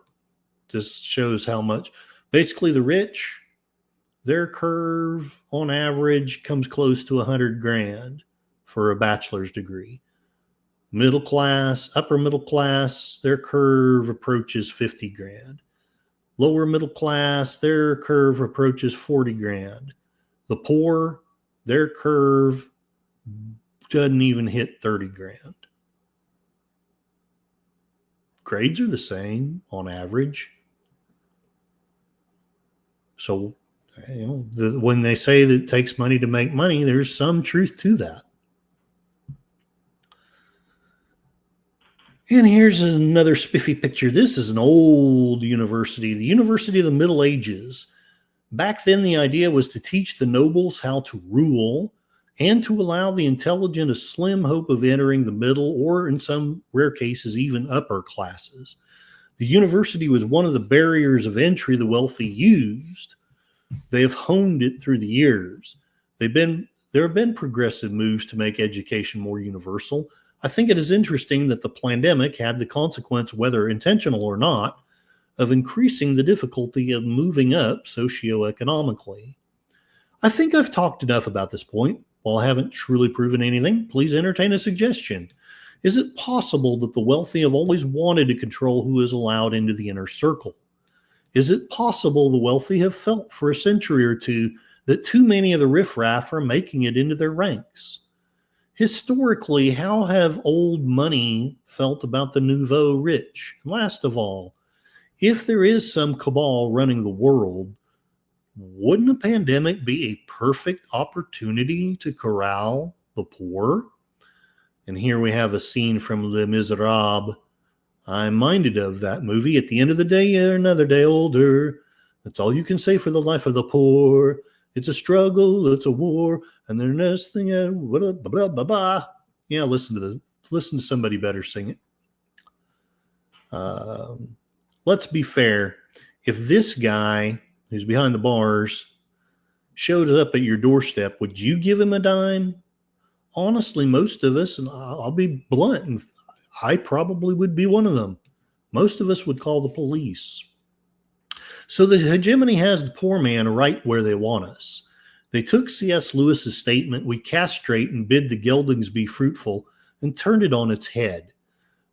This shows how much. Basically, the rich, their curve on average comes close to $100,000 for a bachelor's degree. Middle class, upper middle class, their curve approaches $50,000. Lower middle class, their curve approaches $40,000. The poor, their curve doesn't even hit $30,000. Grades are the same on average. So, when they say that it takes money to make money, there's some truth to that. And here's another spiffy picture. This is an old university, the University of the Middle Ages. Back then, the idea was to teach the nobles how to rule and to allow the intelligent a slim hope of entering the middle or, in some rare cases, even upper classes. The university was one of the barriers of entry the wealthy used. They have honed it through the years. There have been progressive moves to make education more universal. I think it is interesting that the pandemic had the consequence, whether intentional or not, of increasing the difficulty of moving up socioeconomically. I think I've talked enough about this point. While I haven't truly proven anything, please entertain a suggestion. Is it possible that the wealthy have always wanted to control who is allowed into the inner circle? Is it possible the wealthy have felt for a century or two that too many of the riffraff are making it into their ranks? Historically, how have old money felt about the nouveau rich? And last of all, if there is some cabal running the world, wouldn't a pandemic be a perfect opportunity to corral the poor? And here we have a scene from Les Miserables. I'm minded of that movie. At the end of the day, you're another day older. That's all you can say for the life of the poor. It's a struggle, it's a war, and there's nothing. Blah, blah, blah, blah. Yeah, listen to somebody better sing it. Let's be fair. If this guy who's behind the bars shows up at your doorstep, would you give him a dime? Honestly, most of us, and I'll be blunt, and I probably would be one of them, most of us would call the police. So the hegemony has the poor man right where they want us. They took C.S. Lewis's statement, "We castrate and bid the geldings be fruitful," and turned it on its head.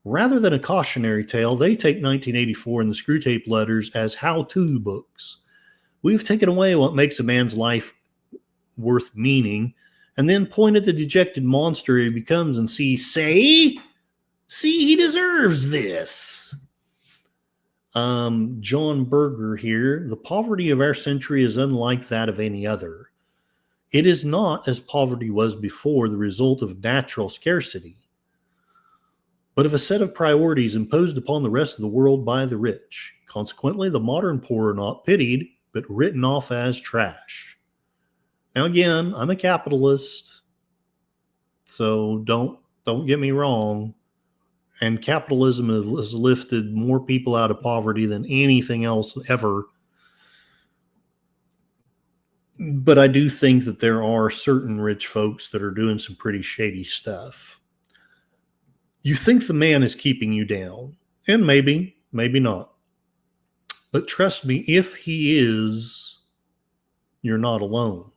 Rather than a cautionary tale, they take 1984 and the Screwtape Letters as how-to books. We've taken away what makes a man's life worth meaning, and then point at the dejected monster he becomes and see, he deserves this. John Berger here. The poverty of our century is unlike that of any other. It is not, as poverty was before, the result of natural scarcity, but of a set of priorities imposed upon the rest of the world by the rich. Consequently, the modern poor are not pitied, but written off as trash. Now, again, I'm a capitalist, so don't get me wrong. And capitalism has lifted more people out of poverty than anything else ever. But I do think that there are certain rich folks that are doing some pretty shady stuff. You think the man is keeping you down, and maybe not. But trust me, if he is, you're not alone.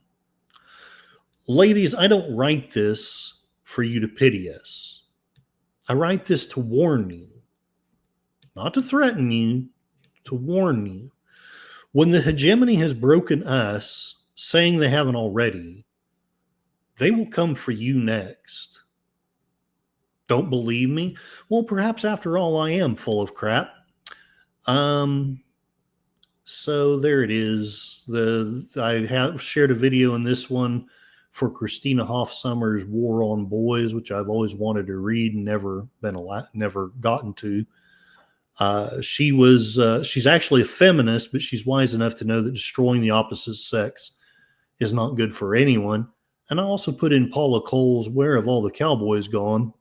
Ladies, I don't write this for you to pity us. I write this to warn you, not to threaten you, to warn you. When the hegemony has broken us, saying they haven't already, they will come for you next. Don't believe me? Well, perhaps after all, I am full of crap. So there it is. I have shared a video in this one for Christina Hoff Sommers' War on Boys, which I've always wanted to read and never gotten to. She's actually a feminist, but she's wise enough to know that destroying the opposite sex is not good for anyone. And I also put in Paula Cole's Where Have All the Cowboys Gone?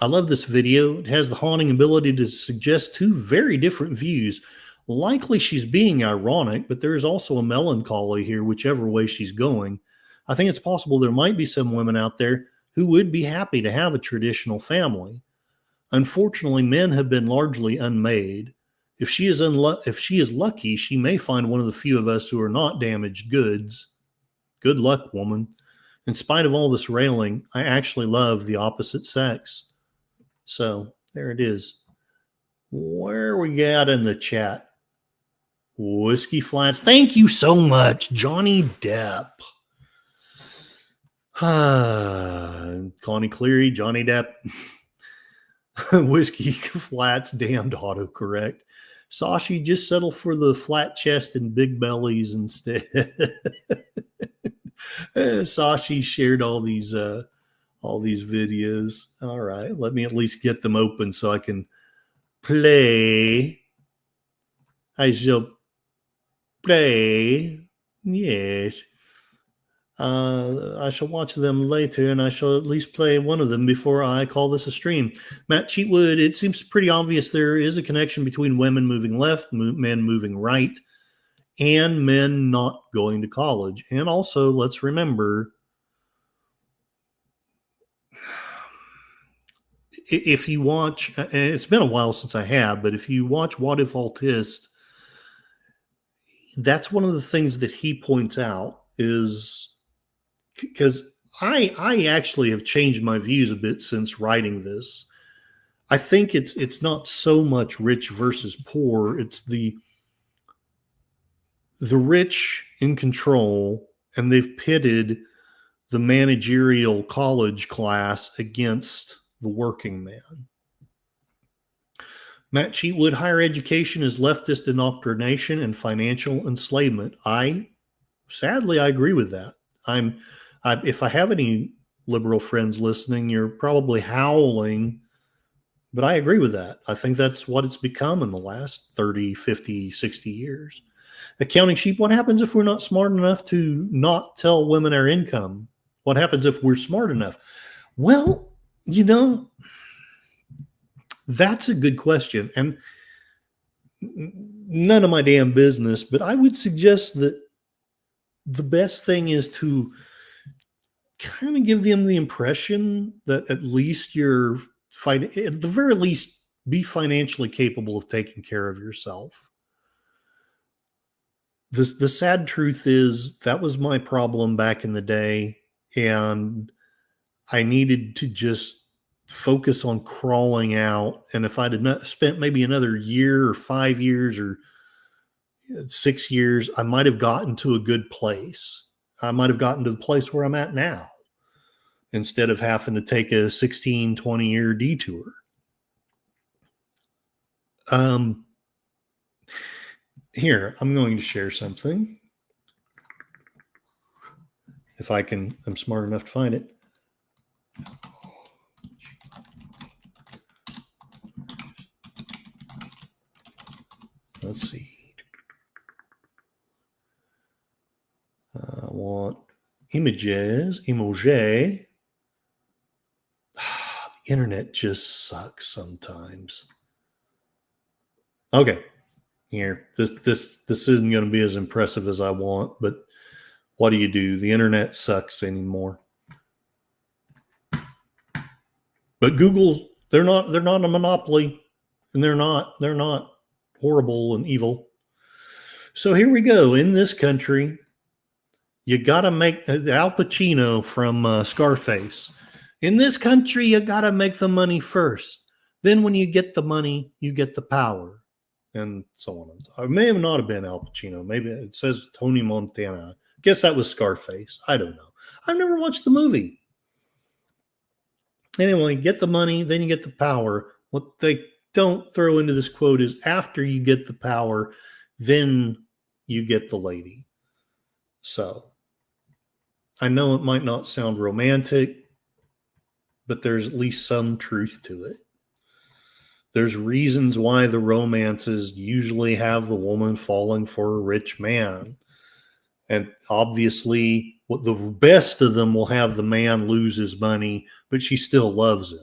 I love this video. It has the haunting ability to suggest two very different views. Likely she's being ironic, but there is also a melancholy here, whichever way she's going. I think it's possible there might be some women out there who would be happy to have a traditional family. Unfortunately, men have been largely unmade. If she is lucky, she may find one of the few of us who are not damaged goods. Good luck, woman. In spite of all this railing, I actually love the opposite sex. So there it is. Where we got in the chat? Whiskey Flats. Thank you so much, Johnny Depp. Connie Cleary, Johnny Depp. Whiskey Flats, damned autocorrect. Sashi, just settle for the flat chest and big bellies instead. Sashi shared all these videos. All right, let me at least get them open so I can play. I shall play. Yes. I shall watch them later, and I shall at least play one of them before I call this a stream. Matt Cheatwood, it seems pretty obvious there is a connection between women moving left, men moving right, and men not going to college. And also, let's remember, if you watch, and it's been a while since I have, but if you watch What If Autist, that's one of the things that he points out is, because I actually have changed my views a bit since writing this. I think it's not so much rich versus poor. It's the rich in control, and they've pitted the managerial college class against the working man. Matt Cheatwood, higher education is leftist indoctrination and financial enslavement. Sadly, I agree with that. If I have any liberal friends listening, you're probably howling, but I agree with that. I think that's what it's become in the last 30, 50, 60 years. Accounting sheep, what happens if we're not smart enough to not tell women our income? What happens if we're smart enough? Well, that's a good question. And none of my damn business, but I would suggest that the best thing is to kind of give them the impression that at least you're at the very least, be financially capable of taking care of yourself. The sad truth is that was my problem back in the day, and I needed to just focus on crawling out. And if I'd have spent maybe another year or 5 years or 6 years, I might have gotten to a good place. I might have gotten to the place where I'm at now, instead of having to take a 16, 20-year detour. Here, I'm going to share something. if I'm smart enough to find it. Let's see. I want emoji. The internet just sucks sometimes. Okay, here. This isn't going to be as impressive as I want, but what do? The internet sucks anymore. But Google's they're not a monopoly, and they're not horrible and evil. So here we go. In this country, you got to make Al Pacino from Scarface. In this country, you got to make the money first. Then when you get the money, you get the power. And so on. It may have not have been Al Pacino. Maybe it says Tony Montana. I guess that was Scarface. I don't know. I've never watched the movie. Anyway, get the money, then you get the power. What they don't throw into this quote is after you get the power, then you get the lady. So I know it might not sound romantic, but there's at least some truth to it. There's reasons why the romances usually have the woman falling for a rich man. And obviously, what the best of them will have the man lose his money, but she still loves him.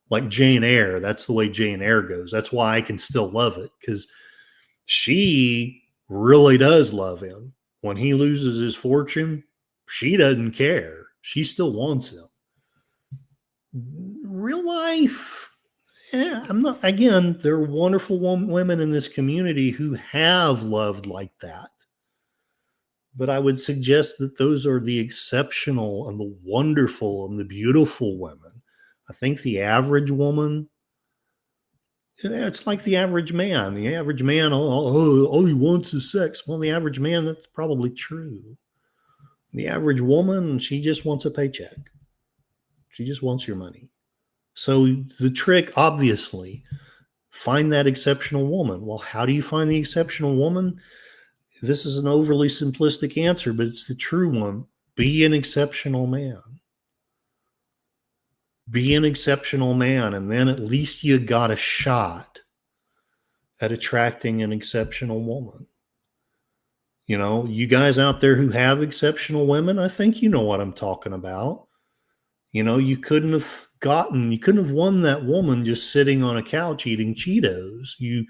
Like Jane Eyre, that's the way Jane Eyre goes. That's why I can still love it, because she really does love him. When he loses his fortune, she doesn't care. She still wants him. Real life, I'm not, again, there are wonderful women in this community who have loved like that. But I would suggest that those are the exceptional and the wonderful and the beautiful women. I think the average woman, it's like the average man. The average man, all he wants is sex. Well, the average man, that's probably true. The average woman, she just wants a paycheck. She just wants your money. So the trick, obviously, find that exceptional woman. Well, how do you find the exceptional woman? This is an overly simplistic answer, but it's the true one. Be an exceptional man. Be an exceptional man, and then at least you got a shot at attracting an exceptional woman. You know, you guys out there who have exceptional women, I think you know what I'm talking about. You know, you couldn't have won that woman just sitting on a couch eating Cheetos. You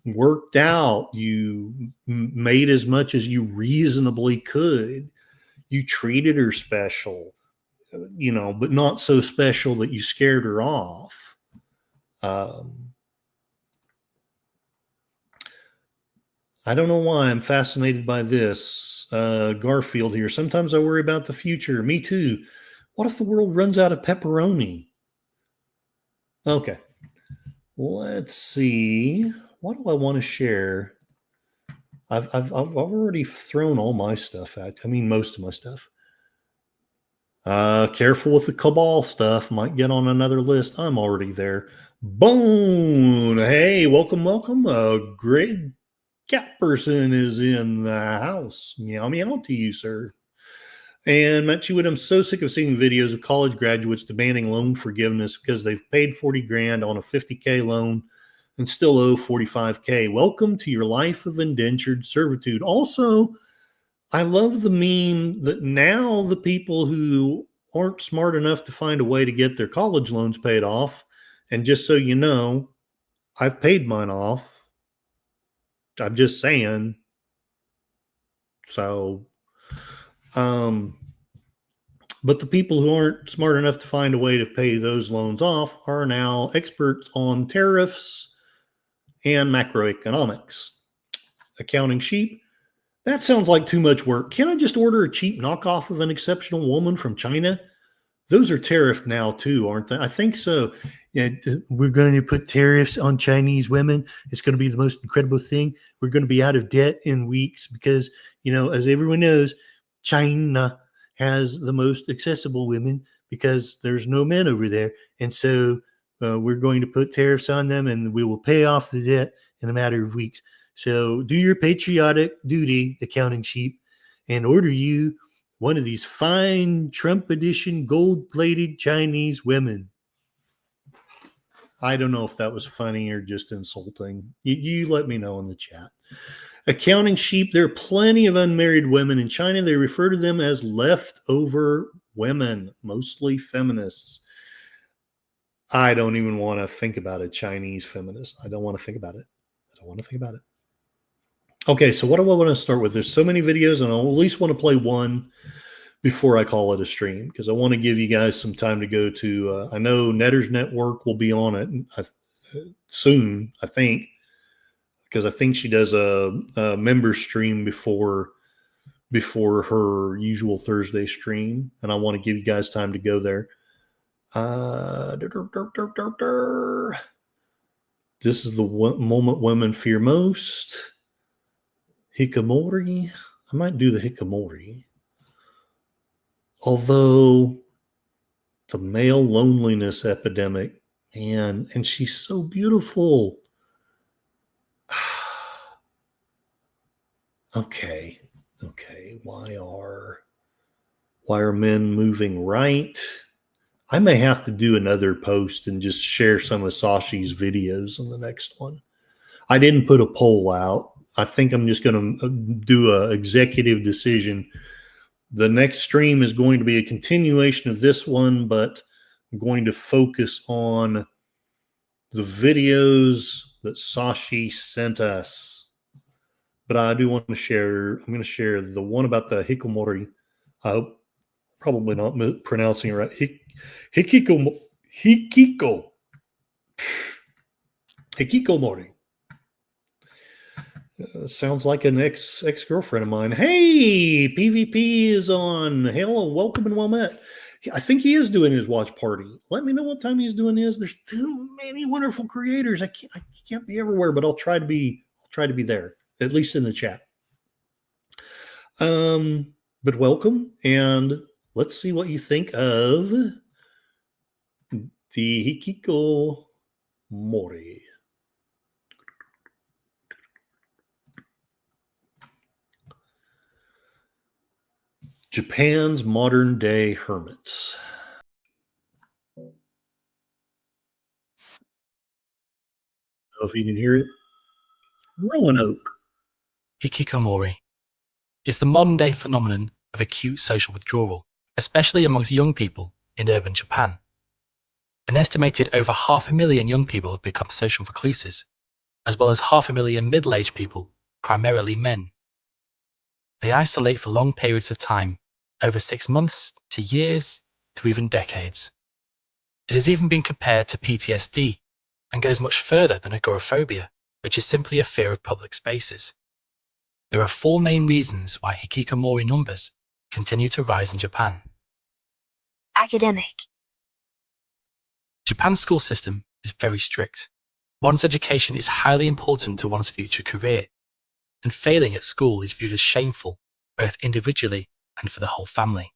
worked out, you made as much as you reasonably could. You treated her special, you know, but not so special that you scared her off. I don't know why I'm fascinated by this. Garfield here. Sometimes I worry about the future. Me too. What if the world runs out of pepperoni? Okay. Let's see. What do I want to share? I've already thrown all my stuff out. I mean, most of my stuff. Careful with the cabal stuff. Might get on another list. I'm already there. Bone. Hey, welcome. A great cat person is in the house. Meow, meow to you, sir. And Matt Chewitt, I'm so sick of seeing videos of college graduates demanding loan forgiveness because they've paid $40,000 on a $50K loan and still owe $45K. Welcome to your life of indentured servitude. Also, I love the meme that now the people who aren't smart enough to find a way to get their college loans paid off, and just so you know, I've paid mine off. I'm just saying. So, but the people who aren't smart enough to find a way to pay those loans off are now experts on tariffs and macroeconomics. Accounting sheep. That sounds like too much work. Can I just order a cheap knockoff of an exceptional woman from China? Those are tariffed now too, aren't they? I think so. Yeah, we're going to put tariffs on Chinese women. It's going to be the most incredible thing. We're going to be out of debt in weeks because, you know, as everyone knows, China has the most accessible women because there's no men over there. And so we're going to put tariffs on them and we will pay off the debt in a matter of weeks. So do your patriotic duty, accounting sheep, and order you one of these fine Trump edition gold-plated Chinese women. I don't know if that was funny or just insulting. You let me know in the chat. Accounting sheep. There are plenty of unmarried women in China. They refer to them as leftover women, mostly feminists. I don't even want to think about a Chinese feminist. I don't want to think about it. Okay, so what do I want to start with? There's so many videos, and I at least want to play one before I call it a stream, because I want to give you guys some time to go to, I know Netter's Network will be on it soon, I think, because I think she does a member stream before her usual Thursday stream, and I want to give you guys time to go there. This is the moment women fear most. Hikikomori. I might do the hikikomori. Although the male loneliness epidemic, man, and she's so beautiful. Okay. Why are men moving right? I may have to do another post and just share some of Sashi's videos in the next one. I didn't put a poll out. I think I'm just going to do an executive decision. The next stream is going to be a continuation of this one, but I'm going to focus on the videos that Sashi sent us. But I do want to share, I'm going to share the one about the hikikomori. I hope probably not pronouncing it right. Hikikomori. Sounds like an ex-girlfriend of mine. Hey, PvP is on. Hello, welcome and well met. I think he is doing his watch party. Let me know what time he's doing his. There's too many wonderful creators. I can't be everywhere, but I'll try to be there, at least in the chat. But welcome, and let's see what you think of the hikikomori. Japan's modern day hermits. If you can hear it, Roanoke. Hikikomori is the modern-day phenomenon of acute social withdrawal, especially amongst young people in urban Japan. An estimated over 500,000 young people have become social recluses, as well as 500,000 middle-aged people, primarily men. They isolate for long periods of time, over 6 months to years to even decades. It has even been compared to PTSD and goes much further than agoraphobia, which is simply a fear of public spaces. There are 4 main reasons why hikikomori numbers continue to rise in Japan. Academic. Japan's school system is very strict. One's education is highly important to one's future career, and failing at school is viewed as shameful, both individually and for the whole family.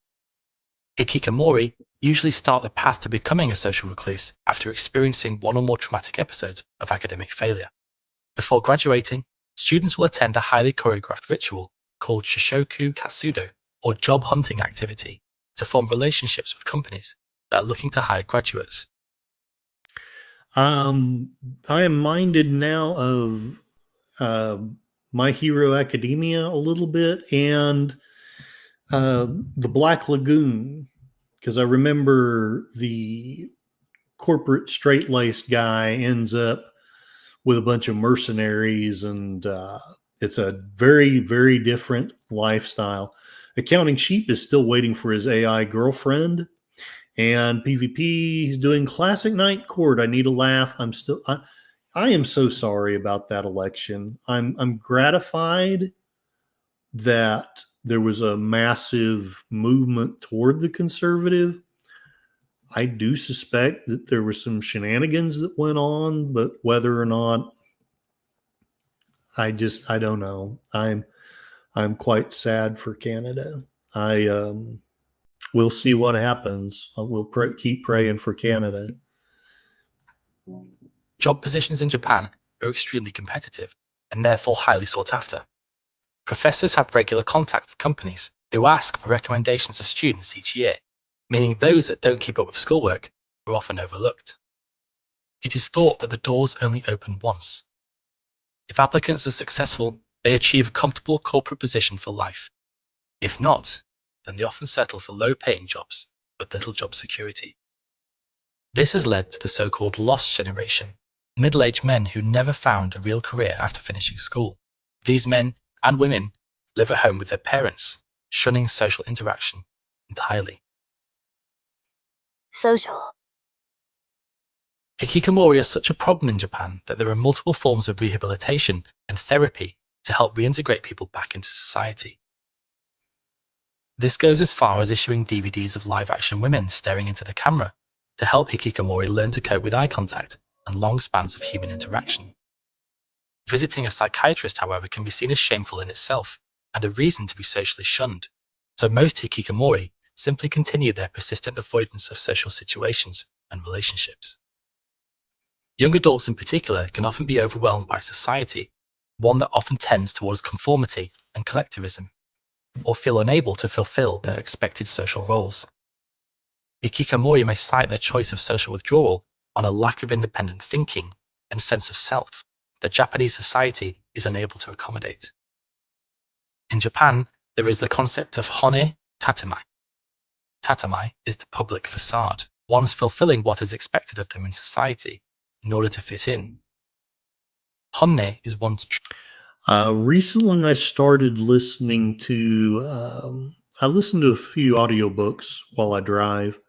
Hikikomori usually start the path to becoming a social recluse after experiencing one or more traumatic episodes of academic failure. Before graduating, students will attend a highly choreographed ritual called Shishoku Katsudo, or job hunting activity, to form relationships with companies that are looking to hire graduates. I am minded now of My Hero Academia a little bit, and the Black Lagoon, because I remember the corporate straight-laced guy ends up with a bunch of mercenaries, and it's a very, very different lifestyle. Accounting Sheep is still waiting for his AI girlfriend, and PvP, he's doing Classic Night Court. I need a laugh. I am so sorry about that election. I'm gratified that there was a massive movement toward the conservative. I do suspect that there were some shenanigans that went on, but whether or not, I don't know. I'm quite sad for Canada. We'll see what happens. We'll keep praying for Canada. Job positions in Japan are extremely competitive and therefore highly sought after. Professors have regular contact with companies who ask for recommendations of students each year, meaning those that don't keep up with schoolwork are often overlooked. It is thought that the doors only open once. If applicants are successful, they achieve a comfortable corporate position for life. If not, then they often settle for low-paying jobs with little job security. This has led to the so-called lost generation, middle-aged men who never found a real career after finishing school. These men and women live at home with their parents, shunning social interaction entirely. Social. Hikikomori is such a problem in Japan that there are multiple forms of rehabilitation and therapy to help reintegrate people back into society. This goes as far as issuing DVDs of live-action women staring into the camera to help hikikomori learn to cope with eye contact and long spans of human interaction. Visiting a psychiatrist, however, can be seen as shameful in itself and a reason to be socially shunned, so most hikikomori simply continue their persistent avoidance of social situations and relationships. Young adults in particular can often be overwhelmed by society, one that often tends towards conformity and collectivism, or feel unable to fulfill their expected social roles. Hikikomori may cite their choice of social withdrawal on a lack of independent thinking and sense of self that Japanese society is unable to accommodate. In Japan, there is the concept of hone tatemae. Tatemae is the public facade, one's fulfilling what is expected of them in society in order to fit in. Honne is one's Recently, I started listening to. I listen to a few audiobooks while I drive,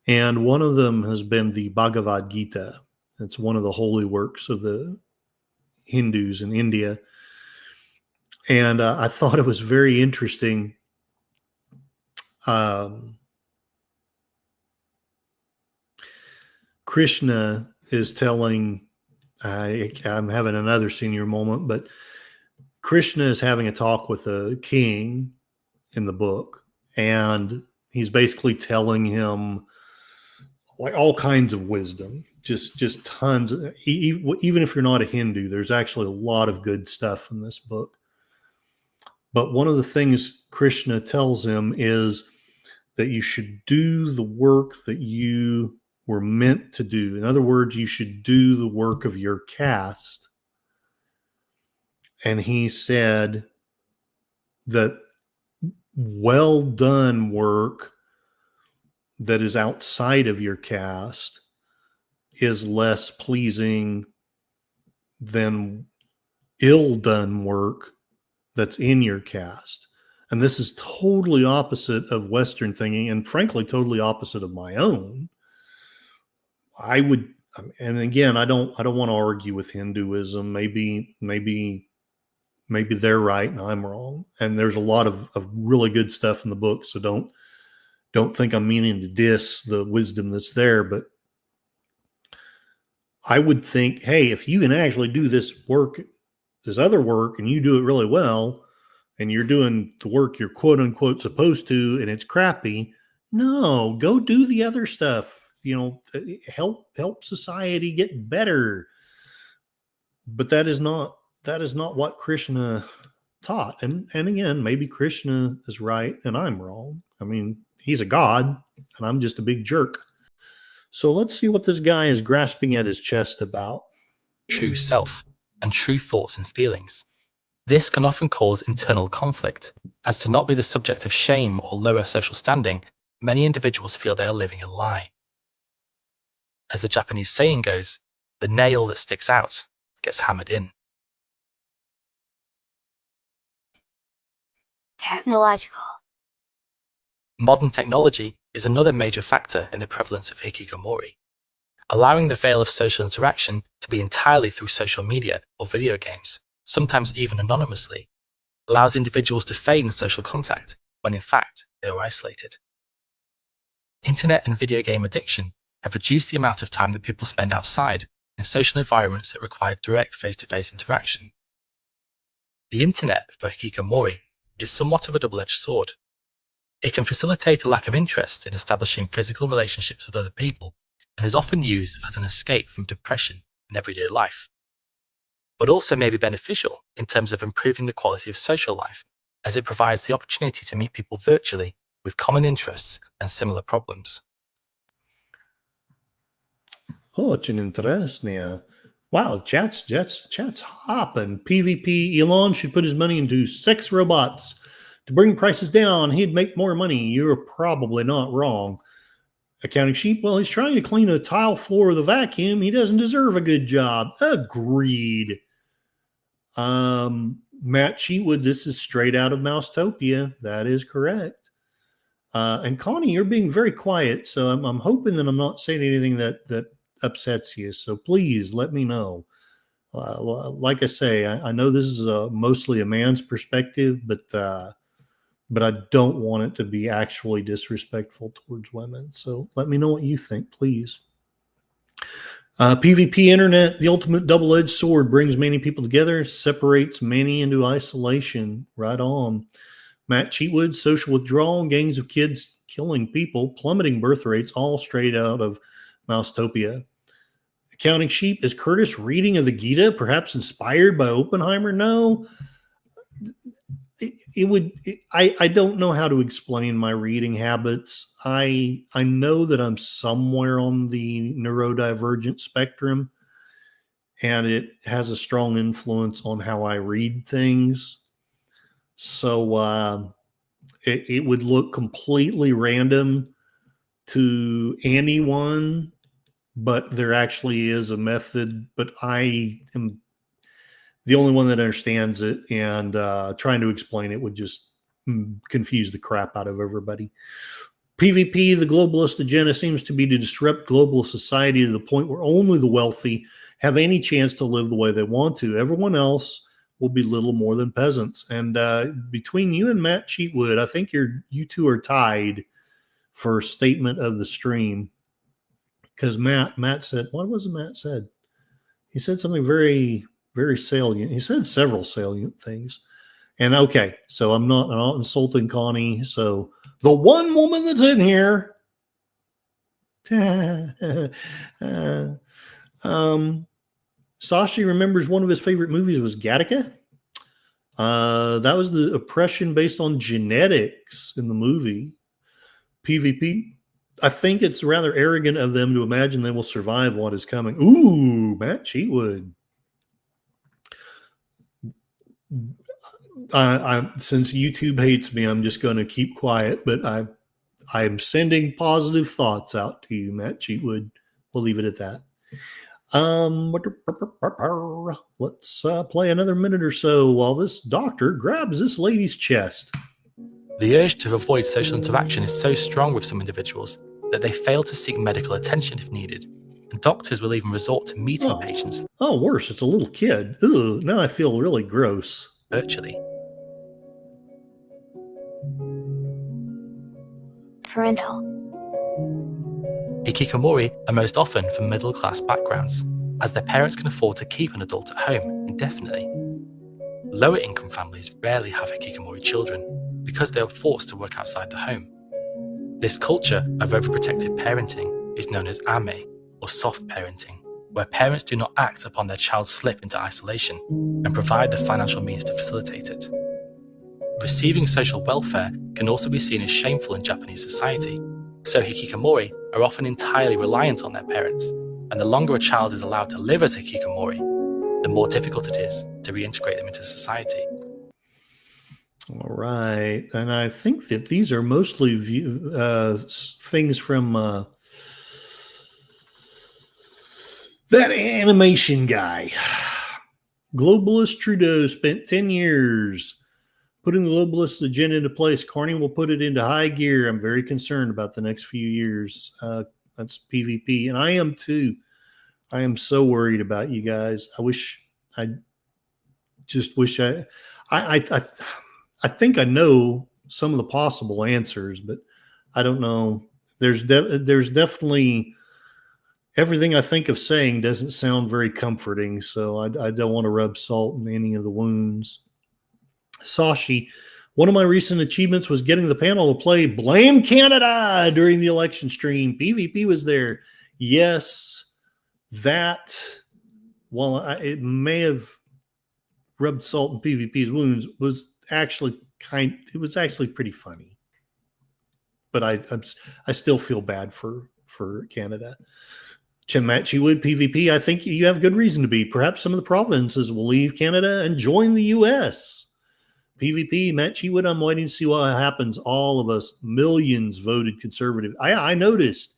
and one of them has been the Bhagavad Gita. It's one of the holy works of the Hindus in India, and I thought it was very interesting. Krishna is telling. I'm having another senior moment, but Krishna is having a talk with a king in the book, and he's basically telling him like all kinds of wisdom, just tons. Even if you're not a Hindu, there's actually a lot of good stuff in this book. But one of the things Krishna tells him is that you should do the work that you were meant to do. In other words, you should do the work of your caste. And he said that well done work that is outside of your caste is less pleasing than ill done work that's in your caste. And this is totally opposite of Western thinking, and frankly, totally opposite of my own. I would, and again, I don't want to argue with Hinduism. Maybe they're right and I'm wrong. And there's a lot of really good stuff in the book. So don't think I'm meaning to diss the wisdom that's there. But I would think, hey, if you can actually do this work, this other work, and you do it really well, and you're doing the work you're quote unquote supposed to, and it's crappy, no, go do the other stuff. Help society get better. But that is not what Krishna taught. And again, maybe Krishna is right and I'm wrong. I mean, he's a god and I'm just a big jerk. So let's see what this guy is grasping at his chest about. true self and true thoughts and feelings. This can often cause internal conflict, as to not be the subject of shame or lower social standing, many individuals feel they are living a lie. As the Japanese saying goes, the nail that sticks out gets hammered in. Technological. Modern technology is another major factor in the prevalence of hikikomori. Allowing the veil of social interaction to be entirely through social media or video games, sometimes even anonymously, allows individuals to feign social contact when in fact they are isolated. Internet and video game addiction have reduced the amount of time that people spend outside in social environments that require direct face-to-face interaction. The internet for hikikomori is somewhat of a double-edged sword. It can facilitate a lack of interest in establishing physical relationships with other people and is often used as an escape from depression in everyday life, but also may be beneficial in terms of improving the quality of social life, as it provides the opportunity to meet people virtually with common interests and similar problems. Oh, it's an interesting. Wow, chat's hopping. PvP Elon should put his money into sex robots to bring prices down. He'd make more money. You're probably not wrong. Accounting Sheep, well, he's trying to clean a tile floor with a vacuum. He doesn't deserve a good job. Agreed. Matt Cheatwood, this is straight out of Mousetopia. That is correct. And Connie, you're being very quiet, so I'm hoping that I'm not saying anything that upsets you. So please let me know. Like I say, I know this is mostly a man's perspective, but I don't want it to be actually disrespectful towards women. So let me know what you think, please. PvP Internet, the ultimate double-edged sword, brings many people together, separates many into isolation. Right on. Matt Cheatwood, social withdrawal, gangs of kids killing people, plummeting birth rates, all straight out of Mousetopia. Accounting Sheep, is Curtis reading of the Gita perhaps inspired by Oppenheimer? No. I don't know how to explain my reading habits. I know that I'm somewhere on the neurodivergent spectrum, and it has a strong influence on how I read things. So it would look completely random to anyone, but there actually is a method, but I am the only one that understands it, and trying to explain it would just confuse the crap out of everybody. PvP, the globalist agenda seems to be to disrupt global society to the point where only the wealthy have any chance to live the way they want to. Everyone else will be little more than peasants. And between you and Matt Cheatwood, I think you two are tied for statement of the stream. Because Matt said, what was it Matt said? He said something very, very salient. He said several salient things. And okay, so I'm not insulting Connie. So the one woman that's in here, Sashi remembers one of his favorite movies was Gattaca. That was the oppression based on genetics in the movie. PvP, I think it's rather arrogant of them to imagine they will survive what is coming. Ooh, Matt Cheatwood. Since YouTube hates me, I'm just going to keep quiet, but I'm sending positive thoughts out to you, Matt Cheatwood. We'll leave it at that. Let's play another minute or so while this doctor grabs this lady's chest. The urge to avoid social interaction is so strong with some individuals that they fail to seek medical attention if needed, and doctors will even resort to meeting patients. Oh, worse, it's a little kid. Ugh, now I feel really gross. Virtually. Parental. Hikikomori are most often from middle-class backgrounds, as their parents can afford to keep an adult at home indefinitely. Lower-income families rarely have hikikomori children because they are forced to work outside the home. This culture of overprotective parenting is known as ame, or soft parenting, where parents do not act upon their child's slip into isolation and provide the financial means to facilitate it. Receiving social welfare can also be seen as shameful in Japanese society, so hikikomori are often entirely reliant on their parents, and the longer a child is allowed to live as a hikikomori, the more difficult it is to reintegrate them into society. All right, and I think that these are mostly things from that animation guy. Globalist Trudeau spent 10 years putting the globalist agenda into place. Carney will put it into high gear. I'm very concerned about the next few years. That's PvP, and I am too. I am so worried about you guys. I think I know some of the possible answers, but I don't know. There's definitely everything I think of saying doesn't sound very comforting, so I don't want to rub salt in any of the wounds. Sashi, one of my recent achievements was getting the panel to play Blame Canada during the election stream. PvP was there. Yes, that, while it may have rubbed salt in PvP's wounds, was actually it was actually pretty funny. But I still feel bad for Canada. Chinmachi Wood PvP, I think you have good reason to be. Perhaps some of the provinces will leave Canada and join the US. PvP, Machi Wood, I'm waiting to see what happens. All of us, millions voted conservative. I noticed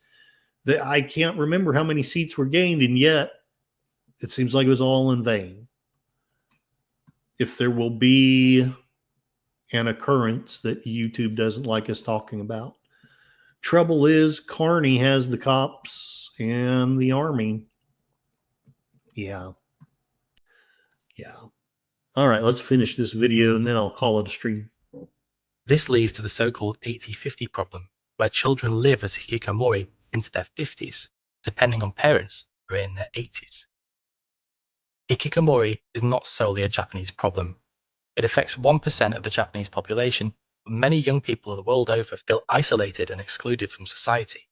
that I can't remember how many seats were gained, and yet it seems like it was all in vain. If there will be an occurrence that YouTube doesn't like us talking about. Trouble is, Carney has the cops and the army. Yeah. All right, let's finish this video and then I'll call it a stream. This leads to the so-called 80-50 problem, where children live as hikikomori into their 50s, depending on parents who are in their 80s. Hikikomori is not solely a Japanese problem. It affects 1% of the Japanese population, but many young people the world over feel isolated and excluded from society,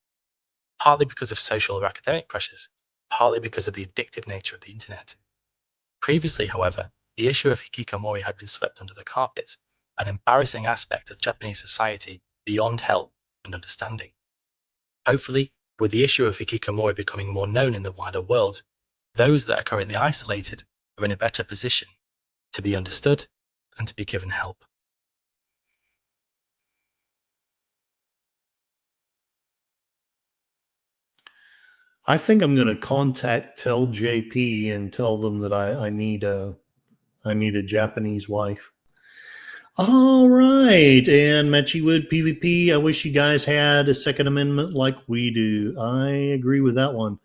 partly because of social or academic pressures, partly because of the addictive nature of the internet. Previously, however, the issue of hikikomori had been swept under the carpet, an embarrassing aspect of Japanese society beyond help and understanding. Hopefully, with the issue of hikikomori becoming more known in the wider world, those that are currently isolated are in a better position to be understood and to be given help. I think I'm going to contact TellJP and tell them that I need a Japanese wife. All right, and Machiwood PvP, I wish you guys had a Second Amendment like we do. I agree with that one.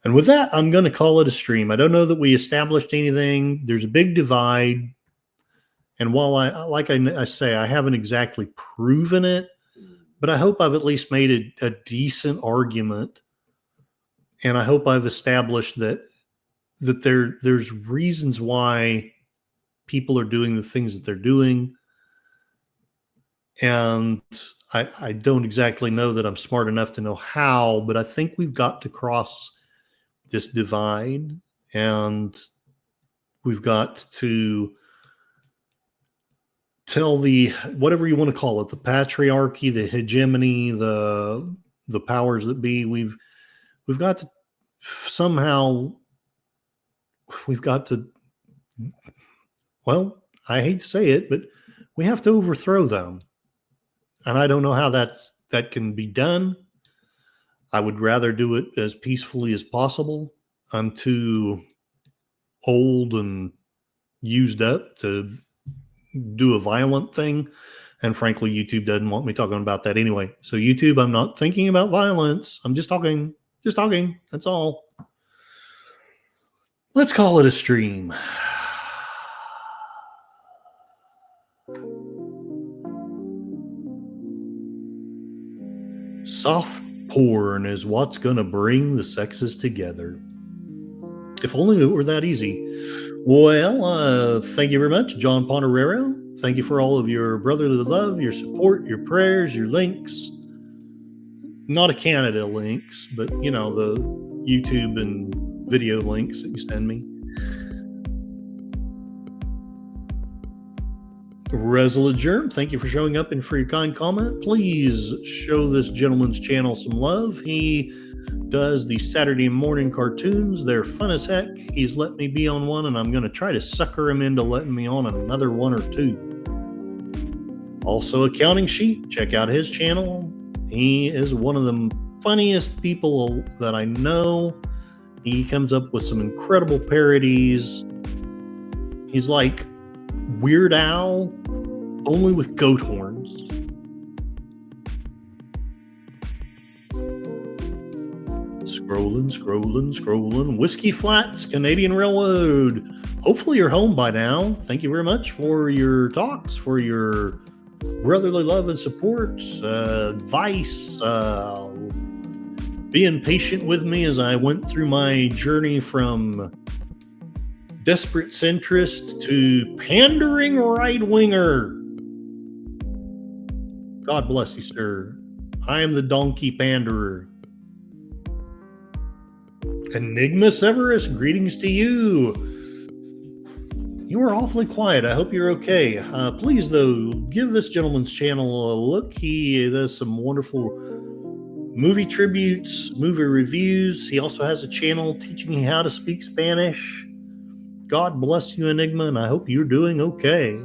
And with that, I'm going to call it a stream. I don't know that we established anything. There's a big divide. And while I say, I haven't exactly proven it, but I hope I've at least made a decent argument. And I hope I've established that there's reasons why people are doing the things that they're doing. And I don't exactly know that I'm smart enough to know how, but I think we've got to cross this divide, and we've got to tell the, whatever you want to call it, the patriarchy, the hegemony, the powers that be, we've got to somehow, well, I hate to say it, but we have to overthrow them. And I don't know how that can be done. I would rather do it as peacefully as possible. I'm too old and used up to do a violent thing. And frankly, YouTube doesn't want me talking about that anyway. So YouTube, I'm not thinking about violence. I'm just talking. That's all. Let's call it a stream. Soft porn is what's going to bring the sexes together. If only it were that easy. Well, thank you very much, John Ponderero. Thank you for all of your brotherly love, your support, your prayers, your links. Not a Canada links, but, the YouTube and video links that you send me. Resolute Germ, thank you for showing up and for your kind comment. Please show this gentleman's channel some love. He does the Saturday morning cartoons. They're fun as heck. He's let me be on one, and I'm going to try to sucker him into letting me on another one or two. Also, Accounting Sheet, check out his channel. He is one of the funniest people that I know. He comes up with some incredible parodies. He's like Weird Al, only with goat horns. Scrolling. Whiskey Flats, Canadian Railroad. Hopefully you're home by now. Thank you very much for your talks, for your brotherly love and support, advice, being patient with me as I went through my journey from desperate centrist to pandering right-winger. God bless you, sir. I am the donkey panderer. Enigma Severus, greetings to you. You are awfully quiet. I hope you're okay. Please, though, give this gentleman's channel a look. He does some wonderful movie tributes, movie reviews. He also has a channel teaching you how to speak Spanish. God bless you, Enigma, and I hope you're doing okay.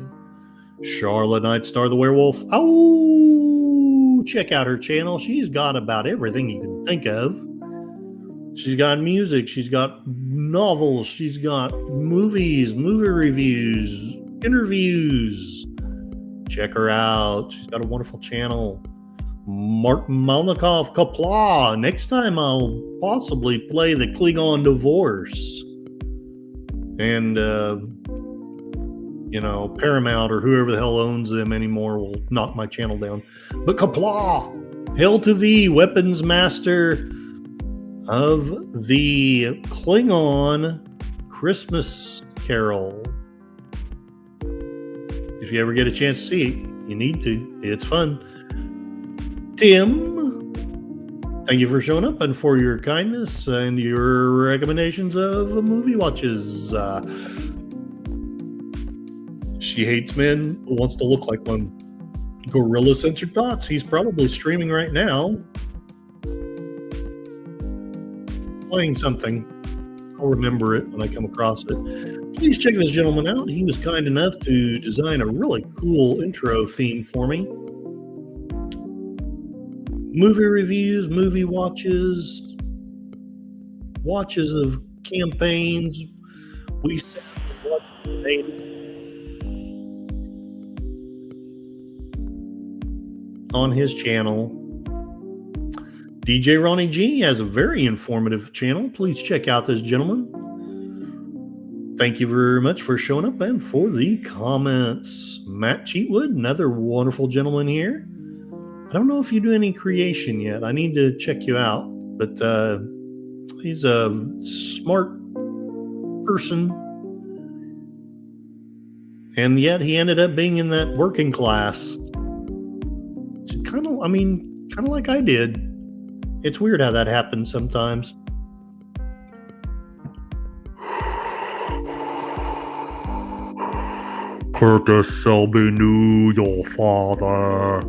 Charlotte Nightstar the Werewolf. Oh, check out her channel. She's got about everything you can think of. She's got music. She's got novels. She's got movies, movie reviews, interviews. Check her out. She's got a wonderful channel. Martin Malnikov Kapla. Next time I'll possibly play the Klingon Divorce. And, Paramount or whoever the hell owns them anymore will knock my channel down. But Kapla, hail to thee, weapons master of the Klingon Christmas Carol. If you ever get a chance to see it, you need to. It's fun. Tim, thank you for showing up and for your kindness and your recommendations of movie watches. She hates men, wants to look like one. Gorilla Censored Thoughts. He's probably streaming right now. Playing something. I'll remember it when I come across it. Please check this gentleman out. He was kind enough to design a really cool intro theme for me. Movie reviews, movie watches of campaigns. We said what on his channel. DJ Ronnie G has a very informative channel. Please check out this gentleman. Thank you very much for showing up and for the comments. Matt Cheatwood, another wonderful gentleman here. I don't know if you do any creation yet. I need to check you out. But he's a smart person. And yet he ended up being in that working class. Kind of like I did. It's weird how that happens sometimes. Curtis Selby knew your father.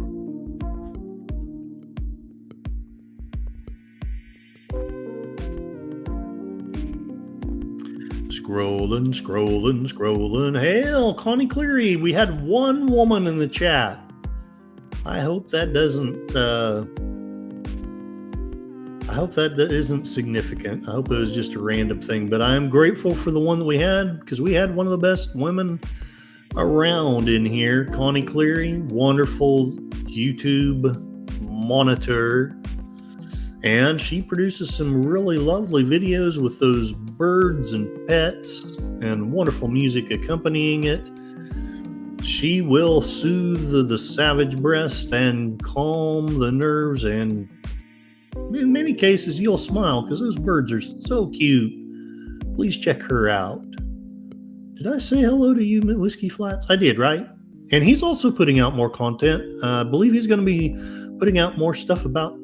Scrolling. Hell, Connie Cleary. We had one woman in the chat. I hope that isn't significant. I hope it was just a random thing. But I am grateful for the one that we had, because we had one of the best women around in here. Connie Cleary, wonderful YouTube monitor. And she produces some really lovely videos with those birds and pets and wonderful music accompanying it. She will soothe the savage breast and calm the nerves, and in many cases you'll smile because those birds are so cute. Please check her out. Did I say hello to you, Whiskey Flats? I did, right? And he's also putting out more content. I believe he's going to be putting out more stuff about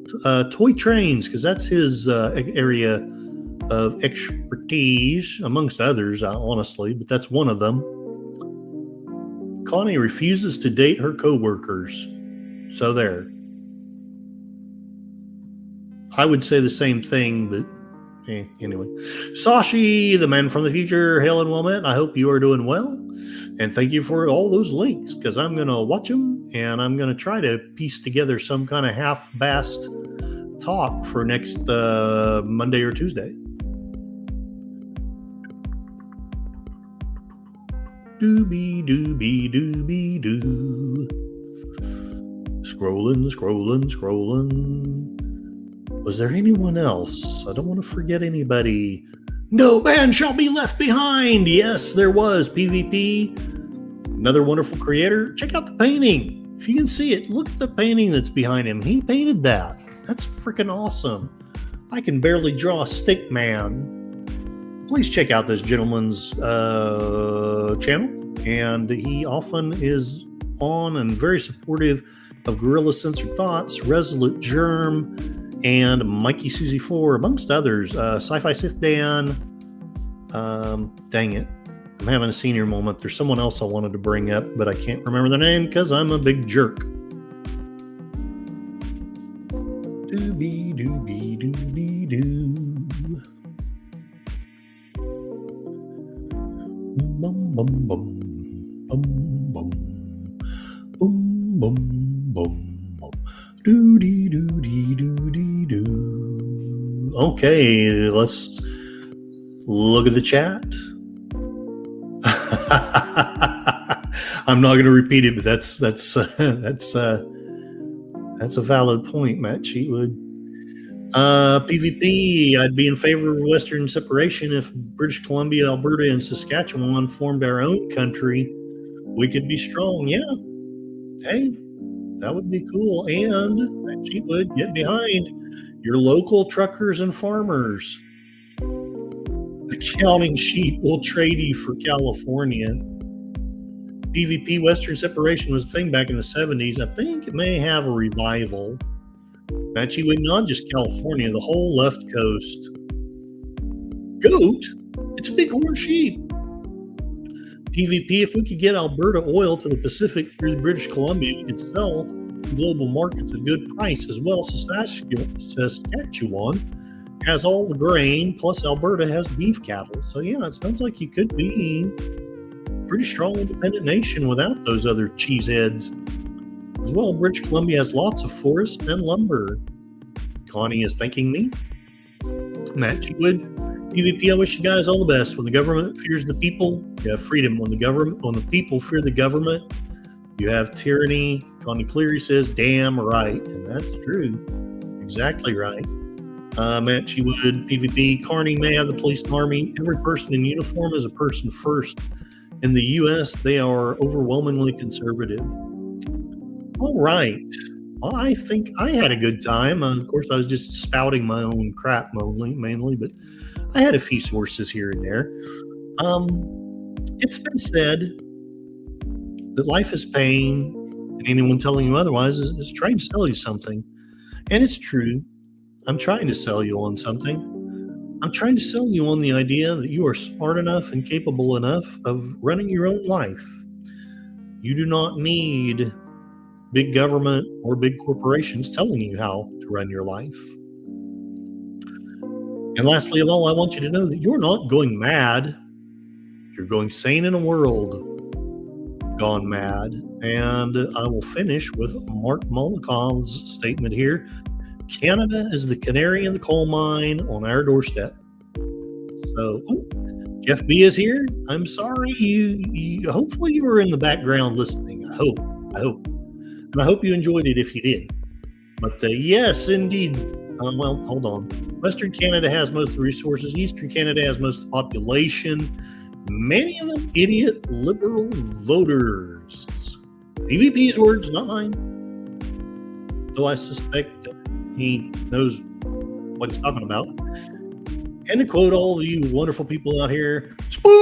toy trains, because that's his area of expertise, amongst others, honestly, but that's one of them. Connie refuses to date her coworkers. So there. I would say the same thing, but anyway. Sashi, the man from the future, hail and well met. I hope you are doing well. And thank you for all those links, because I'm going to watch them and I'm going to try to piece together some kind of half-bassed talk for next Monday or Tuesday. Doobie doobie doobie doo. Scrolling. Was there anyone else? I don't want to forget anybody. No man shall be left behind. Yes, there was. PvP. Another wonderful creator. Check out the painting. If you can see it, look at the painting that's behind him. He painted that. That's freaking awesome. I can barely draw a stick man. Please check out this gentleman's channel. And he often is on and very supportive of Gorilla Censored Thoughts, Resolute Germ, and Mikey Susie 4, amongst others. Sci-Fi Sith Dan. Dang it. I'm having a senior moment. There's someone else I wanted to bring up, but I can't remember their name because I'm a big jerk. Doobie doobie doobie doo. Bum bum bum bum bum bum bum bum bum doody doody doody doo. Okay, let's look at the chat. I'm not going to repeat it, but that's a valid point, Matt Cheatwood. PvP, I'd be in favor of Western separation if British Columbia, Alberta, and Saskatchewan formed our own country. We could be strong. Yeah. Hey, that would be cool. And Matt Cheatwood, get behind your local truckers and farmers. The counting sheep will trade you for California. PvP Western separation was a thing back in the 70s. I think it may have a revival. Actually, not just California, the whole left coast. Goat? It's a big horn sheep. PvP, if we could get Alberta oil to the Pacific through the British Columbia, we could sell to global markets at a good price as well. Saskatchewan has all the grain, plus Alberta has beef cattle. So yeah, it sounds like you could be a pretty strong independent nation without those other cheeseheads. As well, British Columbia has lots of forest and lumber. Connie is thanking me. Matt Cheatwood, PvP, I wish you guys all the best. When the government fears the people, you have freedom. When the people fear the government, you have tyranny. Connie Cleary says, damn right. And that's true. Exactly right. Matt Cheatwood, PvP, Carney may have the police and army. Every person in uniform is a person first. In the U.S., they are overwhelmingly conservative. All right. Well, I think I had a good time. Of course, I was just spouting my own crap mainly, but I had a few sources here and there. It's been said that life is pain, and anyone telling you otherwise is trying to sell you something. And it's true. I'm trying to sell you on something. I'm trying to sell you on the idea that you are smart enough and capable enough of running your own life. You do not need big government or big corporations telling you how to run your life. And lastly of all, I want you to know that you're not going mad. You're going sane in a world gone mad. And I will finish with Mark Molikoff's statement here. Canada is the canary in the coal mine on our doorstep. So, Jeff B is here. I'm sorry. You hopefully you were in the background listening. I hope. And I hope you enjoyed it if you did. But yes, indeed. Well, hold on. Western Canada has most of the resources. Eastern Canada has most of the population. Many of them idiot liberal voters. PvP's words, not mine. Though I suspect that he knows what he's talking about. And to quote all of you wonderful people out here, spoon!